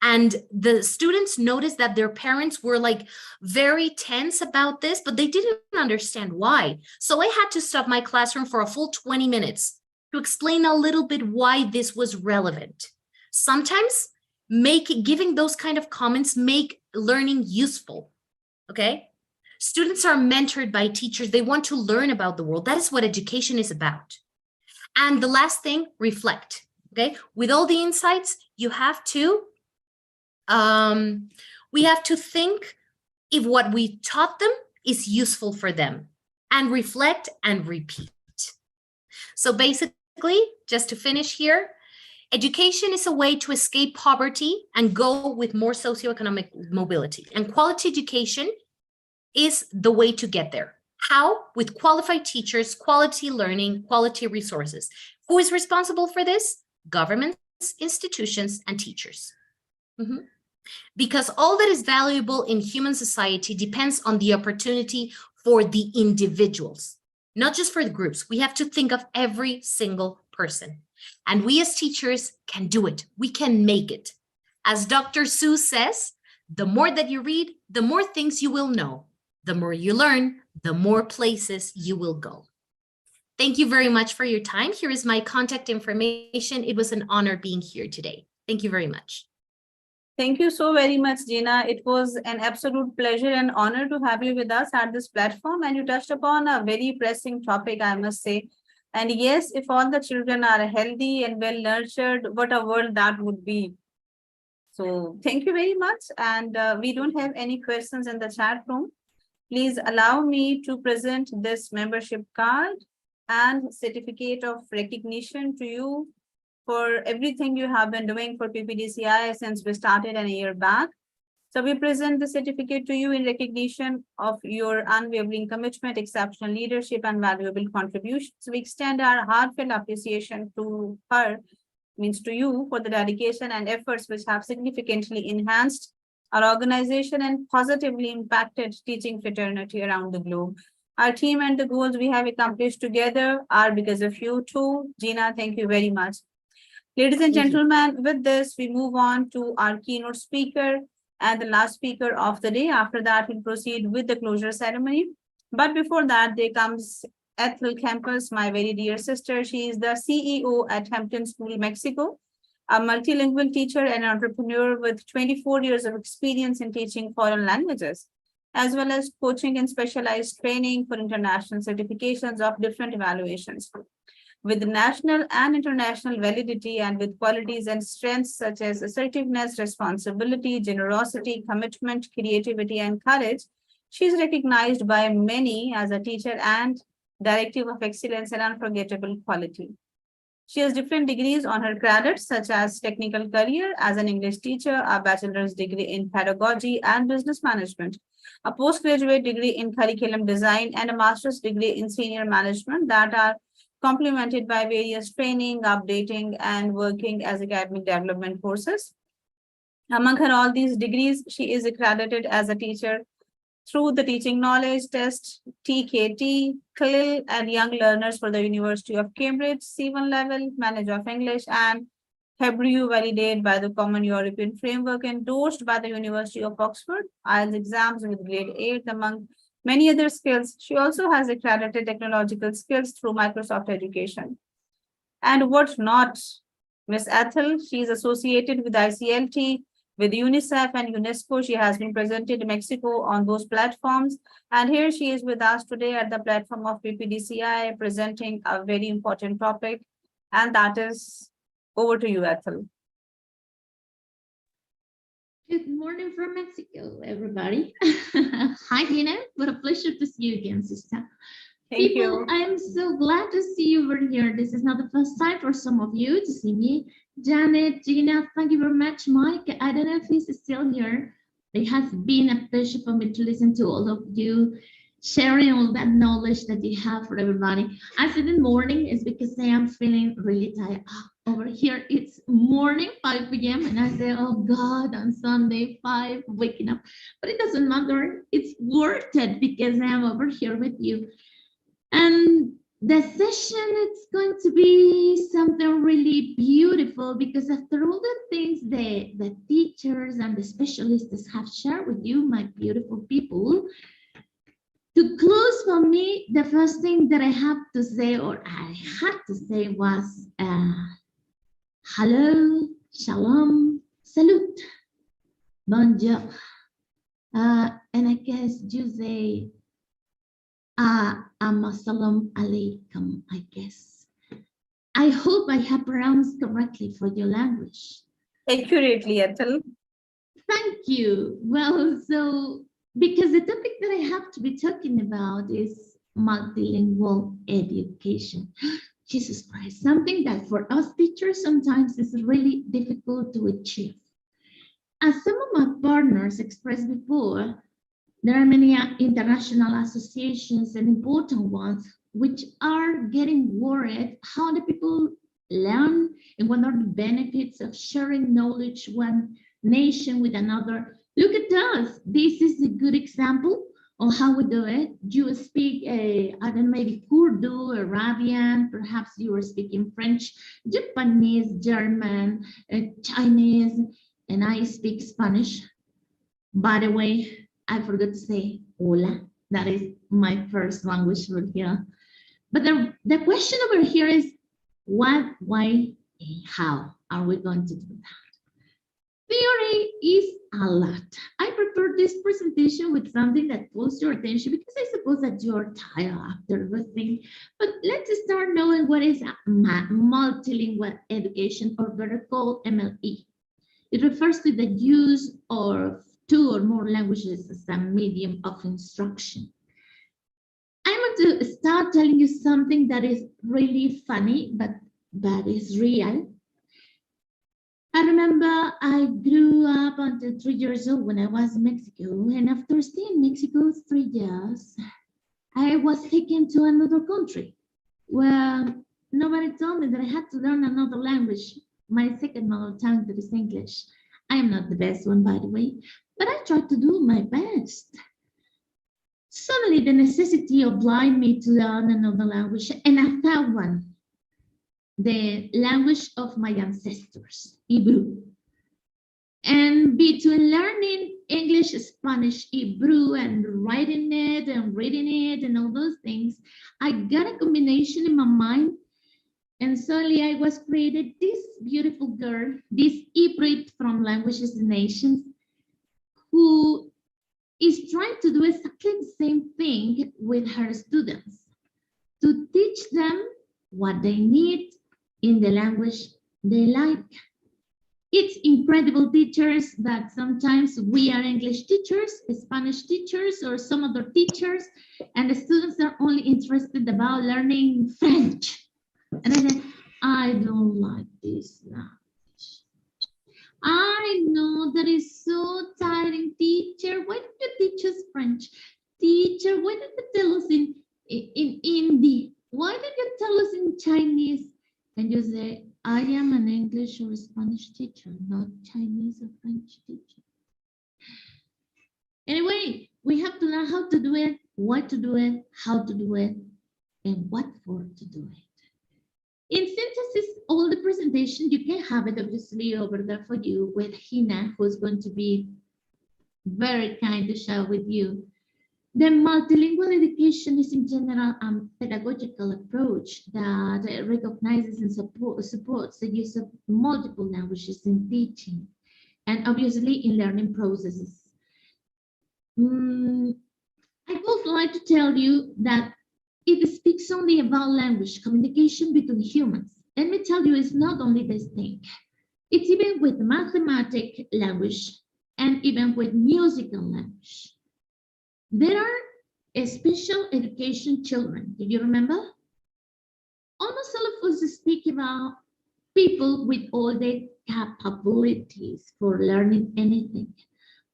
And the students noticed that their parents were like very tense about this, but they didn't understand why. So I had to stop my classroom for a full 20 minutes to explain a little bit why this was relevant. Sometimes giving those kind of comments make learning useful, okay? Students are mentored by teachers. They want to learn about the world. That is what education is about. And the last thing, reflect, okay? With all the insights, you have to we have to think if what we taught them is useful for them, and reflect and repeat. So basically, just to finish here, education is a way to escape poverty and go with more socioeconomic mobility. And quality education is the way to get there. How? With qualified teachers, quality learning, quality resources. Who is responsible for this? Governments, institutions, and teachers. Because all that is valuable in human society depends on the opportunity for the individuals, not just for the groups. We have to think of every single person. And we as teachers can do it. We can make it. As Dr. Seuss says, the more that you read, the more things you will know. The more you learn, the more places you will go. Thank you very much for your time. Here is my contact information. It was an honor being here today. Thank you very much. Thank you so very much, Gina. It was an absolute pleasure and honor to have you with us at this platform. And you touched upon a very pressing topic, I must say. And yes, if all the children are healthy and well nurtured, what a world that would be. So thank you very much. And we don't have any questions in the chat room. Please allow me to present this membership card and certificate of recognition to you for everything you have been doing for PPDCI since we started a year back. So we present the certificate to you in recognition of your unwavering commitment, exceptional leadership, and valuable contributions. We extend our heartfelt appreciation to her, means to you, for the dedication and efforts which have significantly enhanced our organization and positively impacted teaching fraternity around the globe. Our team and the goals we have accomplished together are because of you too. Gina, thank you very much. Ladies and gentlemen, with this, we move on to our keynote speaker and the last speaker of the day. After that, we'll proceed with the closure ceremony. But before that, there comes Ethel Campos, my very dear sister. She is the CEO at Hampton School, Mexico, a multilingual teacher and entrepreneur with 24 years of experience in teaching foreign languages, as well as coaching and specialized training for international certifications of different evaluations. With national and international validity and with qualities and strengths such as assertiveness, responsibility, generosity, commitment, creativity, and courage, she is recognized by many as a teacher and directive of excellence and unforgettable quality. She has different degrees on her credits, such as technical career as an English teacher, a bachelor's degree in pedagogy and business management, a postgraduate degree in curriculum design, and a master's degree in senior management that are complemented by various training, updating, and working as academic development courses. Among her all these degrees, she is accredited as a teacher through the Teaching Knowledge Test, TKT, CLIL, and Young Learners for the University of Cambridge, C1 level, Manager of English, and Hebrew validated by the Common European Framework, endorsed by the University of Oxford, IELTS exams with grade 8, among many other skills. She also has accredited technological skills through Microsoft Education. And what not? Miss Ethel, she is associated with ICLT, with UNICEF and UNESCO. She has been presented in Mexico on those platforms. And here she is with us today at the platform of PPDCI, presenting a very important topic. And that is over to you, Ethel. Good morning from Mexico, everybody. Hi, Gina. What a pleasure to see you again, sister. Thank you. I'm so glad to see you over here. This is not the first time for some of you to see me. Janet, Gina, thank you very much. Mike, I don't know if he's still here. It has been a pleasure for me to listen to all of you, sharing all that knowledge that you have for everybody. I said in the morning is because I am feeling really tired. Over here, it's morning, 5 p.m. and I say, oh God, on Sunday, 5, waking up. But it doesn't matter. It's worth it because I am over here with you. And the session is going to be something really beautiful because after all the things the teachers and the specialists have shared with you, my beautiful people, to close for me, the first thing that I have to say, or I had to say, was hello, shalom, salute, bonjour. And I guess you say assalamu alaikum, I guess. I hope I have pronounced correctly for your language. Accurately, Ethel. Thank you. Well, so because the topic that I have to be talking about is multilingual education. Jesus Christ, something that for us teachers sometimes is really difficult to achieve. As some of my partners expressed before, there are many international associations and important ones which are getting worried how the people learn and what are the benefits of sharing knowledge one nation with another. Look at us. This is a good example of how we do it. You speak, I don't know, maybe Urdu, Arabian, perhaps you are speaking French, Japanese, German, Chinese, and I speak Spanish. By the way, I forgot to say hola. That is my first language over here. But the question over here is what, why, and how are we going to do that? Theory is a lot. I prepared this presentation with something that pulls your attention because I suppose that you're tired after everything. But let's start knowing what is multilingual education, or better called MLE. It refers to the use of 2 or more languages as a medium of instruction. I want to start telling you something that is really funny, but that is real. I remember I grew up until 3 years old when I was in Mexico, and after staying in Mexico 3 years, I was taken to another country where nobody told me that I had to learn another language. My second mother tongue, that is English. I am not the best one, by the way, but I tried to do my best. Suddenly, the necessity obliged me to learn another language, and I found one. The language of my ancestors, Hebrew. And between learning English, Spanish, Hebrew, and writing it and reading it and all those things, I got a combination in my mind. And suddenly I was created this beautiful girl, this hybrid from Languages and Nations, who is trying to do exactly the same thing with her students, to teach them what they need in the language they like. It's incredible, teachers, that sometimes we are English teachers, Spanish teachers, or some other teachers, and the students are only interested about learning French. And I said, I don't like this language. I know that is so tiring, teacher. Why did you teach us French? Teacher, why did you tell us in Hindi? Why did you tell us in Chinese? And you say, I am an English or Spanish teacher, not Chinese or French teacher. Anyway, we have to learn how to do it, what to do it, how to do it, and what for to do it. In synthesis, all the presentation, you can have it obviously over there for you with Hina, who's going to be very kind to share with you. The multilingual education is in general a pedagogical approach that recognizes and supports the use of multiple languages in teaching and obviously in learning processes. I would like to tell you that it speaks only about language, communication between humans. Let me tell you, it's not only this thing. It's even with mathematic language and even with musical language. There are special education children. Do you remember? Almost all of us speak about people with all the capabilities for learning anything.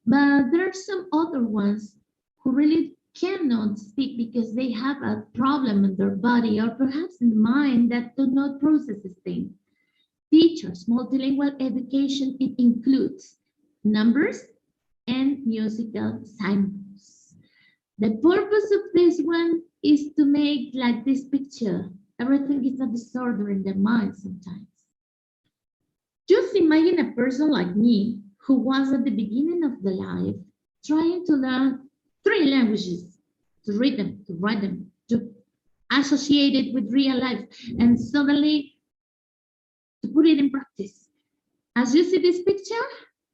But there are some other ones who really cannot speak because they have a problem in their body or perhaps in the mind that do not process things. Teachers, multilingual education, it includes numbers and musical signals. The purpose of this one is to make like this picture. Everything is a disorder in their mind sometimes. Just imagine a person like me who was at the beginning of the life trying to learn 3 languages, to read them, to write them, to associate it with real life, and suddenly to put it in practice. As you see this picture,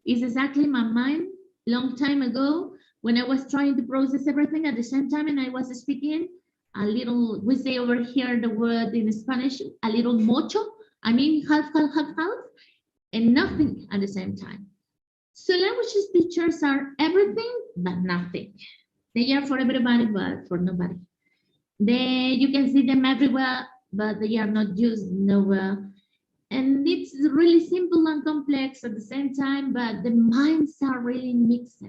is exactly my mind long time ago when I was trying to process everything at the same time, and I was speaking a little, we say over here the word in Spanish, a little mocho. I mean, half, and nothing at the same time. So languages teachers are everything but nothing. They are for everybody but for nobody. You can see them everywhere, but they are not used nowhere. And it's really simple and complex at the same time, but the minds are really mixed.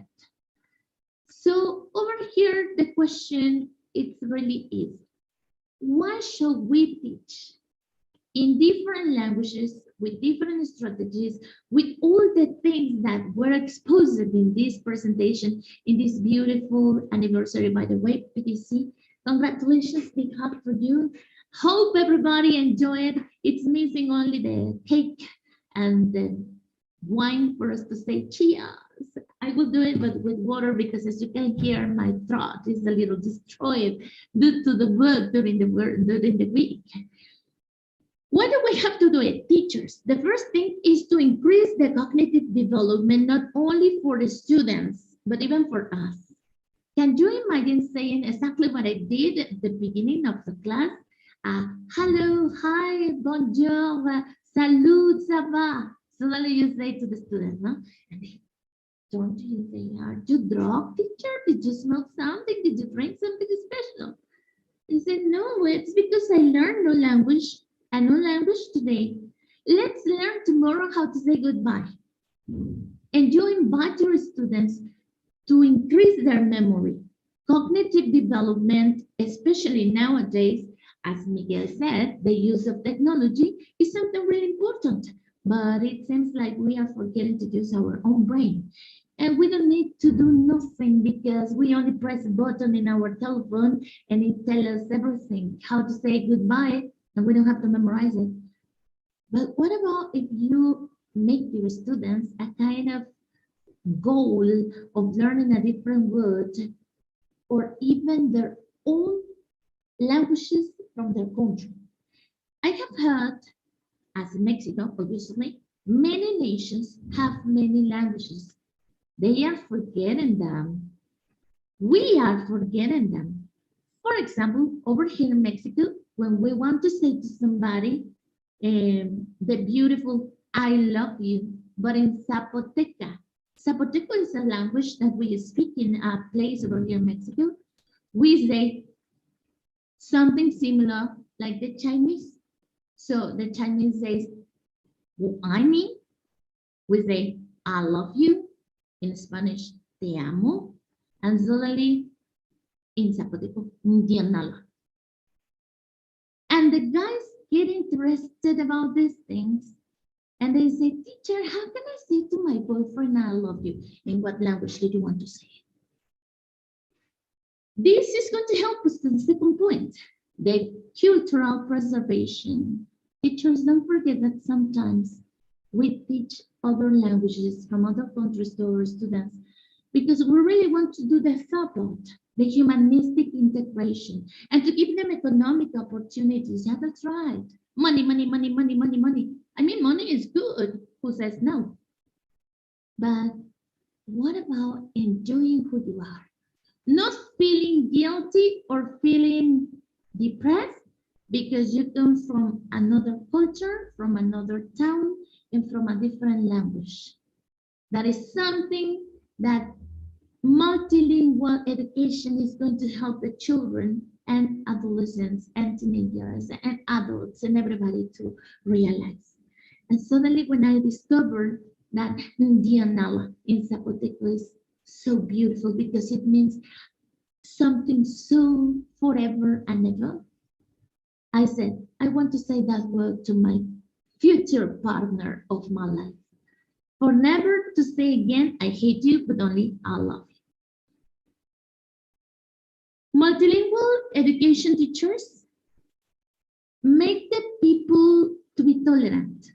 So over here, the question, it really is, why should we teach in different languages, with different strategies, with all the things that were exposed in this presentation, in this beautiful anniversary, by the way, PPDCI? Congratulations, big hug for you. Hope everybody enjoyed. It's missing only the cake and the wine for us to say cheers. I will do it, but with water, because as you can hear, my throat is a little destroyed due to the work during the week. Why do we have to do it, teachers? The first thing is to increase the cognitive development, not only for the students, but even for us. Can you imagine saying exactly what I did at the beginning of the class? Hello, hi, bonjour, salut, ça va? Suddenly you say to the students, no? And they, don't you say, are you drunk, teacher? Did you smoke something? Did you drink something special? They said, no, it's because I learned no language, a new language today. Let's learn tomorrow how to say goodbye. And you invite your students to increase their memory. Cognitive development, especially nowadays, as Miguel said, the use of technology is something really important, but it seems like we are forgetting to use our own brain. And we don't need to do nothing because we only press a button in our telephone and it tells us everything, how to say goodbye, and we don't have to memorize it. But what about if you make your students a kind of goal of learning a different word, or even their own languages from their country? I have heard, as in Mexico, obviously, many nations have many languages. They are forgetting them. We are forgetting them. For example, over here in Mexico, when we want to say to somebody the beautiful I love you, but in Zapoteca. Zapoteco is a language that we speak in a place over here in Mexico. We say something similar like the Chinese. So the Chinese says, well, I mean, we say, I love you. In Spanish, te amo. And suddenly, in Zapoteco, ndianala. And the guys get interested about these things. And they say, teacher, how can I say to my boyfriend, I love you? In what language did you want to say it? This is going to help us to the second point, the cultural preservation. Teachers, don't forget that sometimes we teach other languages from other countries to our students because we really want to do the support, the humanistic integration, and to give them economic opportunities. Yeah, that's right. Money, money, money, money, money, money. I mean, money is good. Who says no? But what about enjoying who you are? Not feeling guilty or feeling depressed because you come from another culture, from another town, and from a different language. That is something that multilingual education is going to help the children and adolescents and teenagers and adults and everybody to realize. And suddenly when I discovered that Ndianala in Zapoteco is so beautiful because it means something so forever and ever, I said, I want to say that word to my future partner of my life. For never to say again, I hate you, but only I love you. Multilingual education teachers make the people to be tolerant.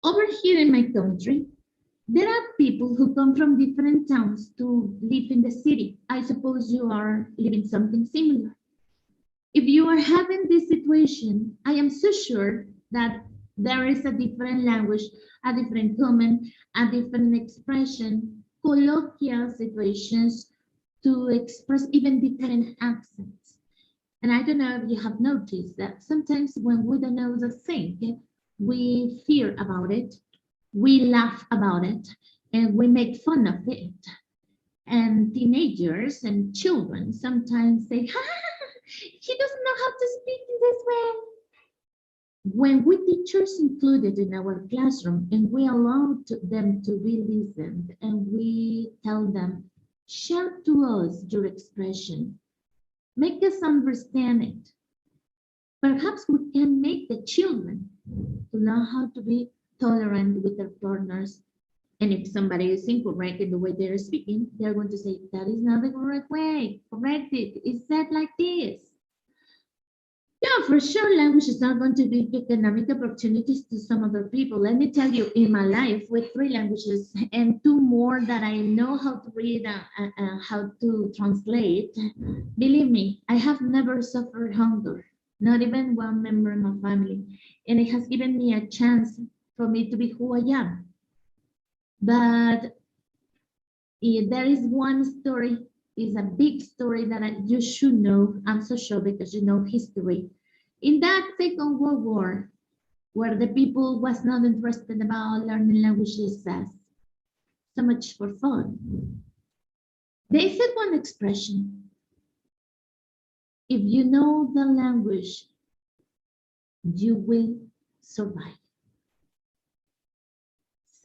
Over here in my country, there are people who come from different towns to live in the city. I suppose you are living something similar. If you are having this situation, I am so sure that there is a different language, a different comment, a different expression, colloquial situations to express even different accents. And I don't know if you have noticed that sometimes when we don't know the thing, we fear about it, we laugh about it, and we make fun of it. And teenagers and children sometimes say, ha, he doesn't know how to speak in this way. When we teachers included in our classroom and we allow them to be listened and we tell them, share to us your expression, make us understand it. Perhaps we can make the children to learn how to be tolerant with their partners. And if somebody is incorrect in the way they're speaking, they're going to say, that is not the correct way, correct it, it's said like this. Yeah, for sure, languages are going to give economic opportunities to some other people. Let me tell you, in my life, with 3 languages and 2 more that I know how to read and how to translate, believe me, I have never suffered hunger, not even one member of my family. And it has given me a chance for me to be who I am. But there is one story, is a big story that you should know. I'm so sure because you know history. In that Second World War, where the people was not interested about learning languages as so much for fun, they said one expression: if you know the language, you will survive.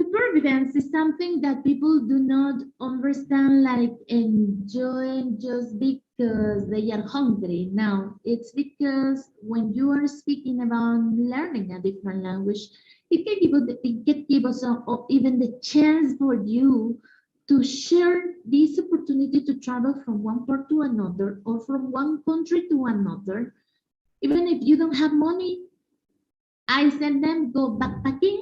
Supervivience is something that people do not understand, like enjoying just because they are hungry. No, it's because when you are speaking about learning a different language, it can give us even the chance for you to share this opportunity to travel from one part to another or from one country to another. Even if you don't have money, I send them go backpacking.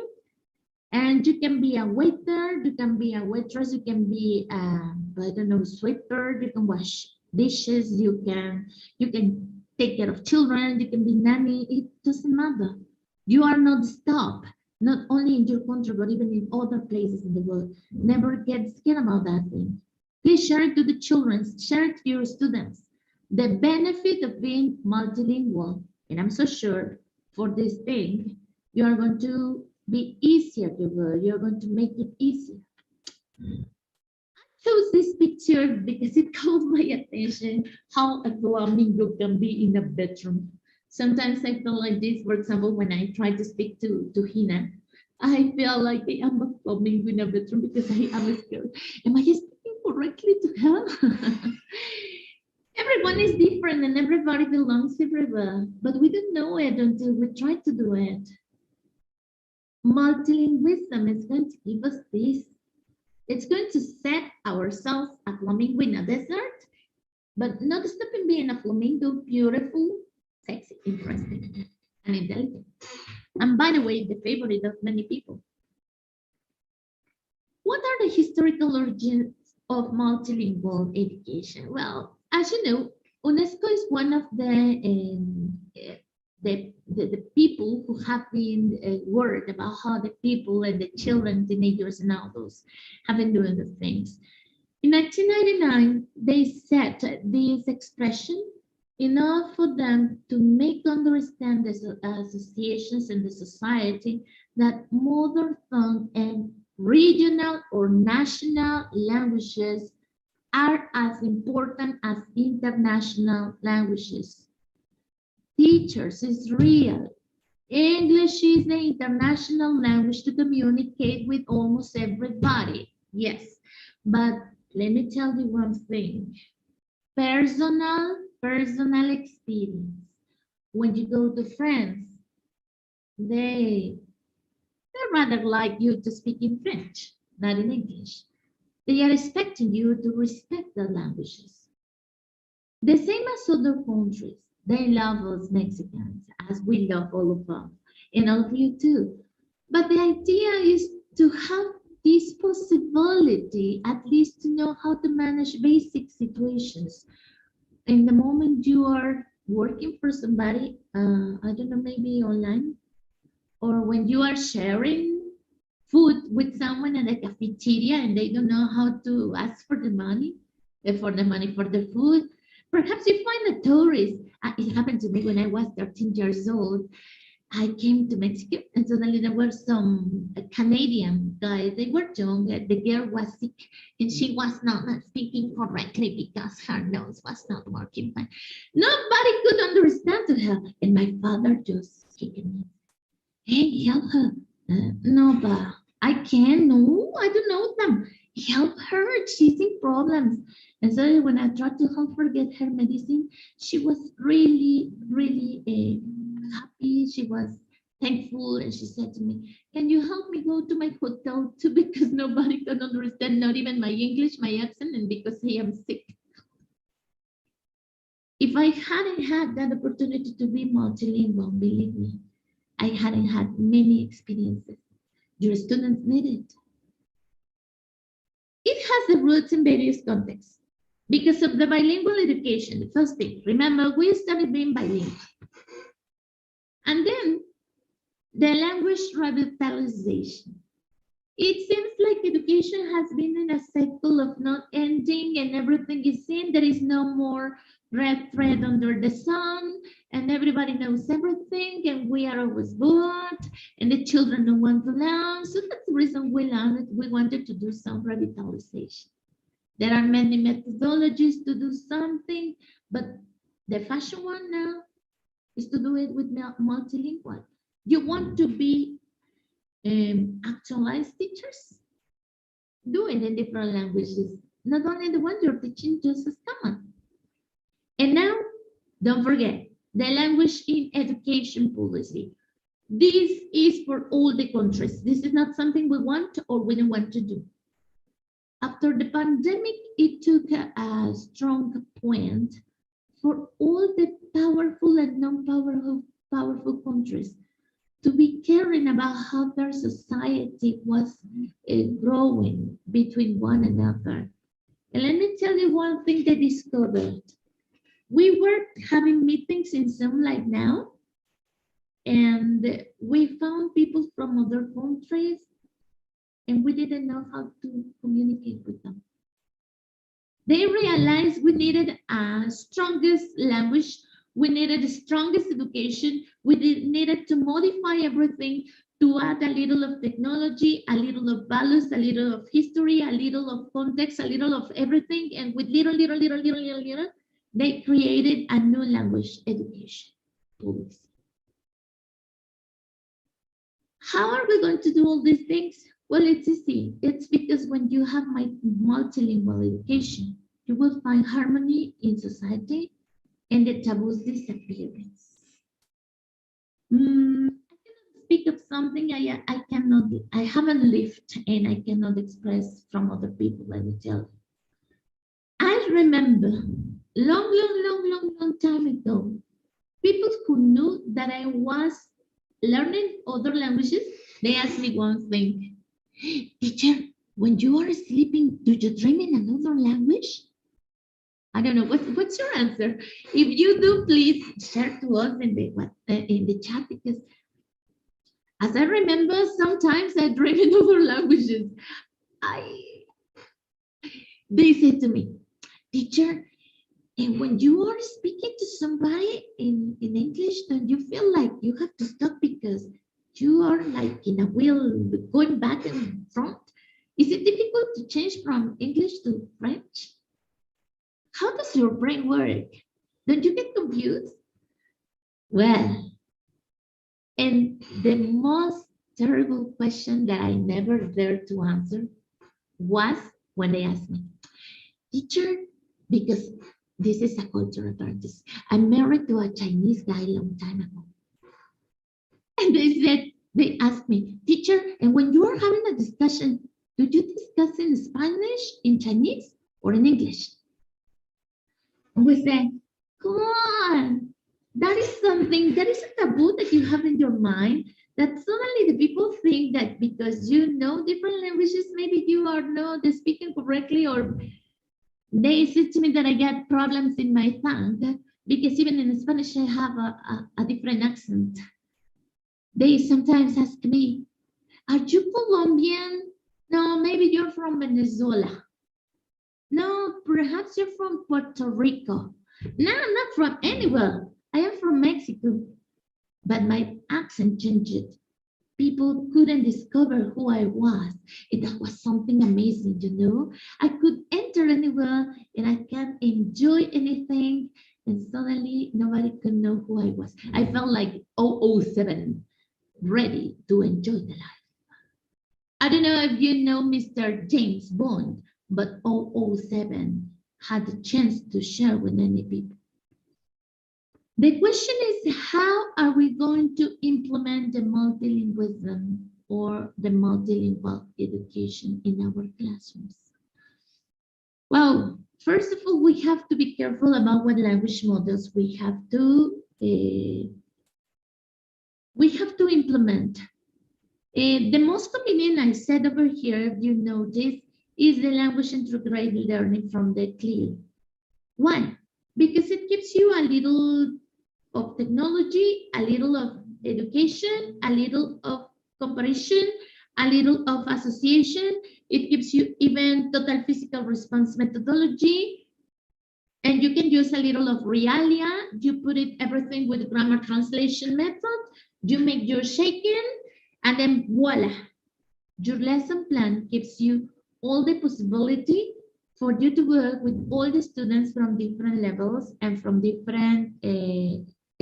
And you can be a waiter, you can be a waitress, you can be I don't know, sweeper, you can wash dishes, you can take care of children, you can be nanny, it doesn't matter. You are not stopped, not only in your country, but even in other places in the world. Never get scared about that thing. Please share it to the children, share it to your students. The benefit of being multilingual, and I'm so sure for this thing, you are going to be easier to learn. You're going to make it easier. I chose this picture because it caught my attention how a flamingo can be in a bedroom. Sometimes I feel like this, for example, when I try to speak to Hina, I feel like I am a flamingo in a bedroom because I am scared. Am I speaking correctly to her? Everyone is different and everybody belongs everywhere, but we don't know it until we try to do it. Multilingualism is going to give us this. It's going to set ourselves a flamingo in a desert, but not stopping being a flamingo, beautiful, sexy, interesting, and intelligent. And by the way, the favorite of many people. What are the historical origins of multilingual education? Well, as you know, UNESCO is one of the people who have been worried about how the people and the children, teenagers, and adults have been doing the things. In 1999, they set this expression enough for them to make understand the associations in the society that mother tongue and regional or national languages are as important as international languages. Teachers is real. English is the international language to communicate with almost everybody. Yes, but let me tell you one thing. Personal experience. When you go to France, they rather like you to speak in French, not in English. They are expecting you to respect the languages. The same as other countries. They love us Mexicans as we love all of them, and all of you too. But the idea is to have this possibility, at least to know how to manage basic situations. In the moment you are working for somebody, I don't know, maybe online, or when you are sharing food with someone at a cafeteria and they don't know how to ask for the money, for the food. Perhaps you find a tourist. It happened to me when I was 13 years old. I came to Mexico and suddenly there were some Canadian guys. They were young. The girl was sick and she was not speaking correctly because her nose was not working fine. Nobody could understand her. And my father just kicked me. Hey, help her. No, but I can't. No, I don't know them. Help her. She's in problems. And so when I tried to help her get her medicine, she was really, really happy. She was thankful. And she said to me, can you help me go to my hotel too? Because nobody can understand, not even my English, my accent, and because I am sick. If I hadn't had that opportunity to be multilingual, believe me, I hadn't had many experiences. Your students need it. It has the roots in various contexts. Because of the bilingual education, the first thing, remember, we started being bilingual. And then the language revitalization. It seems like education has been in a cycle of not ending and everything is in. There is no more red thread under the sun and everybody knows everything and we are always bored and the children don't want to learn. So that's the reason we learned. We wanted to do some revitalization. There are many methodologies to do something, but the fashion one now is to do it with multilingual. You want to be actualized teachers? Do it in different languages, not only the one you're teaching just as common. And now, don't forget, the language in education policy. This is for all the countries. This is not something we want or we don't want to do. After the pandemic, it took a strong point for all the powerful and non-powerful countries to be caring about how their society was growing between one another. And let me tell you one thing they discovered. We were having meetings in Zoom like now, and we found people from other countries, and we didn't know how to communicate with them. They realized we needed a strongest language, we needed the strongest education, we needed to modify everything to add a little of technology, a little of values, a little of history, a little of context, a little of everything, and with little, they created a new language education policy. How are we going to do all these things? Well, it's easy. It's because when you have my multilingual education, you will find harmony in society and the taboos disappearance. I cannot speak of something I haven't lived and I cannot express from other people, let me tell you. I remember long time ago, people who knew that I was learning other languages, they asked me one thing. Teacher, when you are sleeping, do you dream in another language? I don't know, what's your answer? If you do, please share to us in the chat, because as I remember, sometimes I dream in other languages. They said to me, teacher, and when you are speaking to somebody in English, don't you feel like you have to stop because you are like in a wheel going back and front? Is it difficult to change from English to French? How does your brain work? Don't you get confused? Well, and the most terrible question that I never dared to answer was when they asked me, teacher, because this is a cultural practice. I'm married to a Chinese guy a long time ago. And they asked me, teacher, and when you are having a discussion, do you discuss in Spanish, in Chinese, or in English? we say, come on, that is something, that is a taboo that you have in your mind, that suddenly the people think that because you know different languages, maybe you are not speaking correctly, or they said to me that I get problems in my tongue because even in Spanish, I have a different accent. They sometimes ask me, are you Colombian? No, maybe you're from Venezuela. No, perhaps you're from Puerto Rico. No, I'm not from anywhere. I am from Mexico. But my accent changed. People couldn't discover who I was. That was something amazing, you know. I could enter anywhere and I can enjoy anything, and suddenly nobody could know who I was. I felt like 007, ready to enjoy the life. I don't know if you know Mr. James Bond, but 007 had the chance to share with many people. The question is, how are we going to implement the multilingualism or the multilingual education in our classrooms? Well, first of all, we have to be careful about what language models we have to implement. The most convenient, I said over here, if you notice, is the language integrated learning from the CLIL. Why? Because it gives you a little of technology, a little of education, a little of comparison, a little of association. It gives you even total physical response methodology. And you can use a little of realia. You put it everything with grammar translation method. You make your shaken, and then voila. Your lesson plan gives you all the possibility for you to work with all the students from different levels and from different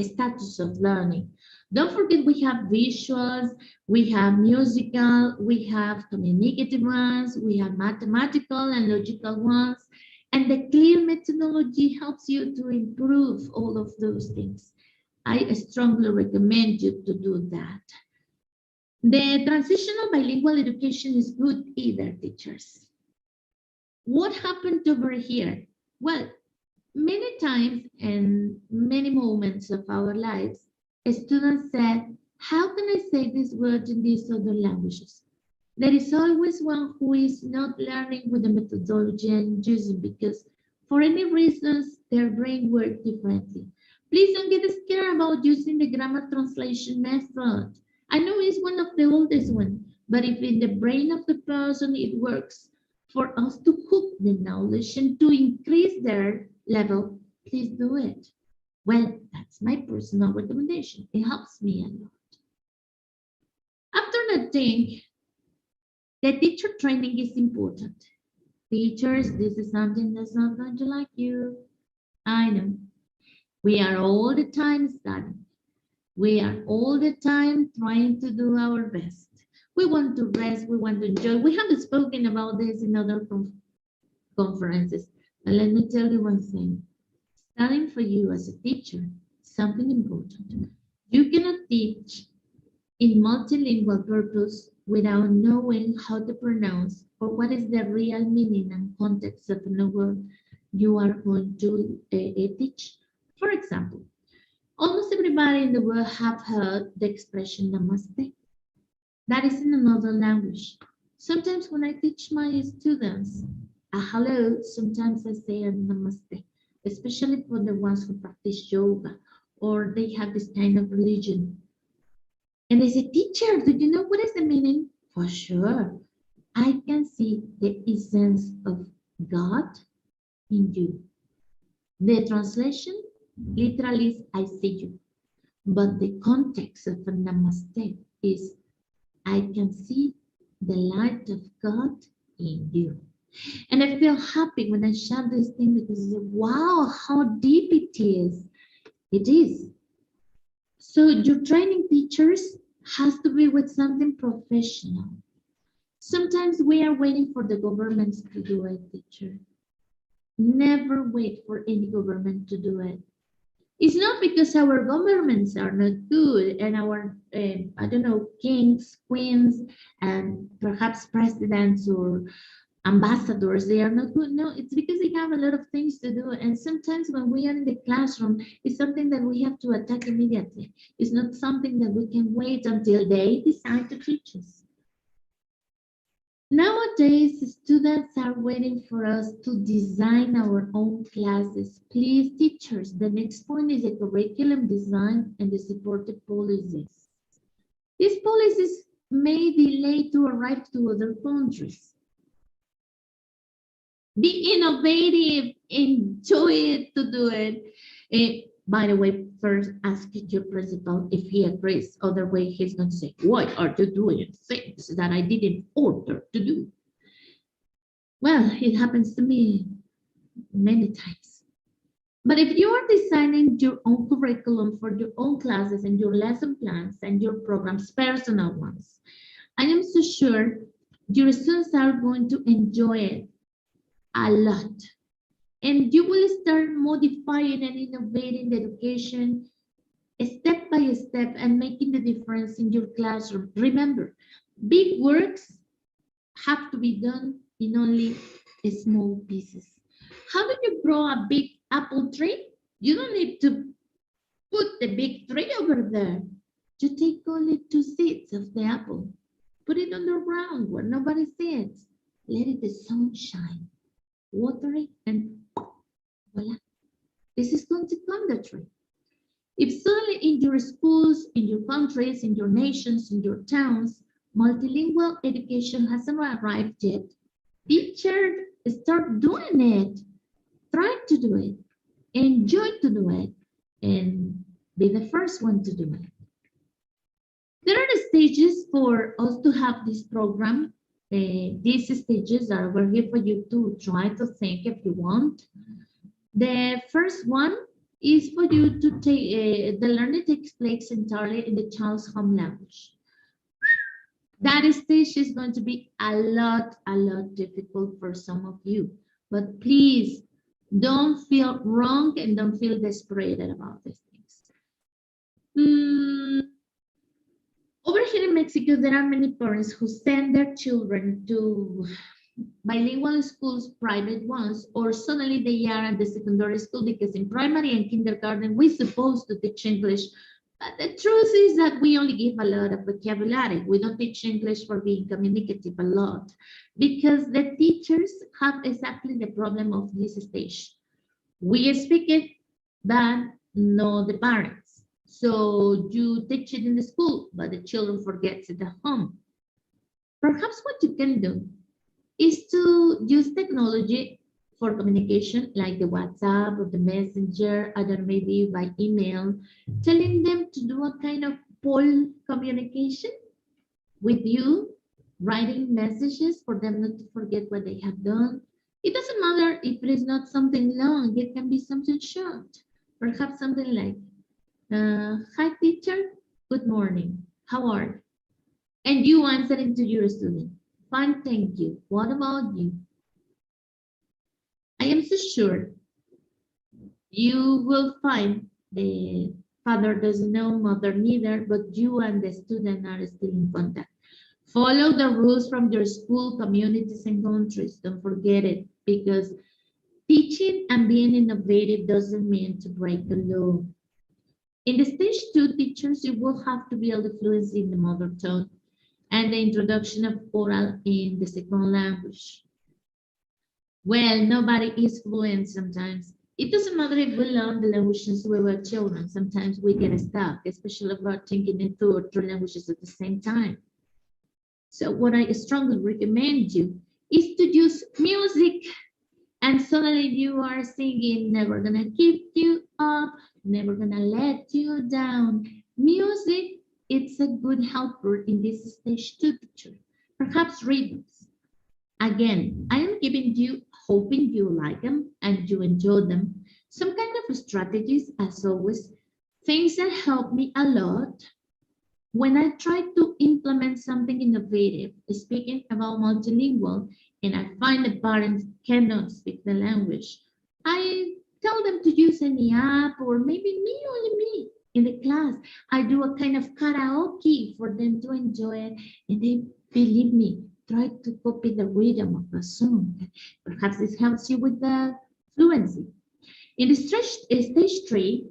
status of learning. Don't forget, we have visuals, we have musical, we have communicative ones, we have mathematical and logical ones, and the CLIL methodology helps you to improve all of those things. I strongly recommend you to do that. The transitional bilingual education is good either, teachers. What happened over here? Well, many times and many moments of our lives, students said, how can I say this word in these other languages? There is always one who is not learning with the methodology and using, because for any reasons, their brain works differently. Please don't get scared about using the grammar translation method. I know it's one of the oldest ones, but if in the brain of the person it works for us to hook the knowledge and to increase their level, please do it. Well, that's my personal recommendation. It helps me a lot. After that thing, the teacher training is important. Teachers, this is something that's not going to like you. I know. We are all the time studying. We are all the time trying to do our best. We want to rest, we want to enjoy. We have spoken about this in other conferences. But let me tell you one thing. Studying for you as a teacher is something important. You cannot teach in multilingual purpose without knowing how to pronounce or what is the real meaning and context of the word you are going to teach. For example, almost everybody in the world have heard the expression namaste. That is in another language. Sometimes when I teach my students a hello, sometimes I say a namaste, especially for the ones who practice yoga or they have this kind of religion. And they say, teacher, do you know what is the meaning? For sure. I can see the essence of God in you. The translation literally is, I see you. But the context of a namaste is, I can see the light of God in you. And I feel happy when I share this thing because wow, how deep it is. It is. So your training teachers has to be with something professional. Sometimes we are waiting for the governments to do it, teacher. Never wait for any government to do it. It's not because our governments are not good and our, I don't know, kings, queens, and perhaps presidents or ambassadors, they are not good. No, it's because they have a lot of things to do. And sometimes when we are in the classroom, it's something that we have to attack immediately. It's not something that we can wait until they decide to teach us. Nowadays, students are waiting for us to design our own classes. Please, teachers, the next point is the curriculum design and the supportive policies. These policies may delay to arrive to other countries. Be innovative, enjoy it to do it. By the way, first ask your principal if he agrees. Otherwise, he's going to say, why are you doing things that I didn't order to do? Well, it happens to me many times. But if you are designing your own curriculum for your own classes and your lesson plans and your programs, personal ones, I am so sure your students are going to enjoy it a lot. And you will start modifying and innovating the education step by step and making the difference in your classroom. Remember, big works have to be done in only small pieces. How do you grow a big apple tree? You don't need to put the big tree over there. You take only 2 seeds of the apple, put it on the ground where nobody sees. Let it the sun shine, water it, and voila, this is going to come the tree. If suddenly in your schools, in your countries, in your nations, in your towns, multilingual education hasn't arrived yet, teachers start doing it, try to do it, enjoy to do it, and be the first one to do it. There are stages for us to have this program. These stages are over here for you to try to think if you want. The first one is for you to take, the learning takes place entirely in the child's home language. That stage is going to be a lot difficult for some of you, but please don't feel wrong and don't feel desperate about these things. Over here in Mexico, there are many parents who send their children to bilingual schools, private ones, or suddenly they are at the secondary school because in primary and kindergarten, we're supposed to teach English. But the truth is that we only give a lot of vocabulary. We don't teach English for being communicative a lot because the teachers have exactly the problem of this stage. We speak it, but not the parents. So you teach it in the school, but the children forgets it at home. Perhaps what you can do is to use technology for communication like the WhatsApp or the Messenger, either maybe by email, telling them to do a kind of poll communication with you, writing messages for them not to forget what they have done. It doesn't matter if it is not something long, it can be something short. Perhaps something like, hi teacher, good morning, how are you? And you answering to your student, fine, thank you. What about you? I am so sure you will find the father doesn't know, mother neither, but you and the student are still in contact. Follow the rules from your school, communities, and countries. Don't forget it, because teaching and being innovative doesn't mean to break the law. In the stage 2, teachers, you will have to build the fluency in the mother tongue and the introduction of oral in the second language. Well, nobody is fluent sometimes. It doesn't matter if we learn the language since we were children. Sometimes we get stuck, especially if we're thinking in 2 or 3 languages at the same time. So what I strongly recommend you is to use music. And suddenly you are singing, never gonna give you up, never gonna let you down. Music, it's a good helper in this stage 2 teacher. Perhaps rhythms. Again, I am giving you, hoping you like them and you enjoy them, some kind of strategies, as always, things that help me a lot when I try to implement something innovative, speaking about multilingual, and I find the parents cannot speak the language. I tell them to use any app, or maybe me, only me, in the class. I do a kind of karaoke for them to enjoy it, and they, believe me, try to copy the rhythm of the song. Perhaps this helps you with the fluency. In the stage 3,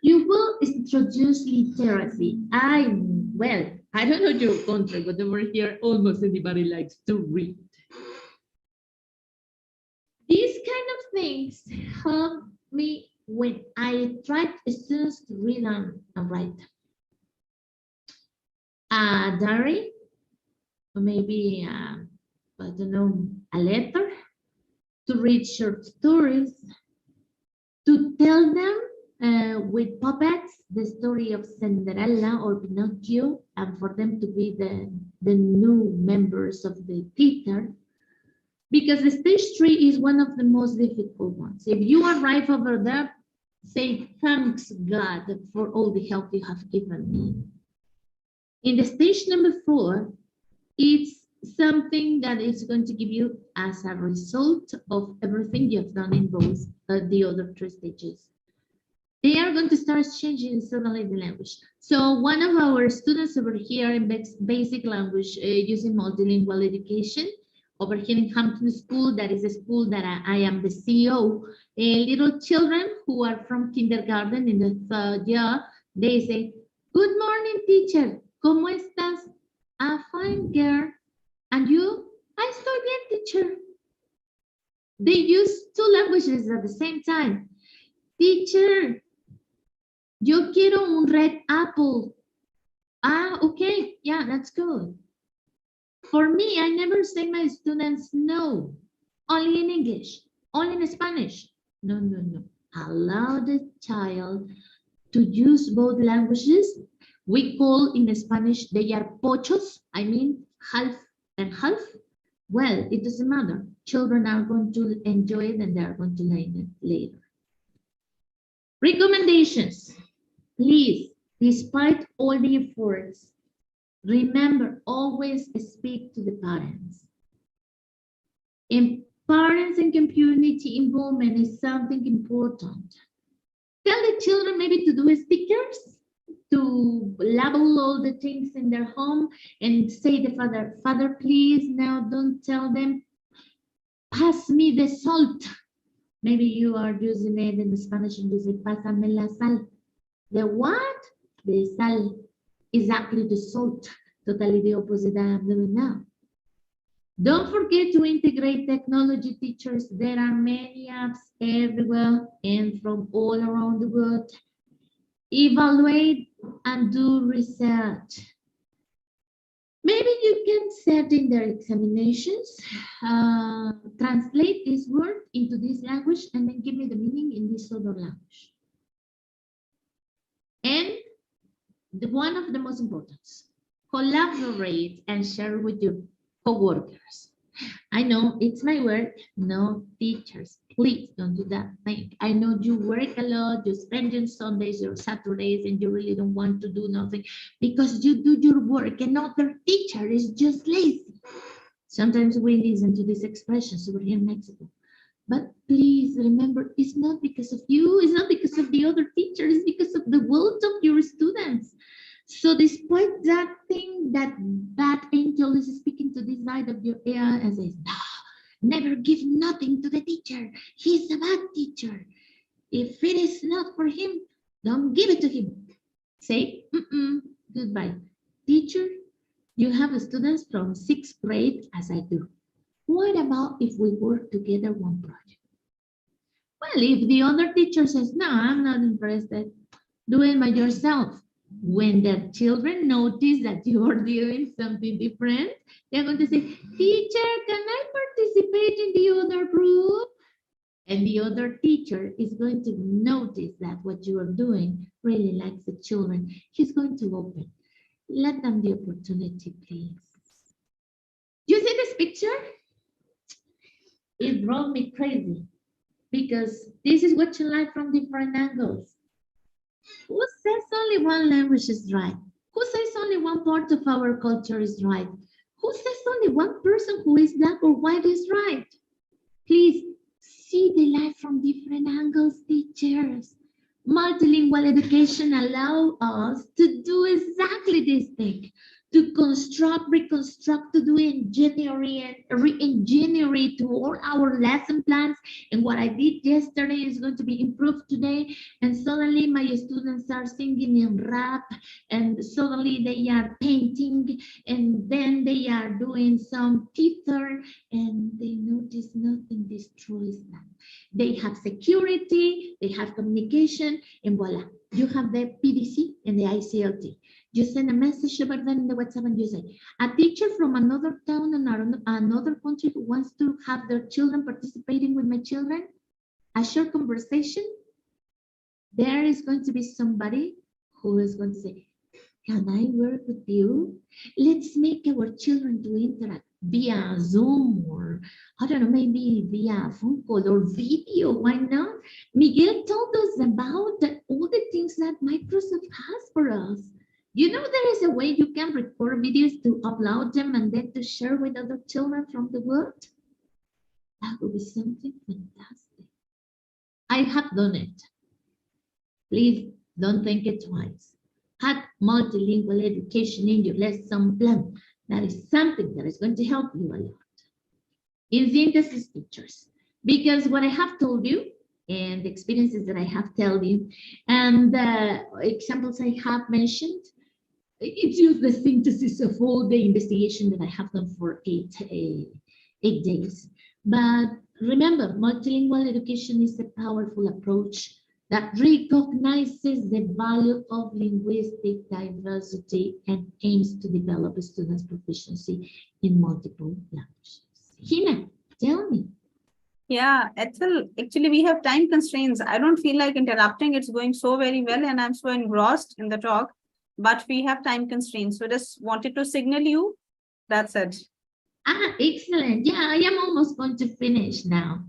you will introduce literacy. Well, I don't know your country, but over here, almost anybody likes to read. These kind of things help me when I try students to read and write. A diary, or maybe, I don't know, a letter, to read short stories, to tell them with puppets the story of Cinderella or Pinocchio, and for them to be the new members of the theater. Because the stage 3 is one of the most difficult ones. If you arrive over there, say, thanks God for all the help you have given me. In the stage number 4, it's something that is going to give you as a result of everything you've done in both the other 3 stages. They are going to start changing suddenly the language. So one of our students over here in basic language using multilingual education, over here in Hampton School, that is a school that I am the CEO, little children who are from kindergarten in the 3rd year, they say, good morning, teacher. ¿Cómo estás? Fine, girl. And you? Estoy bien, teacher. They use 2 languages at the same time. Teacher, yo quiero un red apple. Okay, yeah, that's good. For me, I never say my students no, only in English, only in Spanish. No. Allow the child to use both languages. We call in Spanish, they are pochos, I mean half and half. Well, it doesn't matter. Children are going to enjoy it and they are going to learn it later. Recommendations. Please, despite all the efforts, remember, always speak to the parents. And parents and community involvement is something important. Tell the children maybe to do stickers, to label all the things in their home, and say to the father, please now don't tell them, pass me the salt. Maybe you are using it in Spanish and you say, pásame la sal. The what? The sal. Exactly the salt. Totally the opposite that I'm doing now. Don't forget to integrate technology, teachers. There are many apps everywhere and from all around the world. Evaluate and do research. Maybe you can set in their examinations, translate this word into this language and then give me the meaning in this other language. And one of the most important, collaborate and share with your co-workers. I know it's my work. No, teachers, please don't do that thing. I know you work a lot, you spend your Sundays, your Saturdays, and you really don't want to do nothing because you do your work and other teacher is just lazy. Sometimes we listen to these expressions over here in Mexico. But please remember, it's not because of you, it's not because of the other teacher, it's because of the will of your students. So despite that thing, that bad angel is speaking to this side of your ear and says, no, never give nothing to the teacher. He's a bad teacher. If it is not for him, don't give it to him. Say, goodbye. Teacher, you have students from 6th grade as I do. What about if we work together one project? Well, if the other teacher says, no, I'm not interested, do it by yourself. When the children notice that you are doing something different, they're going to say, teacher, can I participate in the other group? And the other teacher is going to notice that what you are doing really likes the children. He's going to open. Let them the opportunity, please. You see this picture? It drove me crazy because this is watching life from different angles. Who says only one language is right? Who says only one part of our culture is right? Who says only one person who is black or white is right? Please see the life from different angles, teachers. Multilingual education allows us to do exactly this thing, to construct, reconstruct, to do engineering, re-engineering to all our lesson plans. And what I did yesterday is going to be improved today. And suddenly my students are singing in rap, and suddenly they are painting, and then they are doing some theater, and they notice nothing destroys them. They have security, they have communication, and voila, you have the PDC and the ICLT. You send a message over them in the WhatsApp and you say, a teacher from another town and another country who wants to have their children participating with my children, a short conversation, there is going to be somebody who is going to say, can I work with you? Let's make our children to interact via Zoom, or I don't know, maybe via phone call or video, why not? Miguel told us about all the things that Microsoft has for us. You know, there is a way you can record videos to upload them and then to share with other children from the world. That would be something fantastic. I have done it. Please don't think it twice. Have multilingual education in your lesson plan. That is something that is going to help you a lot. In synthesis, teachers, because what I have told you and the experiences that I have told you and the examples I have mentioned, it's just the synthesis of all the investigation that I have done for eight days. But remember, multilingual education is a powerful approach that recognizes the value of linguistic diversity and aims to develop students' proficiency in multiple languages. Hina, tell me. Yeah, Ethel, actually we have time constraints. I don't feel like interrupting. It's going so very well and I'm so engrossed in the talk, but we have time constraints. So just wanted to signal you. That's it. Excellent. Yeah, I am almost going to finish now.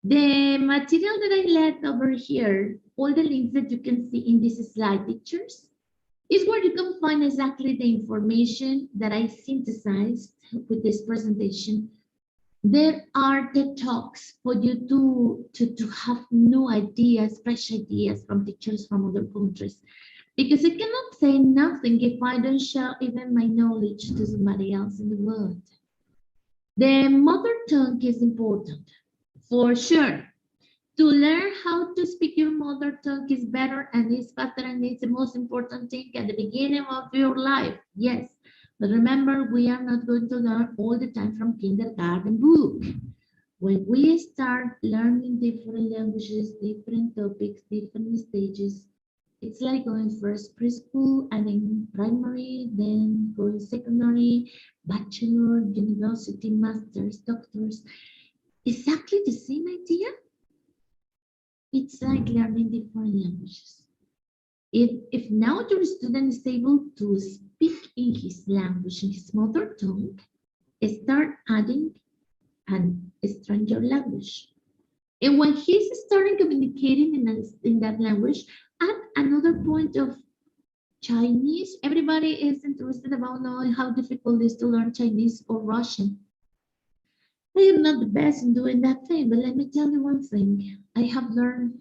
The material that I left over here, all the links that you can see in this slide pictures, is where you can find exactly the information that I synthesized with this presentation. There are the talks for you to have new ideas, fresh ideas from teachers from other countries. Because I cannot say nothing if I don't share even my knowledge to somebody else in the world. The mother tongue is important, for sure. To learn how to speak your mother tongue is better and is faster, and it's the most important thing at the beginning of your life. Yes, but remember, we are not going to learn all the time from kindergarten book. When we start learning different languages, different topics, different stages, it's like going first preschool and then primary, then going secondary, bachelor, university, masters, doctors. Exactly the same idea. It's like learning different languages. If now your student is able to speak in his language, in his mother tongue, start adding an stranger language. And when he's starting communicating in that language, add another point of Chinese. Everybody is interested about knowing how difficult it is to learn Chinese or Russian. I am not the best in doing that thing, but let me tell you one thing. I have learned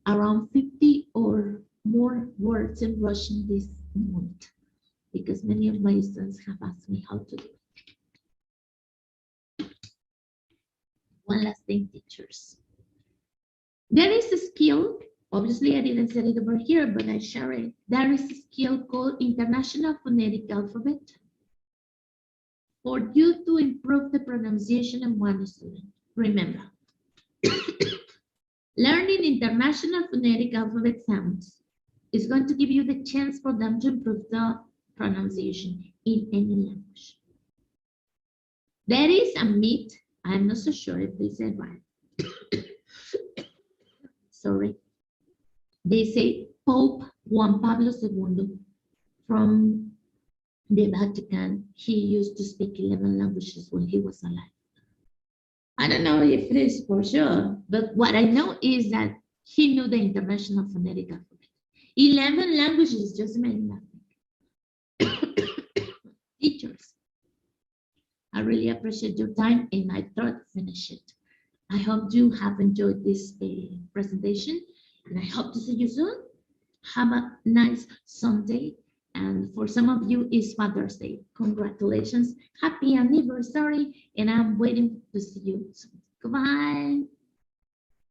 around 50 or more words in Russian this month because many of my students have asked me how to do it. One last thing, teachers. There is a skill, obviously I didn't say it over here, but I share it. There is a skill called International Phonetic Alphabet for you to improve the pronunciation of one student. Remember, learning International Phonetic Alphabet sounds is going to give you the chance for them to improve the pronunciation in any language. There is a myth, I'm not so sure if they said right. Sorry. They say Pope Juan Pablo II from the Vatican, he used to speak 11 languages when he was alive. I don't know if it is for sure, but what I know is that he knew the International Phonetic Alphabet. 11 languages, just mean nothing. Teachers, I really appreciate your time and I thought to finish it. I hope you have enjoyed this presentation and I hope to see you soon. Have a nice Sunday And for some of you, it's Mother's Day. Congratulations, happy anniversary, and I'm waiting to see you soon. Goodbye.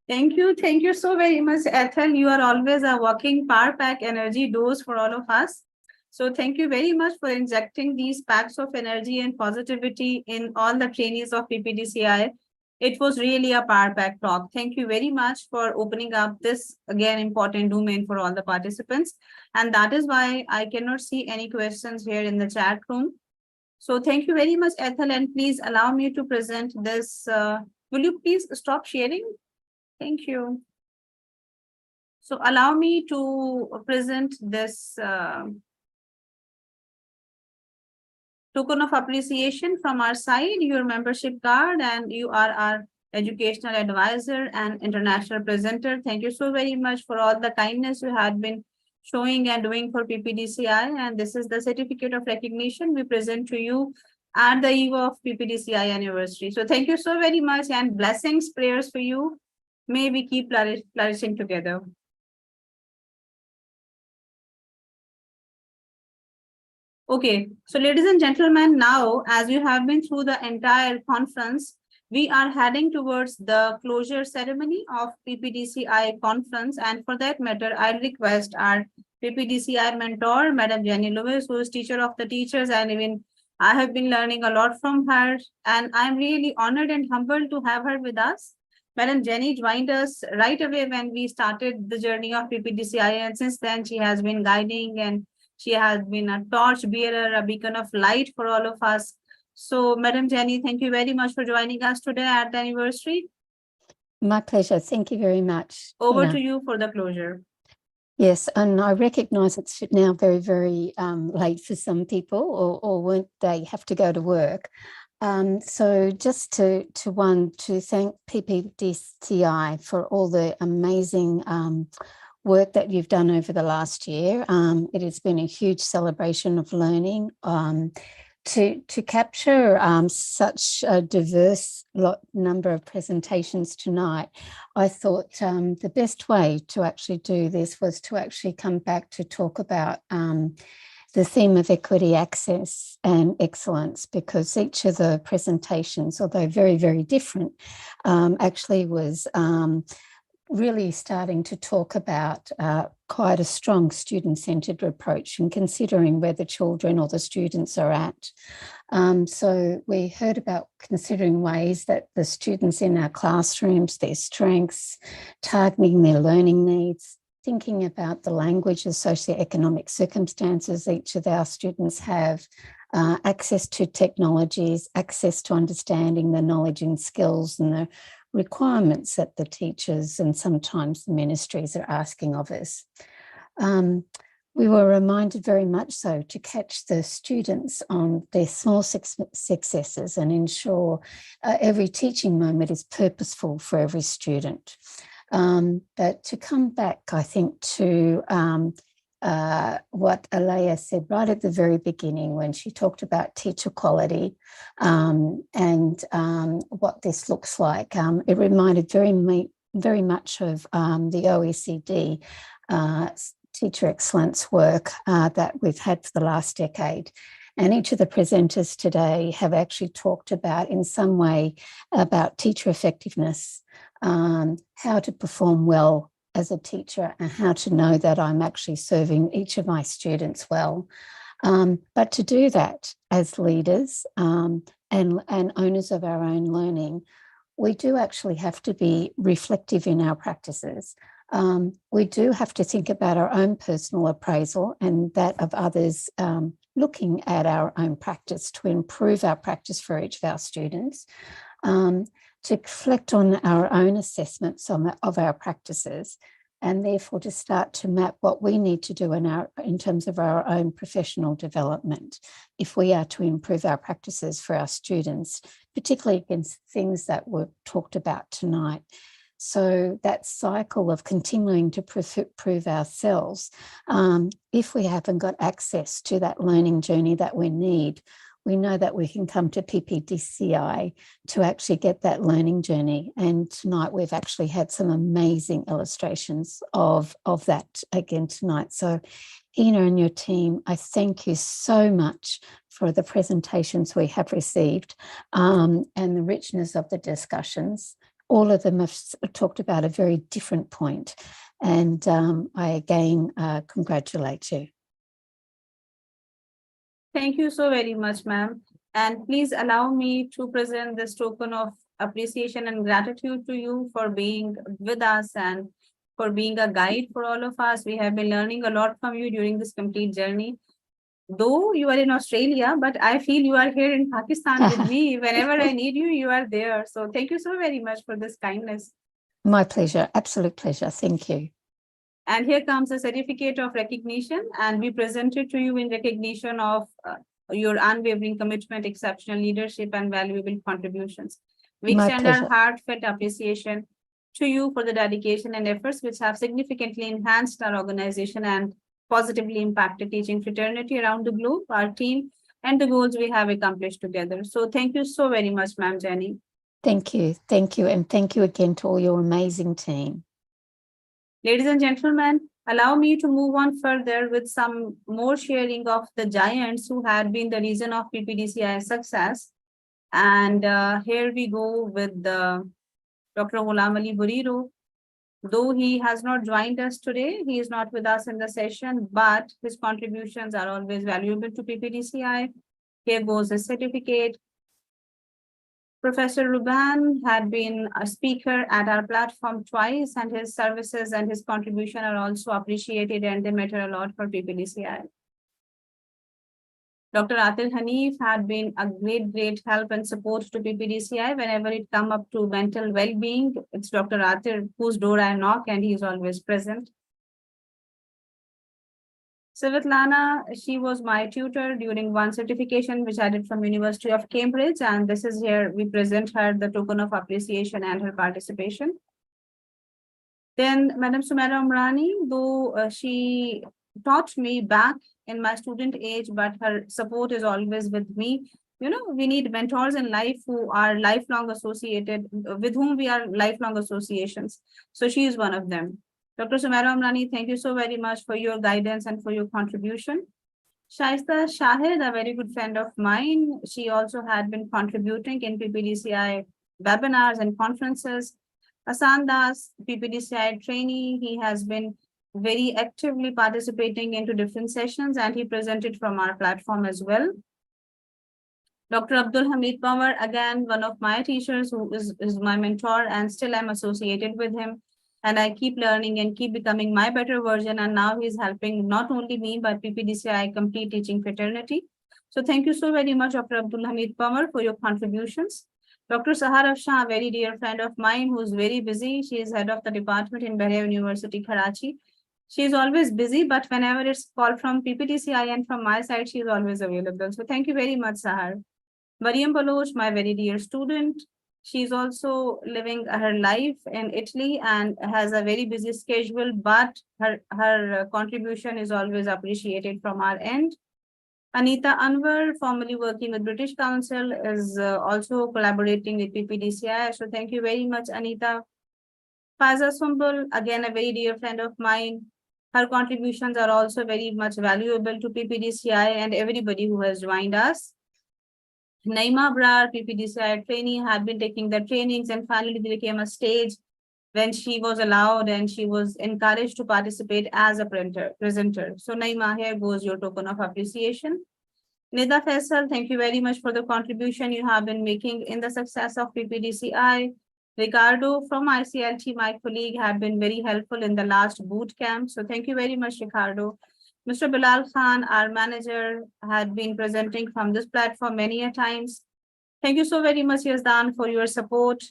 Thank you so very much, Ethel. You are always a walking power pack energy dose for all of us. So thank you very much for injecting these packs of energy and positivity in all the trainees of PPDCI. It was really a power pack talk. Thank you very much for opening up this, again, important domain for all the participants. And that is why I cannot see any questions here in the chat room. So thank you very much, Ethel, and please allow me to present this. Will you please stop sharing? Thank you. So allow me to present this token of appreciation from our side, your membership card, and you are our educational advisor and international presenter. Thank you so very much for all the kindness you had been showing and doing for PPDCI. And this is the certificate of recognition we present to you at the eve of PPDCI anniversary. So thank you so very much, and blessings, prayers for you. May we keep flourishing together. Okay, so ladies and gentlemen, now as you have been through the entire conference, we are heading towards the closure ceremony of PPDCI conference. And for that matter, I request our PPDCI mentor, Madam Jenny Lewis, who is teacher of the teachers, and even I have been learning a lot from her. And I'm really honored and humbled to have her with us. Madam Jenny joined us right away when we started the journey of PPDCI, and since then she has been guiding, and she has been a torch bearer, a beacon of light for all of us. So, Madam Jenny, thank you very much for joining us today at the anniversary. My pleasure. Thank you very much. Over Tina. to you for the closure. Yes, and I recognise it's now very, very late for some people, or when they have to go to work. So just to thank PPDCI for all the amazing work that you've done over the last year. It has been a huge celebration of learning. To capture such a diverse number of presentations tonight, I thought the best way to actually do this was to actually come back to talk about the theme of equity, access and excellence, because each of the presentations, although very, very different, actually was really starting to talk about quite a strong student-centred approach and considering where the children or the students are at. So we heard about considering ways that the students in our classrooms, their strengths, targeting their learning needs, thinking about the language of socioeconomic circumstances each of our students have, access to technologies, access to understanding the knowledge and skills and the requirements that the teachers and sometimes the ministries are asking of us. We were reminded very much so to catch the students on their small successes and ensure every teaching moment is purposeful for every student. But to come back, I think, to what Elia said right at the very beginning when she talked about teacher quality and what this looks like. It reminded very much of the OECD teacher excellence work that we've had for the last decade. And each of the presenters today have actually talked about, in some way, about teacher effectiveness, how to perform well as a teacher and how to know that I'm actually serving each of my students well. But to do that as leaders and owners of our own learning, we do actually have to be reflective in our practices. We do have to think about our own personal appraisal and that of others, looking at our own practice to improve our practice for each of our students, to reflect on our own assessments of our practices, and therefore to start to map what we need to do in terms of our own professional development if we are to improve our practices for our students, particularly against things that were talked about tonight. So that cycle of continuing to prove ourselves, if we haven't got access to that learning journey that we need, we know that we can come to PPDCI to actually get that learning journey. And tonight we've actually had some amazing illustrations of that again tonight. So Ina and your team, I thank you so much for the presentations we have received and the richness of the discussions. All of them have talked about a very different point. And I again congratulate you. Thank you so very much, ma'am. And please allow me to present this token of appreciation and gratitude to you for being with us and for being a guide for all of us. We have been learning a lot from you during this complete journey. Though you are in Australia, but I feel you are here in Pakistan with me. Whenever I need you, you are there. So thank you so very much for this kindness. My pleasure, absolute pleasure. Thank you. And here comes a certificate of recognition, and we present it to you in recognition of your unwavering commitment, exceptional leadership, and valuable contributions. We My extend our pleasure. heartfelt appreciation to you for the dedication and efforts which have significantly enhanced our organization and positively impacted teaching fraternity around the globe, our team, and the goals we have accomplished together. So thank you so very much, ma'am Jenny. Thank you. Thank you. And thank you again to all your amazing team. Ladies and gentlemen, allow me to move on further with some more sharing of the giants who had been the reason of PPDCI success. And here we go with Dr. Ghulam Ali Buriro. Though he has not joined us today, he is not with us in the session, but his contributions are always valuable to PPDCI. Here goes his certificate. Professor Ruban had been a speaker at our platform twice, and his services and his contribution are also appreciated, and they matter a lot for PPDCI. Dr. Atil Hanif had been a great help and support to PPDCI. Whenever it come up to mental well-being, it's Dr. Atil whose door I knock, and he is always present. Svetlana, she was my tutor during one certification which I did from University of Cambridge, and this is here we present her the token of appreciation and her participation. Then Madam Sumaira Umrani, though she taught me back in my student age, but her support is always with me. You know, we need mentors in life who are lifelong associated, with whom we are lifelong associations. So she is one of them. Dr. Sumaira Umrani, thank you so very much for your guidance and for your contribution. Shaista Shahid, a very good friend of mine, she also had been contributing in PPDCI webinars and conferences. Asan Das, PPDCI trainee, he has been very actively participating into different sessions, and he presented from our platform as well. Dr. Abdul Hamid Pawar, again, one of my teachers who is my mentor, and still I'm associated with him. And I keep learning and keep becoming my better version. And now he's helping not only me, but PPDCI complete teaching fraternity. So thank you so very much, Dr. Abdul Hamid Pawar, for your contributions. Dr. Sahar Afshan, a very dear friend of mine who's very busy. She is head of the department in Bahrain University, Karachi. She is always busy, but whenever it's called from PPDCI and from my side, she is always available. So thank you very much, Sahar. Mariam Baloch, my very dear student. She's also living her life in Italy and has a very busy schedule, but her contribution is always appreciated from our end. Anita Anwar, formerly working with British Council, is also collaborating with PPDCI. So thank you very much, Anita. Faiza Sumbul, again, a very dear friend of mine. Her contributions are also very much valuable to PPDCI and everybody who has joined us. Naima Brar, PPDCI trainee, had been taking the trainings, and finally there came a stage when she was allowed and she was encouraged to participate as a presenter. So Naima, here goes your token of appreciation. Nida Faisal, thank you very much for the contribution you have been making in the success of PPDCI. Ricardo from ICLT, my colleague, had been very helpful in the last boot camp. So thank you very much, Ricardo. Mr. Bilal Khan, our manager, had been presenting from this platform many a times. Thank you so very much, Yazdan, for your support.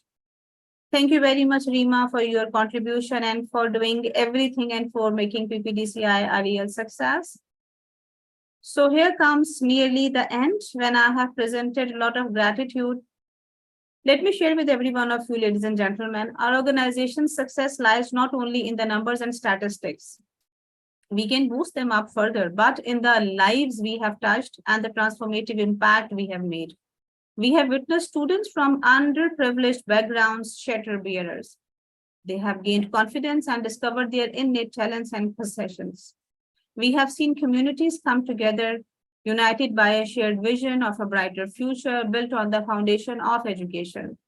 Thank you very much, Rima, for your contribution and for doing everything and for making PPDCI a real success. So here comes nearly the end when I have presented a lot of gratitude. Let me share with every one of you, ladies and gentlemen, our organization's success lies not only in the numbers and statistics. we can boost them up further, but in the lives we have touched and the transformative impact we have made. We have witnessed students from underprivileged backgrounds shatter barriers. They have gained confidence and discovered their innate talents and possessions. We have seen communities come together, united by a shared vision of a brighter future built on the foundation of education.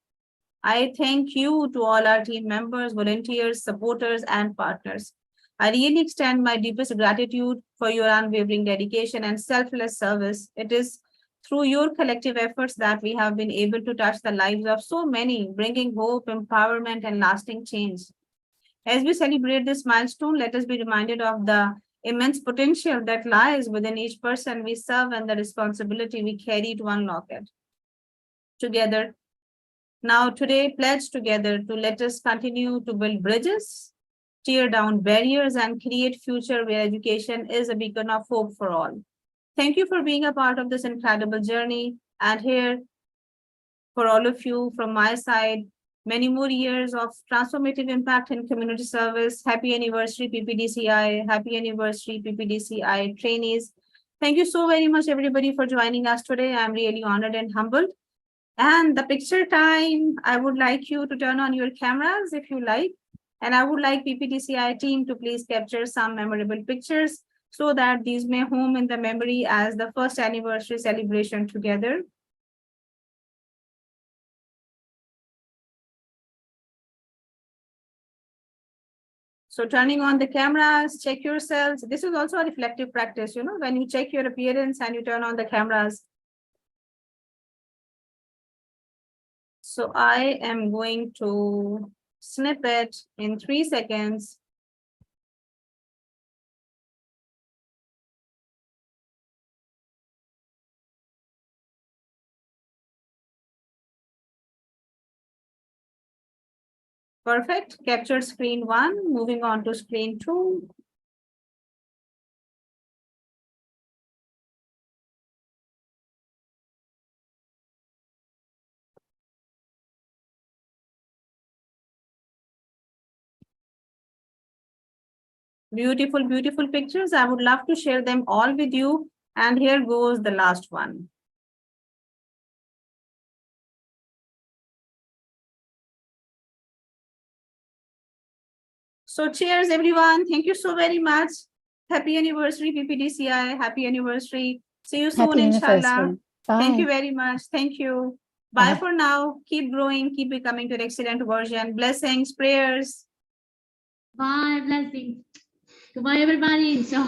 I thank you to all our team members, volunteers, supporters, and partners. I really extend my deepest gratitude for your unwavering dedication and selfless service. It is through your collective efforts that we have been able to touch the lives of so many, bringing hope, empowerment, and lasting change. As we celebrate this milestone, let us be reminded of the immense potential that lies within each person we serve and the responsibility we carry to unlock it. Together, now today, pledge together to let us continue to build bridges, tear down barriers, and create future where education is a beacon of hope for all. Thank you for being a part of this incredible journey. And here, for all of you from my side, many more years of transformative impact in community service. Happy anniversary, PPDCI. Happy anniversary, PPDCI trainees. Thank you so very much, everybody, for joining us today. I'm really honored and humbled. And the picture time, I would like you to turn on your cameras if you like. And I would like PPDCI team to please capture some memorable pictures so that these may home in the memory as the first anniversary celebration together. So turning on the cameras, check yourselves. This is also a reflective practice, you know, when you check your appearance and you turn on the cameras. So I am going to snip it in 3 seconds. Perfect. Captured screen 1, moving on to screen 2. Beautiful, beautiful pictures. I would love to share them all with you. And here goes the last one. So cheers, everyone. Thank you so very much. Happy anniversary, PPDCI. Happy anniversary. See you soon, Happy inshallah. anniversary. Thank you Bye. very much. Thank you. Bye Bye. for now. Keep growing. Keep becoming to an excellent version. Blessings, prayers. Bye, blessings. Goodbye, everybody. So